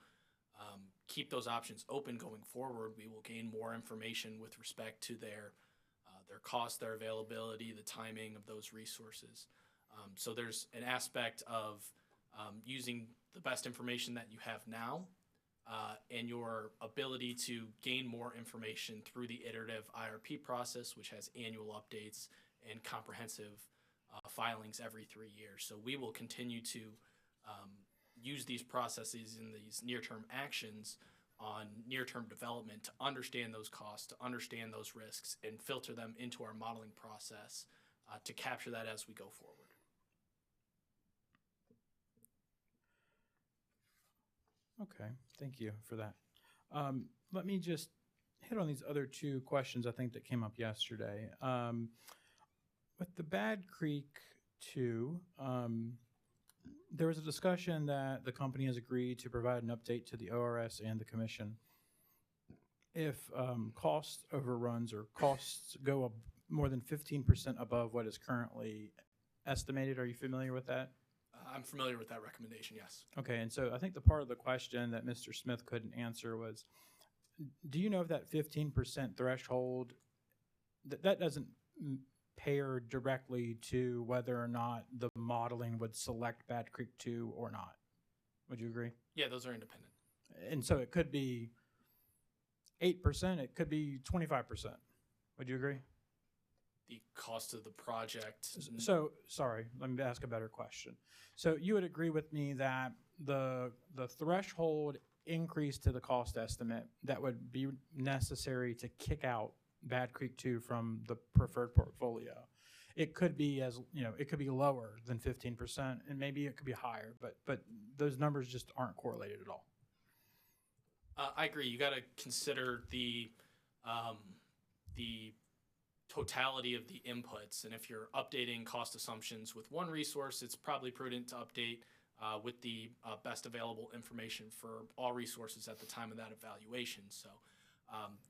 keep those options open going forward, we will gain more information with respect to their cost, their availability, the timing of those resources. So there's an aspect of using the best information that you have now and your ability to gain more information through the iterative IRP process, which has annual updates and comprehensive filings every 3 years. So we will continue to use these processes and these near-term actions on near-term development to understand those costs, to understand those risks, and filter them into our modeling process to capture that as we go forward.
Okay, thank you for that. Let me just hit on these other two questions I think that came up yesterday. With the Bad Creek 2, there was a discussion that the company has agreed to provide an update to the ORS and the commission if cost overruns or costs go up more than 15% above what is currently estimated. Are you familiar with that?
I'm familiar with that recommendation, yes.
Okay, and so I think the part of the question that Mr. Smith couldn't answer was, do you know if that 15% threshold, that doesn't pair directly to whether or not the modeling would select Bad Creek 2 or not? Would you agree?
Yeah, those are independent.
And so it could be 8%, it could be 25%. Would you agree?
The cost of the project.
So, sorry, let me ask a better question. So you would agree with me that the threshold increase to the cost estimate that would be necessary to kick out Bad Creek 2 from the preferred portfolio, it could be it could be lower than 15%, and maybe it could be higher, but those numbers just aren't correlated at all.
I agree. You got to consider the totality of the inputs, and if you're updating cost assumptions with one resource, it's probably prudent to update with the best available information for all resources at the time of that evaluation. So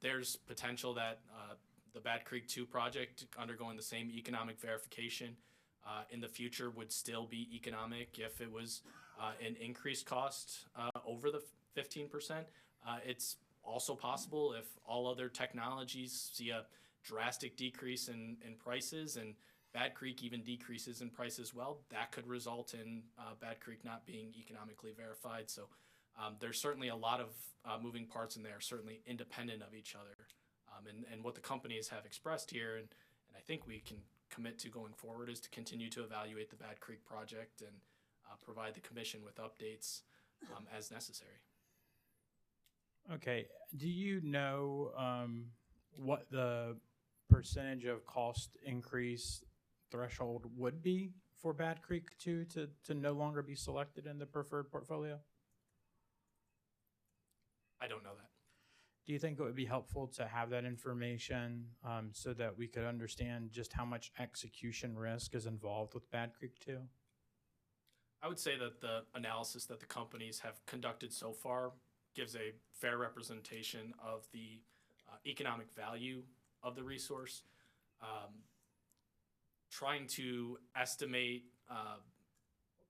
there's potential that the Bad Creek 2 project undergoing the same economic verification in the future would still be economic if it was an increased cost over the 15%. It's also possible if all other technologies see a drastic decrease in prices and Bad Creek even decreases in price as well, that could result in Bad Creek not being economically verified. So there's certainly a lot of moving parts in there, certainly independent of each other. And what the companies have expressed here, and I think we can commit to going forward, is to continue to evaluate the Bad Creek project and provide the commission with updates as necessary.
Okay. Do you know what the percentage of cost increase threshold would be for Bad Creek 2 to no longer be selected in the preferred portfolio?
I don't know that.
Do you think it would be helpful to have that information so that we could understand just how much execution risk is involved with Bad Creek 2?
I would say that the analysis that the companies have conducted so far gives a fair representation of the economic value of the resource. Trying to estimate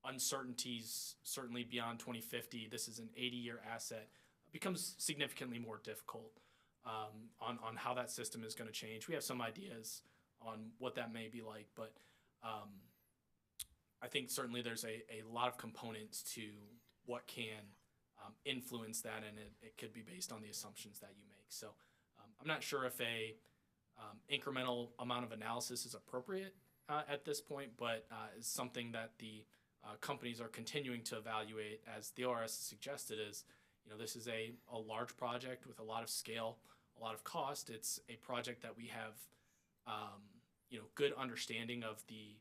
uncertainties, certainly beyond 2050, this is an 80-year asset, becomes significantly more difficult on how that system is going to change. We have some ideas on what that may be like, but I think certainly there's a lot of components to what can influence that, and it could be based on the assumptions that you make. So I'm not sure if a incremental amount of analysis is appropriate at this point, but is something that the companies are continuing to evaluate, as the ORS suggested. Is, this is a large project with a lot of scale, a lot of cost. It's a project that we have good understanding of the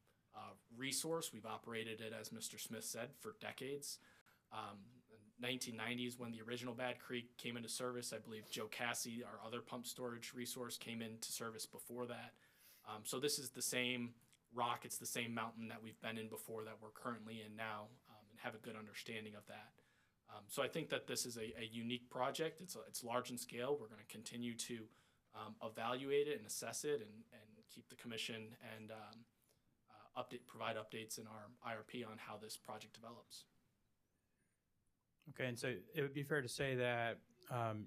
resource. We've operated it, as Mr. Smith said, for decades. 1990s when the original Bad Creek came into service. I believe Joe Cassie, our other pump storage resource, came into service before that. So this is the same rock, it's the same mountain that we've been in before that we're currently in now, and have a good understanding of that. So I think that this is a unique project. It's large in scale. We're going to continue to evaluate it and assess it, and keep the commission and provide updates in our IRP on how this project develops.
Okay, and so it would be fair to say that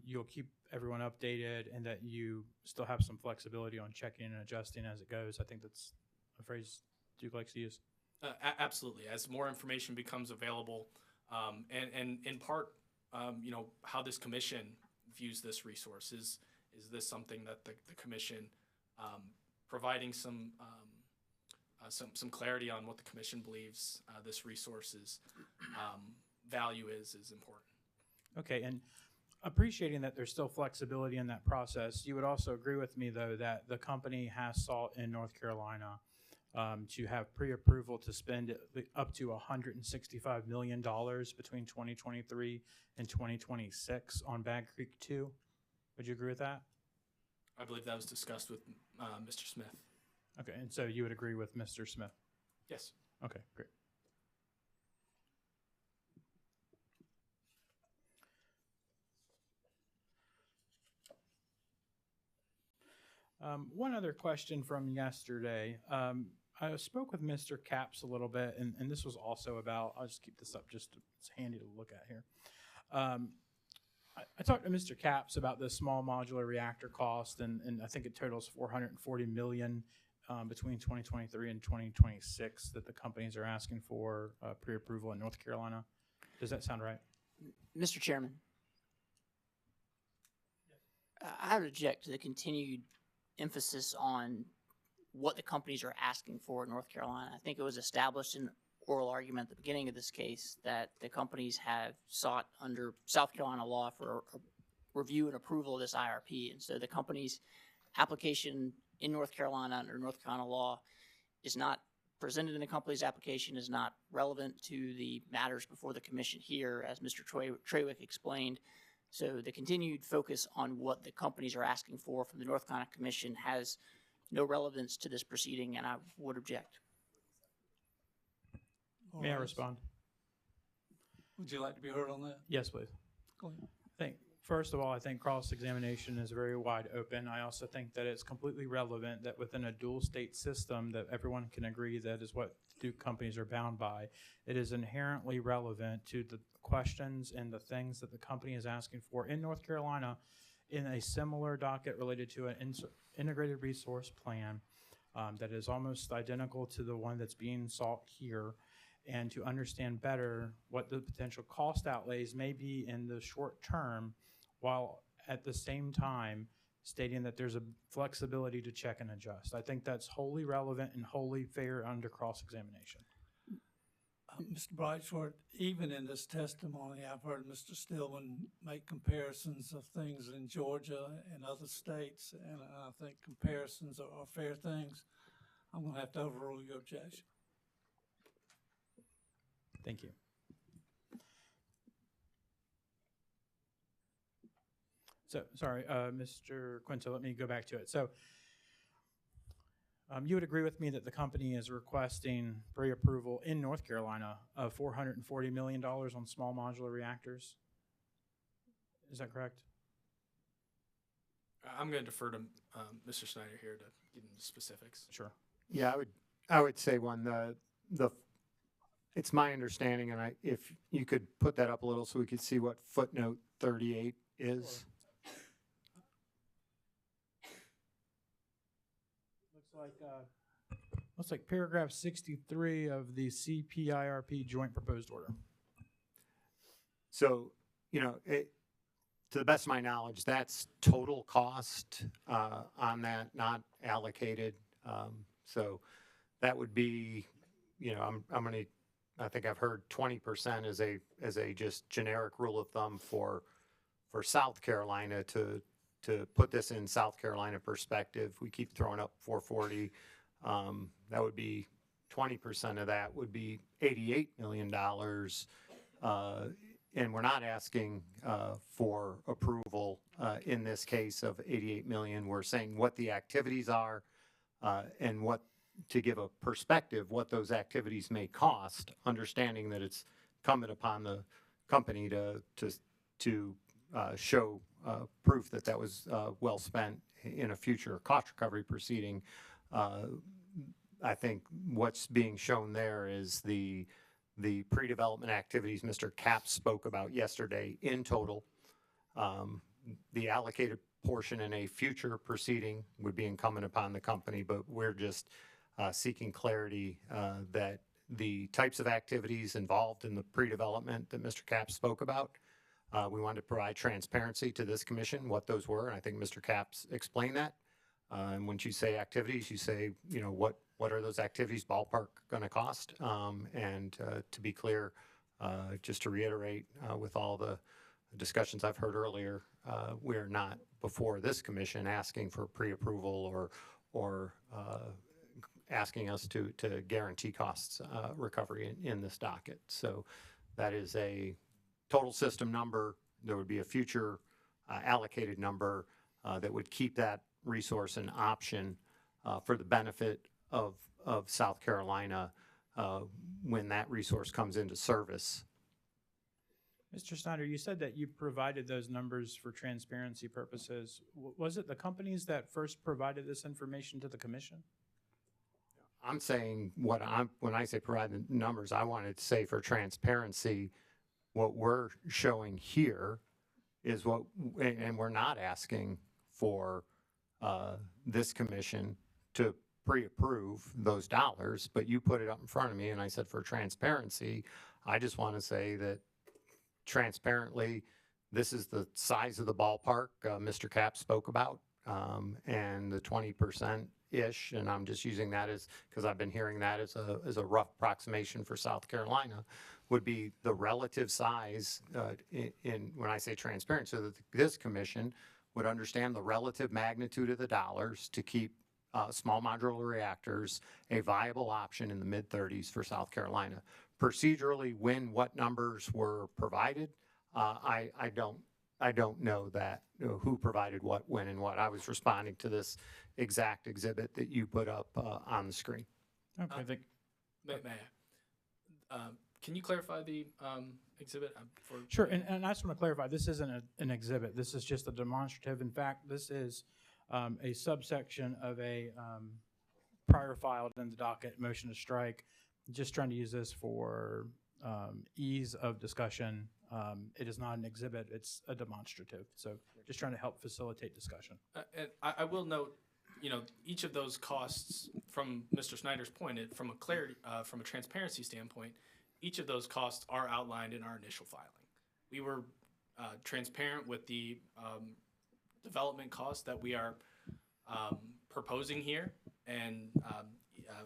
you'll keep everyone updated and that you still have some flexibility on checking and adjusting as it goes. I think that's a phrase Duke likes to use.
Absolutely. As more information becomes available, and in part, how this commission views this resource is this something that the commission providing some clarity on what the commission believes this resource's value is important.
Okay, and appreciating that there's still flexibility in that process, you would also agree with me, though, that the company has sought in North Carolina to have pre-approval to spend up to $165 million between 2023 and 2026 on Bad Creek 2. Would you agree with that?
I believe that was discussed with Mr. Smith.
Okay, and so you would agree with Mr. Smith?
Yes.
Okay, great. One other question from yesterday. I spoke with Mr. Capps a little bit, and this was also about, I'll just keep this up, just it's handy to look at here. I talked to Mr. Capps about this small modular reactor cost, and I think it totals $440 million between 2023 and 2026 that the companies are asking for pre-approval in North Carolina. Does that sound right?
Mr. Chairman, I would object to the continued emphasis on what the companies are asking for in North Carolina. I think it was established in oral argument at the beginning of this case that the companies have sought under South Carolina law for a review and approval of this IRP. And so the company's application in North Carolina under North Carolina law is not presented in the company's application, is not relevant to the matters before the commission here, as Mr. Trawick explained. So the continued focus on what the companies are asking for from the North Carolina Commission has no relevance to this proceeding, and I would object.
May I respond?
Would you like to be heard on that?
Yes, please.
Go ahead.
First of all, I think cross-examination is very wide open. I also think that it's completely relevant that within a dual state system that everyone can agree that is what Duke companies are bound by. It is inherently relevant to the questions and the things that the company is asking for in North Carolina in a similar docket related to an integrated resource plan that is almost identical to the one that's being sought here, and to understand better what the potential cost outlays may be in the short term, while at the same time stating that there's a flexibility to check and adjust. I think that's wholly relevant and wholly fair under cross-examination.
Mr. Brightsworth, even in this testimony, I've heard Mr. Stillman make comparisons of things in Georgia and other states, and I think comparisons are fair things. I'm going to have to overrule your objection.
Thank you. So, sorry, Mr. Quinto, let me go back to it. So, you would agree with me that the company is requesting pre-approval in North Carolina of $440 million on small modular reactors? Is that correct?
I'm going to defer to Mr. Snyder here to get into specifics.
Sure.
Yeah, I would say it's my understanding, and if you could put that up a little so we could see what footnote 38 is.
Looks like paragraph 63 of the CPIRP joint proposed order.
So, to the best of my knowledge, that's total cost on that, not allocated. So that would be, I think I've heard 20% as a just generic rule of thumb for South Carolina to put this in South Carolina perspective. We keep throwing up 440. That would be 20% of that would be $88 million and we're not asking for approval in this case of 88 million. We're saying what the activities are and what, to give a perspective, what those activities may cost, understanding that it's incumbent upon the company to show proof that that was well spent in a future cost recovery proceeding. I think what's being shown there is the pre-development activities Mr. Capps spoke about yesterday in total. The allocated portion in a future proceeding would be incumbent upon the company, but we're just seeking clarity that the types of activities involved in the pre-development that Mr. Capps spoke about, we wanted to provide transparency to this commission, what those were, and I think Mr. Capps explained that. And when you say activities, you say, you know, what are those activities ballpark going to cost? And to be clear, just to reiterate, with all the discussions I've heard earlier, we're not before this commission asking for pre-approval or asking us to guarantee costs recovery in this docket. So that is a total system number. There would be a future allocated number that would keep that resource an option for the benefit of South Carolina when that resource comes into service.
Mr. Snyder, you said that you provided those numbers for transparency purposes. Was it the companies that first provided this information to the commission?
I'm saying when I say provide the numbers, I wanted to say for transparency, what we're showing here is what, and we're not asking for this commission to pre-approve those dollars, but you put it up in front of me and I said for transparency, I just want to say that transparently, this is the size of the ballpark Mr. Capps spoke about, and the 20%-ish, and I'm just using that as, because I've been hearing that as a rough approximation for South Carolina, would be the relative size in when I say transparent, so that this commission would understand the relative magnitude of the dollars to keep small modular reactors a viable option in the mid-30s for South Carolina. Procedurally, when what numbers were provided, I don't know that, who provided what, when, and what. I was responding to this exact exhibit that you put up on the screen.
Okay.
May I? Can you clarify the exhibit?
Sure, and I just want to clarify, this isn't an exhibit. This is just a demonstrative. In fact, this is a subsection of a prior filed in the docket motion to strike. Just trying to use this for ease of discussion. It is not an exhibit, it's a demonstrative. So just trying to help facilitate discussion.
And I will note, you know, each of those costs, from Mr. Snyder's point, from a transparency standpoint, each of those costs are outlined in our initial filing. We were transparent with the development costs that we are proposing here, and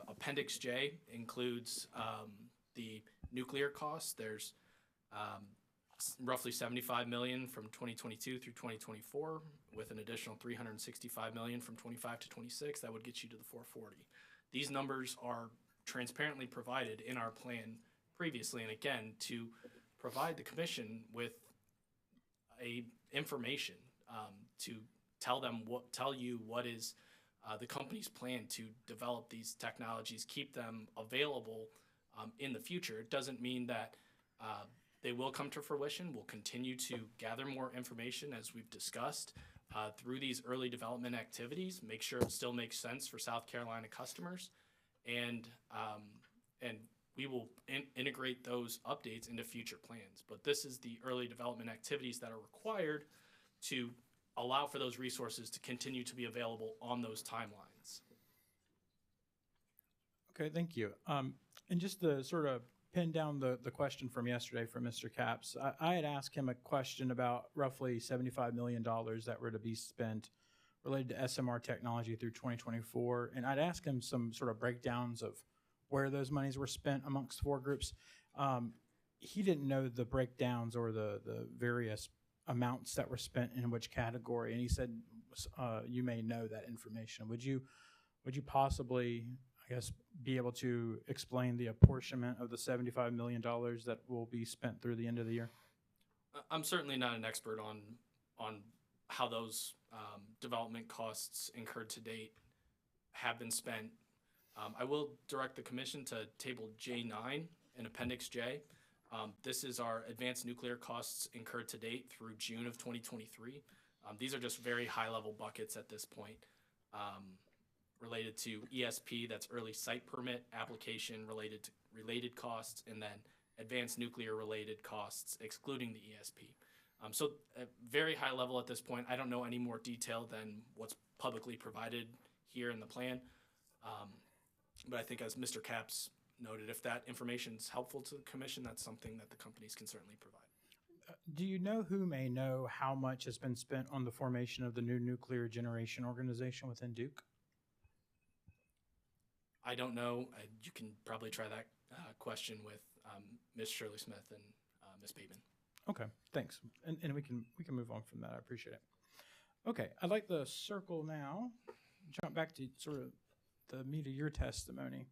Appendix J includes the nuclear costs. There's roughly $75 million from 2022 through 2024, with an additional $365 million from 25 to 26. That would get you to the 440. These numbers are transparently provided in our plan previously, and again, to provide the commission with information to tell you what is the company's plan to develop these technologies, keep them available in the future. It doesn't mean that they will come to fruition. We'll continue to gather more information, as we've discussed, through these early development activities, make sure it still makes sense for South Carolina customers, and we will integrate those updates into future plans. But this is the early development activities that are required to allow for those resources to continue to be available on those timelines.
Okay, thank you. And just to sort of pin down the question from yesterday from Mr. Capps, I had asked him a question about roughly $75 million that were to be spent related to SMR technology through 2024. And I'd asked him some sort of breakdowns of where those monies were spent amongst four groups. He didn't know the breakdowns or the various amounts that were spent in which category, and he said you may know that information. Would you possibly, I guess, be able to explain the apportionment of the $75 million that will be spent through the end of the year?
I'm certainly not an expert on how those development costs incurred to date have been spent. I will direct the commission to table J9 in Appendix J. This is our advanced nuclear costs incurred to date through June of 2023. These are just very high-level buckets at this point, related to ESP, that's early site permit application related costs, and then advanced nuclear related costs excluding the ESP. So at very high level at this point. I don't know any more detail than what's publicly provided here in the plan. But I think as Mr. Capps noted, if that information is helpful to the commission, that's something that the companies can certainly provide.
Do you know who may know how much has been spent on the formation of the new nuclear generation organization within Duke?
I don't know. You can probably try that question with Ms. Shirley Smith and Ms. Bateman.
Okay, thanks. And we can move on from that. I appreciate it. Okay, I'd like to circle now, jump back to sort of the meat of your testimony.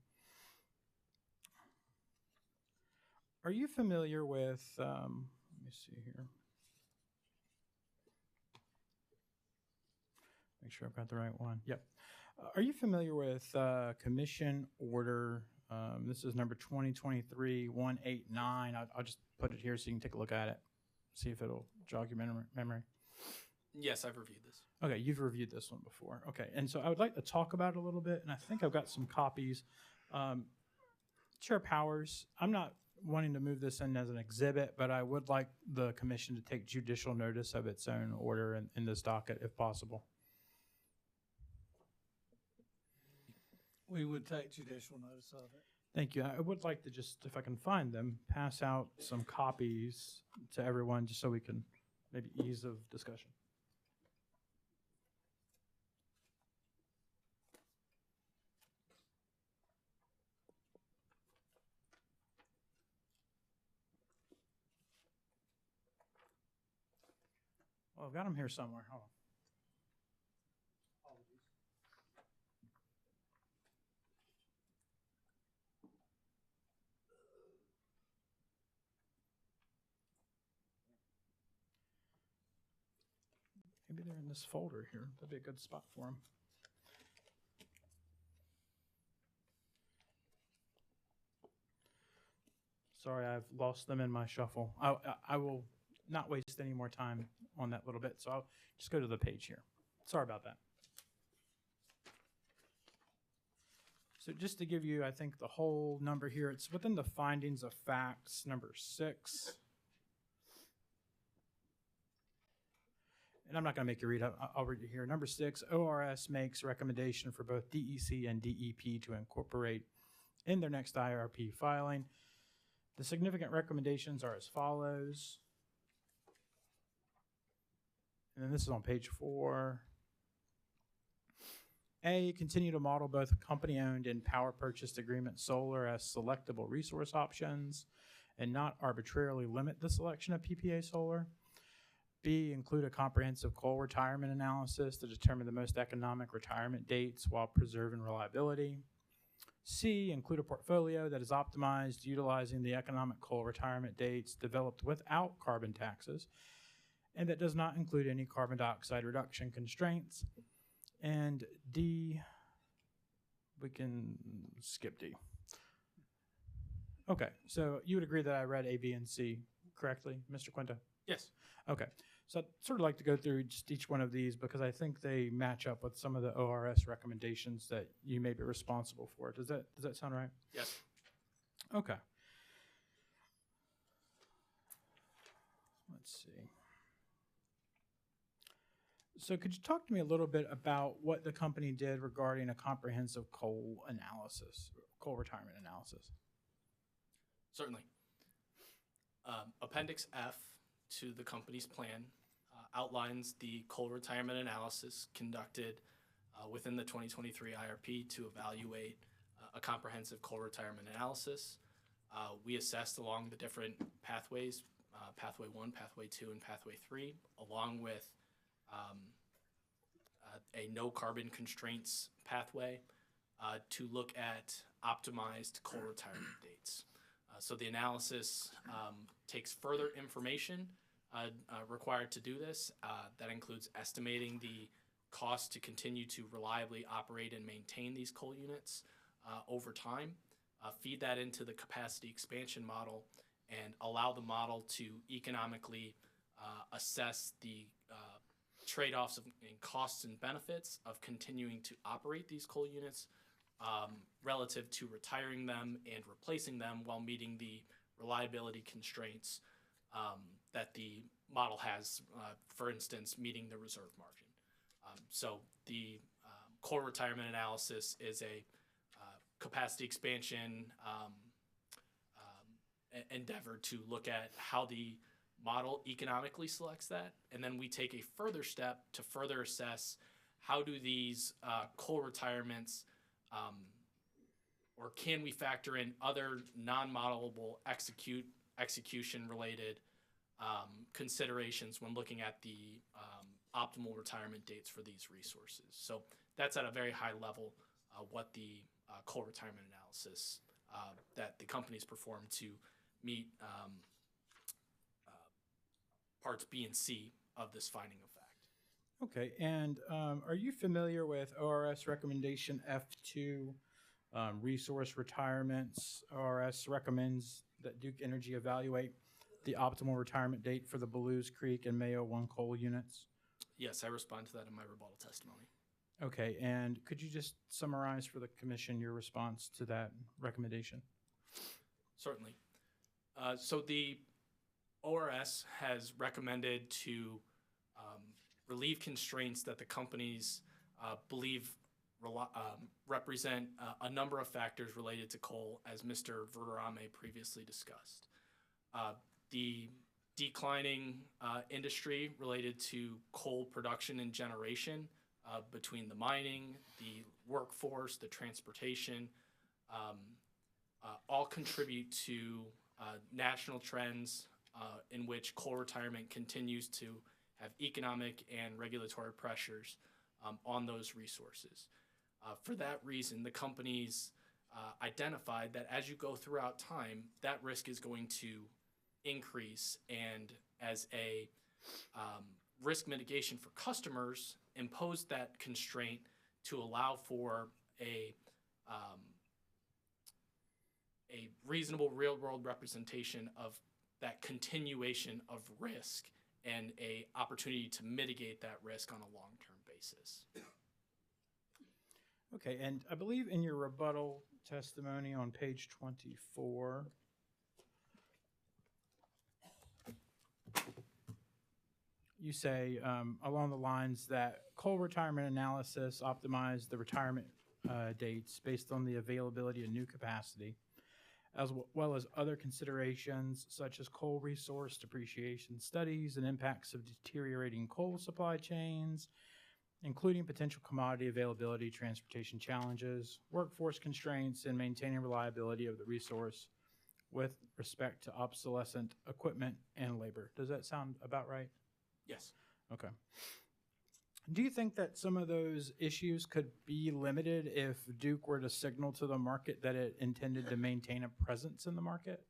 Are you familiar with, let me see here. Make sure I've got the right one. Yep. Are you familiar with Commission Order? This is number 2023-189. I'll just put it here so you can take a look at it, see if it'll jog your memory.
Yes, I've reviewed this.
Okay, you've reviewed this one before. Okay, and so I would like to talk about it a little bit, and I think I've got some copies. Chair Powers, I'm not wanting to move this in as an exhibit, but I would like the commission to take judicial notice of its own order in this docket if possible.
We would take judicial notice of it.
Thank you. I would like to just, if I can find them, pass out some copies to everyone just so we can maybe ease of discussion. Well, I've got them here somewhere. Hold on. Maybe they're in this folder here. That'd be a good spot for them. Sorry, I've lost them in my shuffle. I will not waste any more time on that little bit, so I'll just go to the page here. Sorry about that. So just to give you, I think, the whole number here, it's within the findings of facts, number 6. And I'm not going to make you read it. I'll read it here. Number 6, ORS makes recommendation for both DEC and DEP to incorporate in their next IRP filing. The significant recommendations are as follows. And then this is on page 4. A, continue to model both company-owned and power purchase agreement solar as selectable resource options and not arbitrarily limit the selection of PPA solar. B, include a comprehensive coal retirement analysis to determine the most economic retirement dates while preserving reliability. C, include a portfolio that is optimized utilizing the economic coal retirement dates developed without carbon taxes and that does not include any carbon dioxide reduction constraints. And D, we can skip D. Okay, so you would agree that I read A, B, and C correctly, Mr. Quinto?
Yes.
Okay, so I'd sort of like to go through just each one of these because I think they match up with some of the ORS recommendations that you may be responsible for. Does that sound right?
Yes.
Okay. Let's see. So could you talk to me a little bit about what the company did regarding a comprehensive coal analysis, coal retirement analysis?
Certainly. Appendix F to the company's plan outlines the coal retirement analysis conducted within the 2023 IRP to evaluate a comprehensive coal retirement analysis. We assessed along the different pathways, Pathway 1, Pathway 2, and Pathway 3, along with a no carbon constraints pathway to look at optimized coal retirement dates. So the analysis takes further information required to do this. That includes estimating the cost to continue to reliably operate and maintain these coal units over time, feed that into the capacity expansion model, and allow the model to economically assess the trade-offs in costs and benefits of continuing to operate these coal units relative to retiring them and replacing them while meeting the reliability constraints that the model has, for instance, meeting the reserve margin. So the coal retirement analysis is a capacity expansion endeavor to look at how the model economically selects that, and then we take a further step to further assess how do these coal retirements or can we factor in other non-modelable execution-related considerations when looking at the optimal retirement dates for these resources. So that's at a very high level what the coal retirement analysis that the companies perform to meet parts B and C of this finding of fact.
Okay, and are you familiar with ORS recommendation F2, resource retirements? ORS recommends that Duke Energy evaluate the optimal retirement date for the Blues Creek and Mayo 1 coal units.
Yes, I respond to that in my rebuttal testimony.
Okay, and could you just summarize for the commission your response to that recommendation?
Certainly. So the ORS has recommended to relieve constraints that the companies believe represent a number of factors related to coal, as Mr. Verderame previously discussed. The declining industry related to coal production and generation between the mining, the workforce, the transportation, all contribute to national trends in which coal retirement continues to have economic and regulatory pressures on those resources. For that reason, the companies identified that as you go throughout time, that risk is going to increase, and as a risk mitigation for customers, impose that constraint to allow for a reasonable real-world representation of that continuation of risk and a opportunity to mitigate that risk on a long-term basis.
Okay, and I believe in your rebuttal testimony on page 24, you say along the lines that coal retirement analysis optimized the retirement dates based on the availability of new capacity, as well as other considerations such as coal resource depreciation studies and impacts of deteriorating coal supply chains, including potential commodity availability, transportation challenges, workforce constraints, and maintaining reliability of the resource with respect to obsolescent equipment and labor. Does that sound about right?
Yes.
Okay. Do you think that some of those issues could be limited if Duke were to signal to the market that it intended to maintain a presence in the market?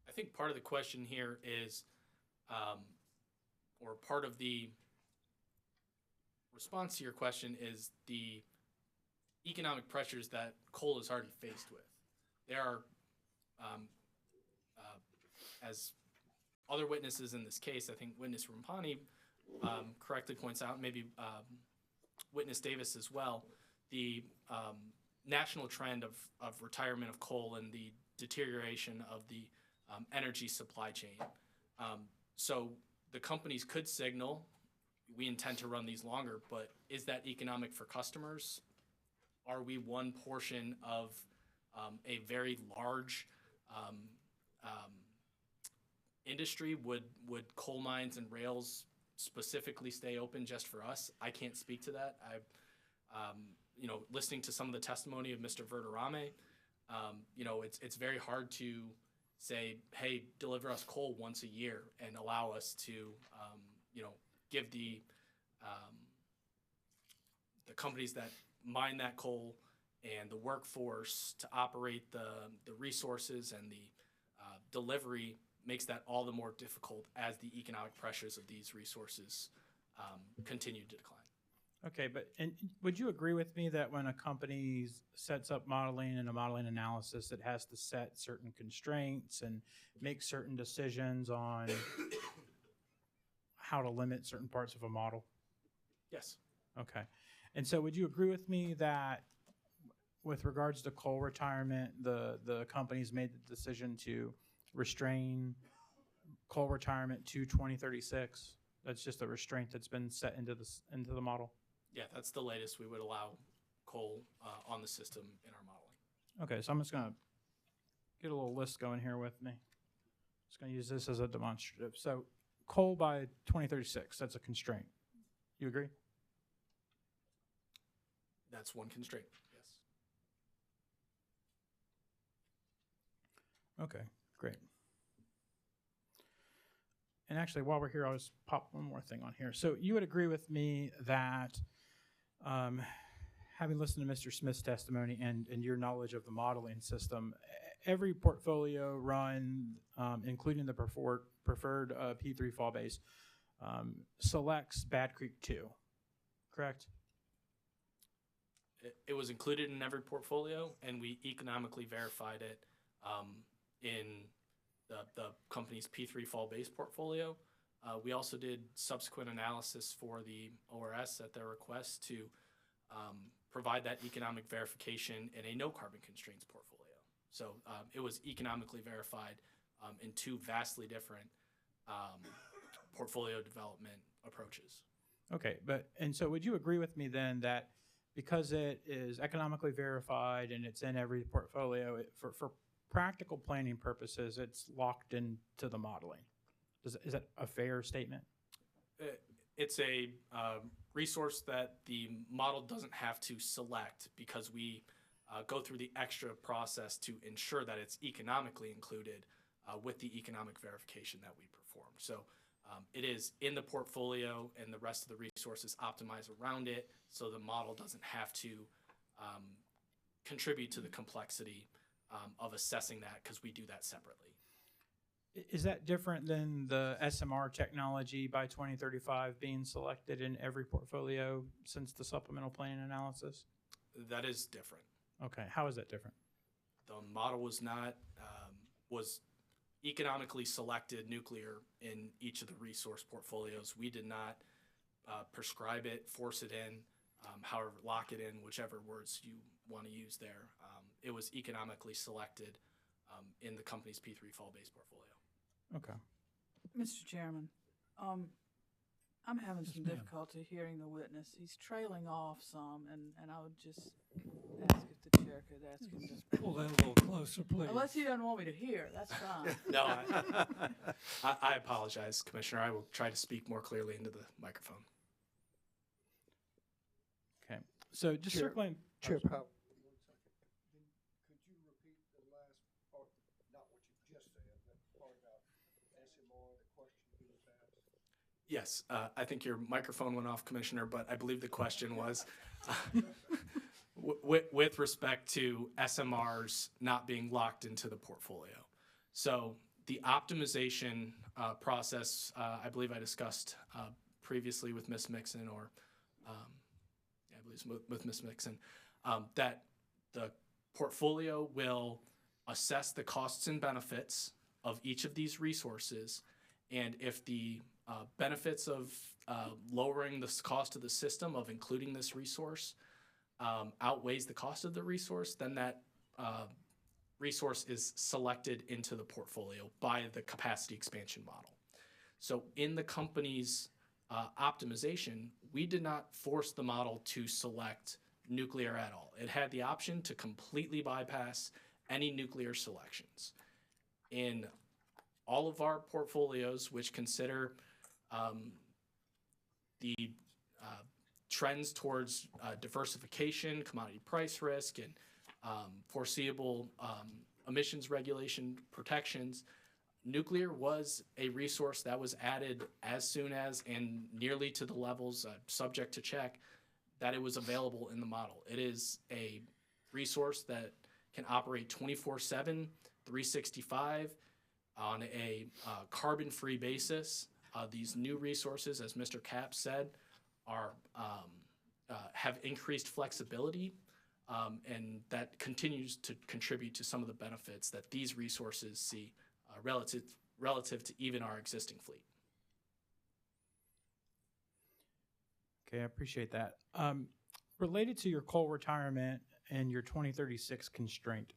I think part of the question here is, or part of the response to your question is the economic pressures that coal is already faced with. There are, as other witnesses in this case, I think witness Rampani correctly points out, maybe witness Davis as well, the national trend of retirement of coal and the deterioration of the energy supply chain. So the companies could signal, we intend to run these longer, but is that economic for customers? Are we one portion of a very large industry? Would coal mines and rails specifically stay open just for us? I can't speak to that. Listening to some of the testimony of Mr. Verderame, it's very hard to say, hey, deliver us coal once a year and allow us to, give the companies that mine that coal and the workforce to operate the resources and the delivery makes that all the more difficult as the economic pressures of these resources continue to decline.
Okay, and would you agree with me that when a company sets up modeling and a modeling analysis, it has to set certain constraints and make certain decisions on how to limit certain parts of a model?
Yes.
Okay. And so would you agree with me that with regards to coal retirement, the company's made the decision to restrain coal retirement to 2036? That's just a restraint that's been set into the model?
Yeah, that's the latest we would allow coal on the system in our modeling.
Okay, so I'm just going to get a little list going here with me. Just going to use this as a demonstrative. So coal by 2036, that's a constraint. You agree?
That's one constraint, yes.
Okay, great. And actually, while we're here, I'll just pop one more thing on here. So you would agree with me that having listened to Mr. Smith's testimony and your knowledge of the modeling system, every portfolio run, including the preferred P3 fall base, selects Bad Creek 2, correct?
It was included in every portfolio, and we economically verified it in the company's P3 fall base portfolio. We also did subsequent analysis for the ORS at their request to provide that economic verification in a no carbon constraints portfolio. So it was economically verified in two vastly different portfolio development approaches.
Okay, and so would you agree with me then that because it is economically verified and it's in every portfolio, for practical planning purposes, it's locked into the modeling? Is that a fair statement?
It's a resource that the model doesn't have to select because we go through the extra process to ensure that it's economically included with the economic verification that we perform. So it is in the portfolio and the rest of the resources optimize around it, so the model doesn't have to contribute to the complexity of assessing that because we do that separately.
Is that different than the SMR technology by 2035 being selected in every portfolio since the supplemental planning analysis?
That is different.
Okay, how is that different?
The model was not, was economically selected nuclear in each of the resource portfolios. We did not prescribe it, force it in, however, lock it in, whichever words you want to use there. It was economically selected in the company's P3 fall base portfolio.
Okay.
Mr. Chairman, I'm having some difficulty hearing the witness. He's trailing off some, and I would just ask if the chair could ask him to
pull that a little closer, please.
Unless he doesn't want me to hear, that's fine.
No, I apologize, Commissioner. I will try to speak more clearly into the microphone.
Okay. So just circling.
Chair Powell. Could you repeat the last part, not what you just said, but the part about SMR, the question you just asked?
Yes, I think your microphone went off, Commissioner, but I believe the question was with respect to SMRs not being locked into the portfolio. So the optimization process, I believe I discussed previously with Ms. Mixon, or I believe with Ms. Mixon, that the portfolio will assess the costs and benefits of each of these resources, and if the benefits of lowering the cost of the system of including this resource outweighs the cost of the resource, then that resource is selected into the portfolio by the capacity expansion model. So in the company's optimization, we did not force the model to select nuclear at all. It had the option to completely bypass any nuclear selections. In all of our portfolios, which consider the trends towards diversification, commodity price risk, and foreseeable emissions regulation protections, nuclear was a resource that was added as soon as and nearly to the levels subject to check that it was available in the model. It is a resource that can operate 24/7, 365, on a carbon-free basis. These new resources, as Mr. Cap said, are have increased flexibility, and that continues to contribute to some of the benefits that these resources see relative to even our existing fleet.
Okay, I appreciate that. Related to your coal retirement and your 2036 constraint,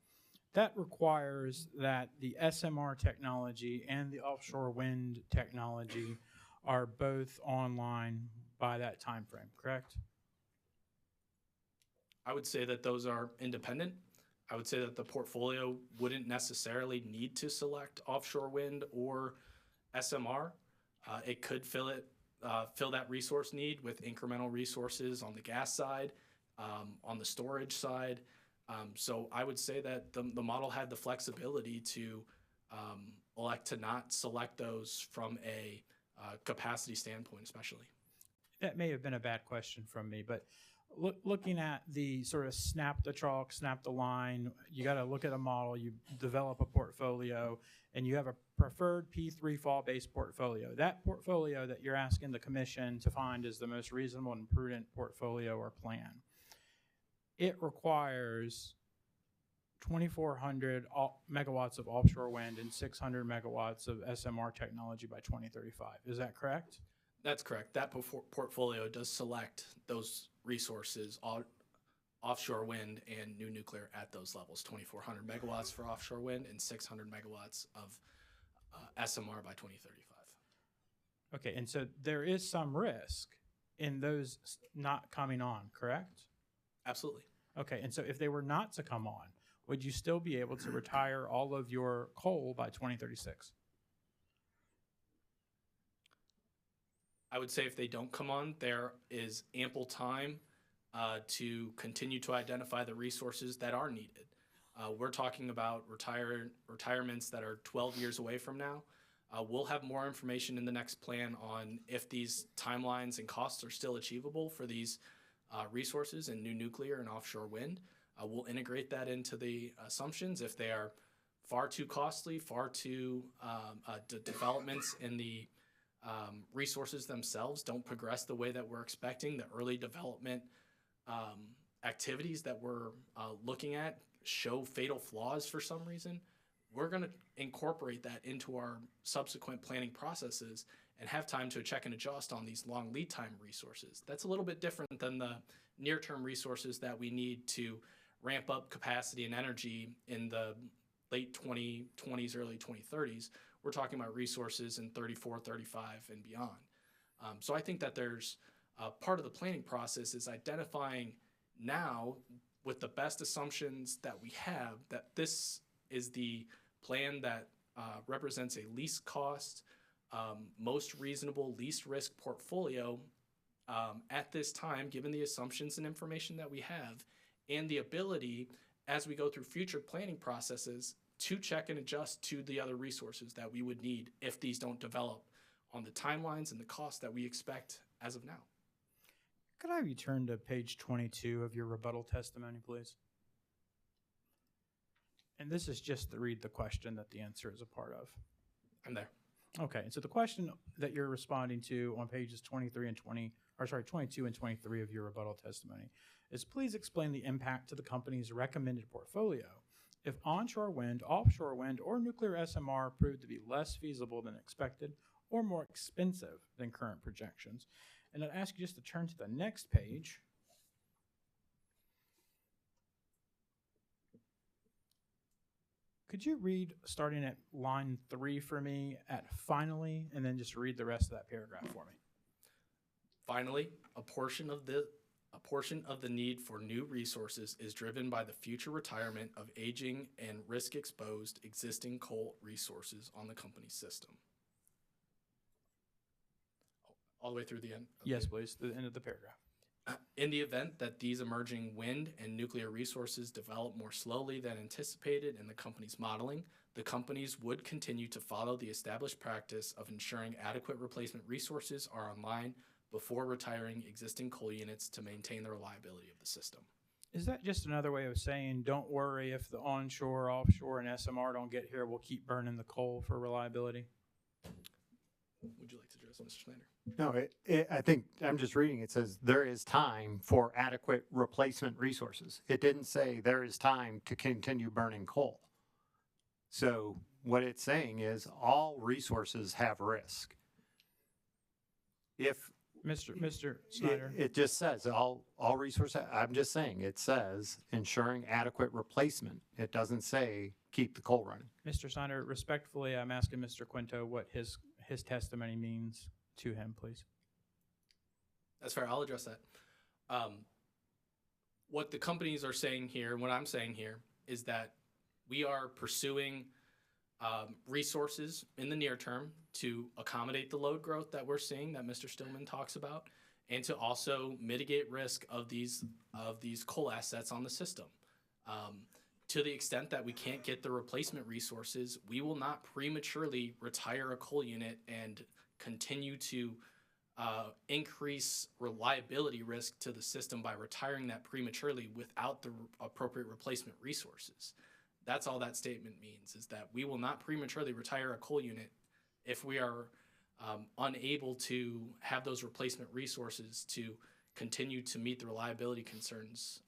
that requires that the SMR technology and the offshore wind technology are both online by that time frame, correct?
I would say that those are independent. I would say that the portfolio wouldn't necessarily need to select offshore wind or SMR. It could fill that resource need with incremental resources on the gas side, on the storage side. So I would say that the model had the flexibility to elect to not select those from a capacity standpoint, especially.
That may have been a bad question from me, but looking at the sort of snap the chalk, snap the line, you got to look at a model, you develop a portfolio, and you have a preferred P3 fall-based portfolio. That portfolio that you're asking the commission to find is the most reasonable and prudent portfolio or plan. It requires 2,400 megawatts of offshore wind and 600 megawatts of SMR technology by 2035. Is that correct?
That's correct. That portfolio does select those resources, offshore wind and new nuclear at those levels, 2,400 megawatts for offshore wind and 600 megawatts of SMR by 2035.
Okay, and so there is some risk in those not coming on, correct?
Absolutely.
Okay, and so if they were not to come on, would you still be able to retire all of your coal by 2036?
I would say if they don't come on, there is ample time to continue to identify the resources that are needed. We're talking about retirements that are 12 years away from now. We'll have more information in the next plan on if these timelines and costs are still achievable for these resources in new nuclear and offshore wind. We'll integrate that into the assumptions. If they are far too costly, far too developments in the resources themselves don't progress the way that we're expecting, the early development activities that we're looking at show fatal flaws for some reason, we're going to incorporate that into our subsequent planning processes and have time to check and adjust on these long lead time resources. That's a little bit different than the near-term resources that we need to ramp up capacity and energy in the late 2020s, early 2030s. We're talking about resources in 34, 35, and beyond. So I think that there's part of the planning process is identifying now with the best assumptions that we have that this is the plan that represents a least cost, most reasonable, least risk portfolio at this time, given the assumptions and information that we have, and the ability as we go through future planning processes to check and adjust to the other resources that we would need if these don't develop on the timelines and the costs that we expect as of now.
Could I return to page 22 of your rebuttal testimony, please? And this is just to read the question that the answer is a part of.
I'm there.
Okay, and so the question that you're responding to on pages 22 and 23 of your rebuttal testimony is, please explain the impact to the company's recommended portfolio if onshore wind, offshore wind, or nuclear SMR proved to be less feasible than expected or more expensive than current projections. And I'd ask you just to turn to the next page. Could you read, starting at line 3 for me, at finally, and then just read the rest of that paragraph for me?
Finally, a portion of the need for new resources is driven by the future retirement of aging and risk-exposed existing coal resources on the company's system. All the way through the end? Okay.
Yes, please, the end of the paragraph.
In the event that these emerging wind and nuclear resources develop more slowly than anticipated in the company's modeling, the companies would continue to follow the established practice of ensuring adequate replacement resources are online before retiring existing coal units to maintain the reliability of the system.
Is that just another way of saying, don't worry if the onshore, offshore, and SMR don't get here, we'll keep burning the coal for reliability?
Would you like to address Mr. Snyder?
No, I think I'm just reading. It says there is time for adequate replacement resources. It didn't say there is time to continue burning coal. So what it's saying is all resources have risk. If
Mr. Snyder.
it just says all resources, I'm just saying, it says ensuring adequate replacement. It doesn't say keep the coal running.
Mr. Snyder, respectfully, I'm asking Mr. Quinto what his testimony means to him, please.
That's fair. I'll address that. What the companies are saying here, what I'm saying here, is that we are pursuing resources in the near term to accommodate the load growth that we're seeing that Mr. Stillman talks about, and to also mitigate risk of these coal assets on the system. To the extent that we can't get the replacement resources, we will not prematurely retire a coal unit and continue to increase reliability risk to the system by retiring that prematurely without the appropriate replacement resources. That's all that statement means, is that we will not prematurely retire a coal unit if we are unable to have those replacement resources to continue to meet the reliability concerns,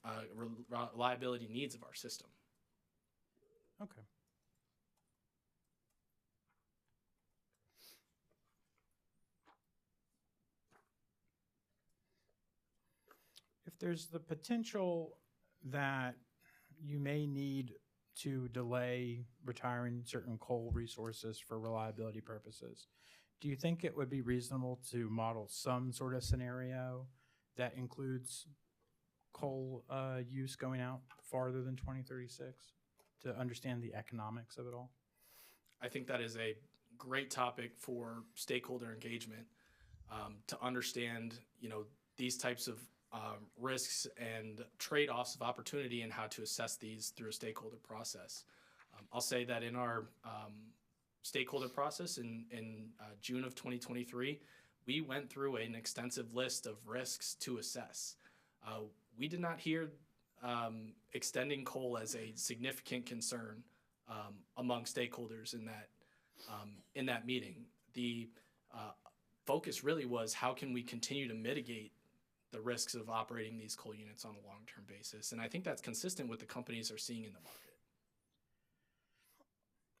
reliability needs of our system.
Okay. If there's the potential that you may need to delay retiring certain coal resources for reliability purposes, do you think it would be reasonable to model some sort of scenario that includes coal use going out farther than 2036 to understand the economics of it all?
I think that is a great topic for stakeholder engagement, to understand, these types of risks and trade-offs of opportunity and how to assess these through a stakeholder process. I'll say that in our stakeholder process in June of 2023, we went through an extensive list of risks to assess. We did not hear extending coal as a significant concern among stakeholders in that meeting. The focus really was how can we continue to mitigate the risks of operating these coal units on a long-term basis. And I think that's consistent with the companies are seeing in the market.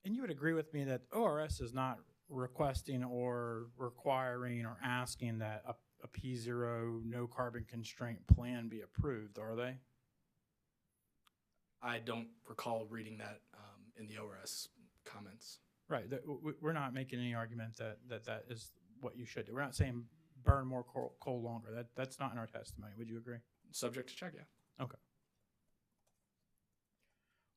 And you would agree with me that ORS is not requesting or requiring or asking that a P0 no carbon constraint plan be approved, are they?
I don't recall reading that in the ORS comments.
Right. We're not making any argument that is what you should do. We're not saying burn more coal longer. That's not in our testimony. Would you agree?
Subject to check, yeah.
Okay.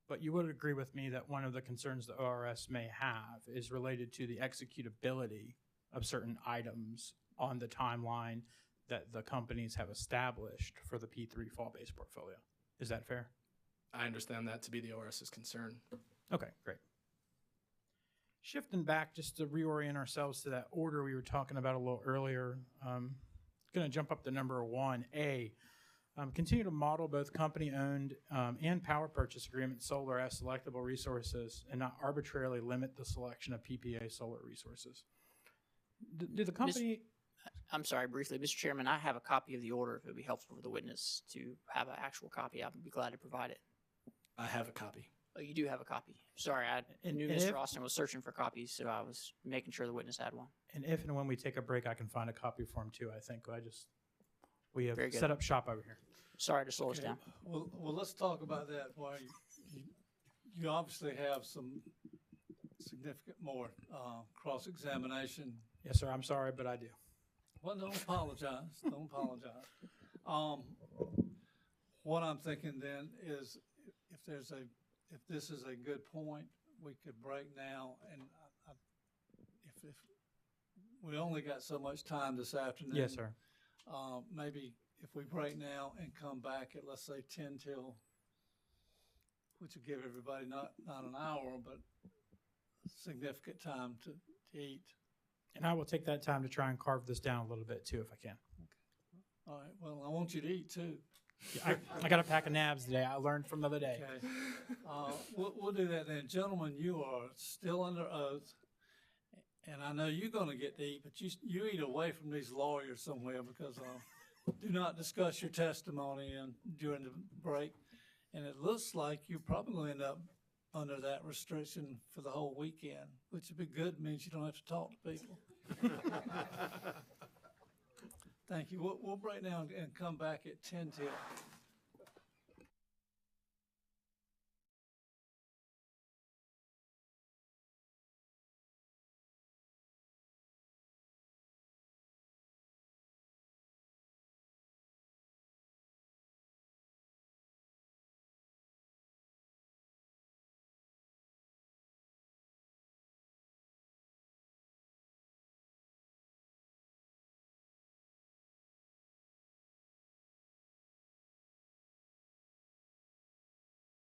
But you would agree with me that one of the concerns the ORS may have is related to the executability of certain items on the timeline that the companies have established for the P3 fall-based portfolio. Is that fair?
I understand that to be the ORS's concern.
Okay, great. Shifting back just to reorient ourselves to that order we were talking about a little earlier, going to jump up to number 1A. Continue to model both company-owned and power purchase agreement solar as selectable resources and not arbitrarily limit the selection of PPA solar resources. Do the company...
I'm sorry, briefly, Mr. Chairman, I have a copy of the order if it would be helpful for the witness to have an actual copy. I'd be glad to provide it.
I have a copy.
Oh, you do have a copy. Sorry, I knew Mr. Austin was searching for copies, so I was making sure the witness had one.
And if and when we take a break, I can find a copy for him too, I think. We have
Very good.
set up shop over here.
Sorry to slow us down.
Well, let's talk about that. Why you obviously have some significant more cross-examination.
Yes, sir. I'm sorry, but I do.
Well, don't apologize. Don't apologize. What I'm thinking then is if this is a good point, we could break now, and if we only got so much time this afternoon.
Yes, sir.
Maybe if we break now and come back at, let's say, 10 till, which would give everybody not an hour, but significant time to eat.
And I will take that time to try and carve this down a little bit too, if I can.
All right. Well, I want you to eat too.
I got a pack of nabs today. I learned from the other day.
Okay. We'll do that then. Gentlemen, you are still under oath. And I know you're gonna get to eat, but you eat away from these lawyers somewhere because, do not discuss your testimony during the break. And it looks like you're probably gonna end up under that restriction for the whole weekend, which would be good, means you don't have to talk to people. Thank you. We'll break now and come back at 10 till.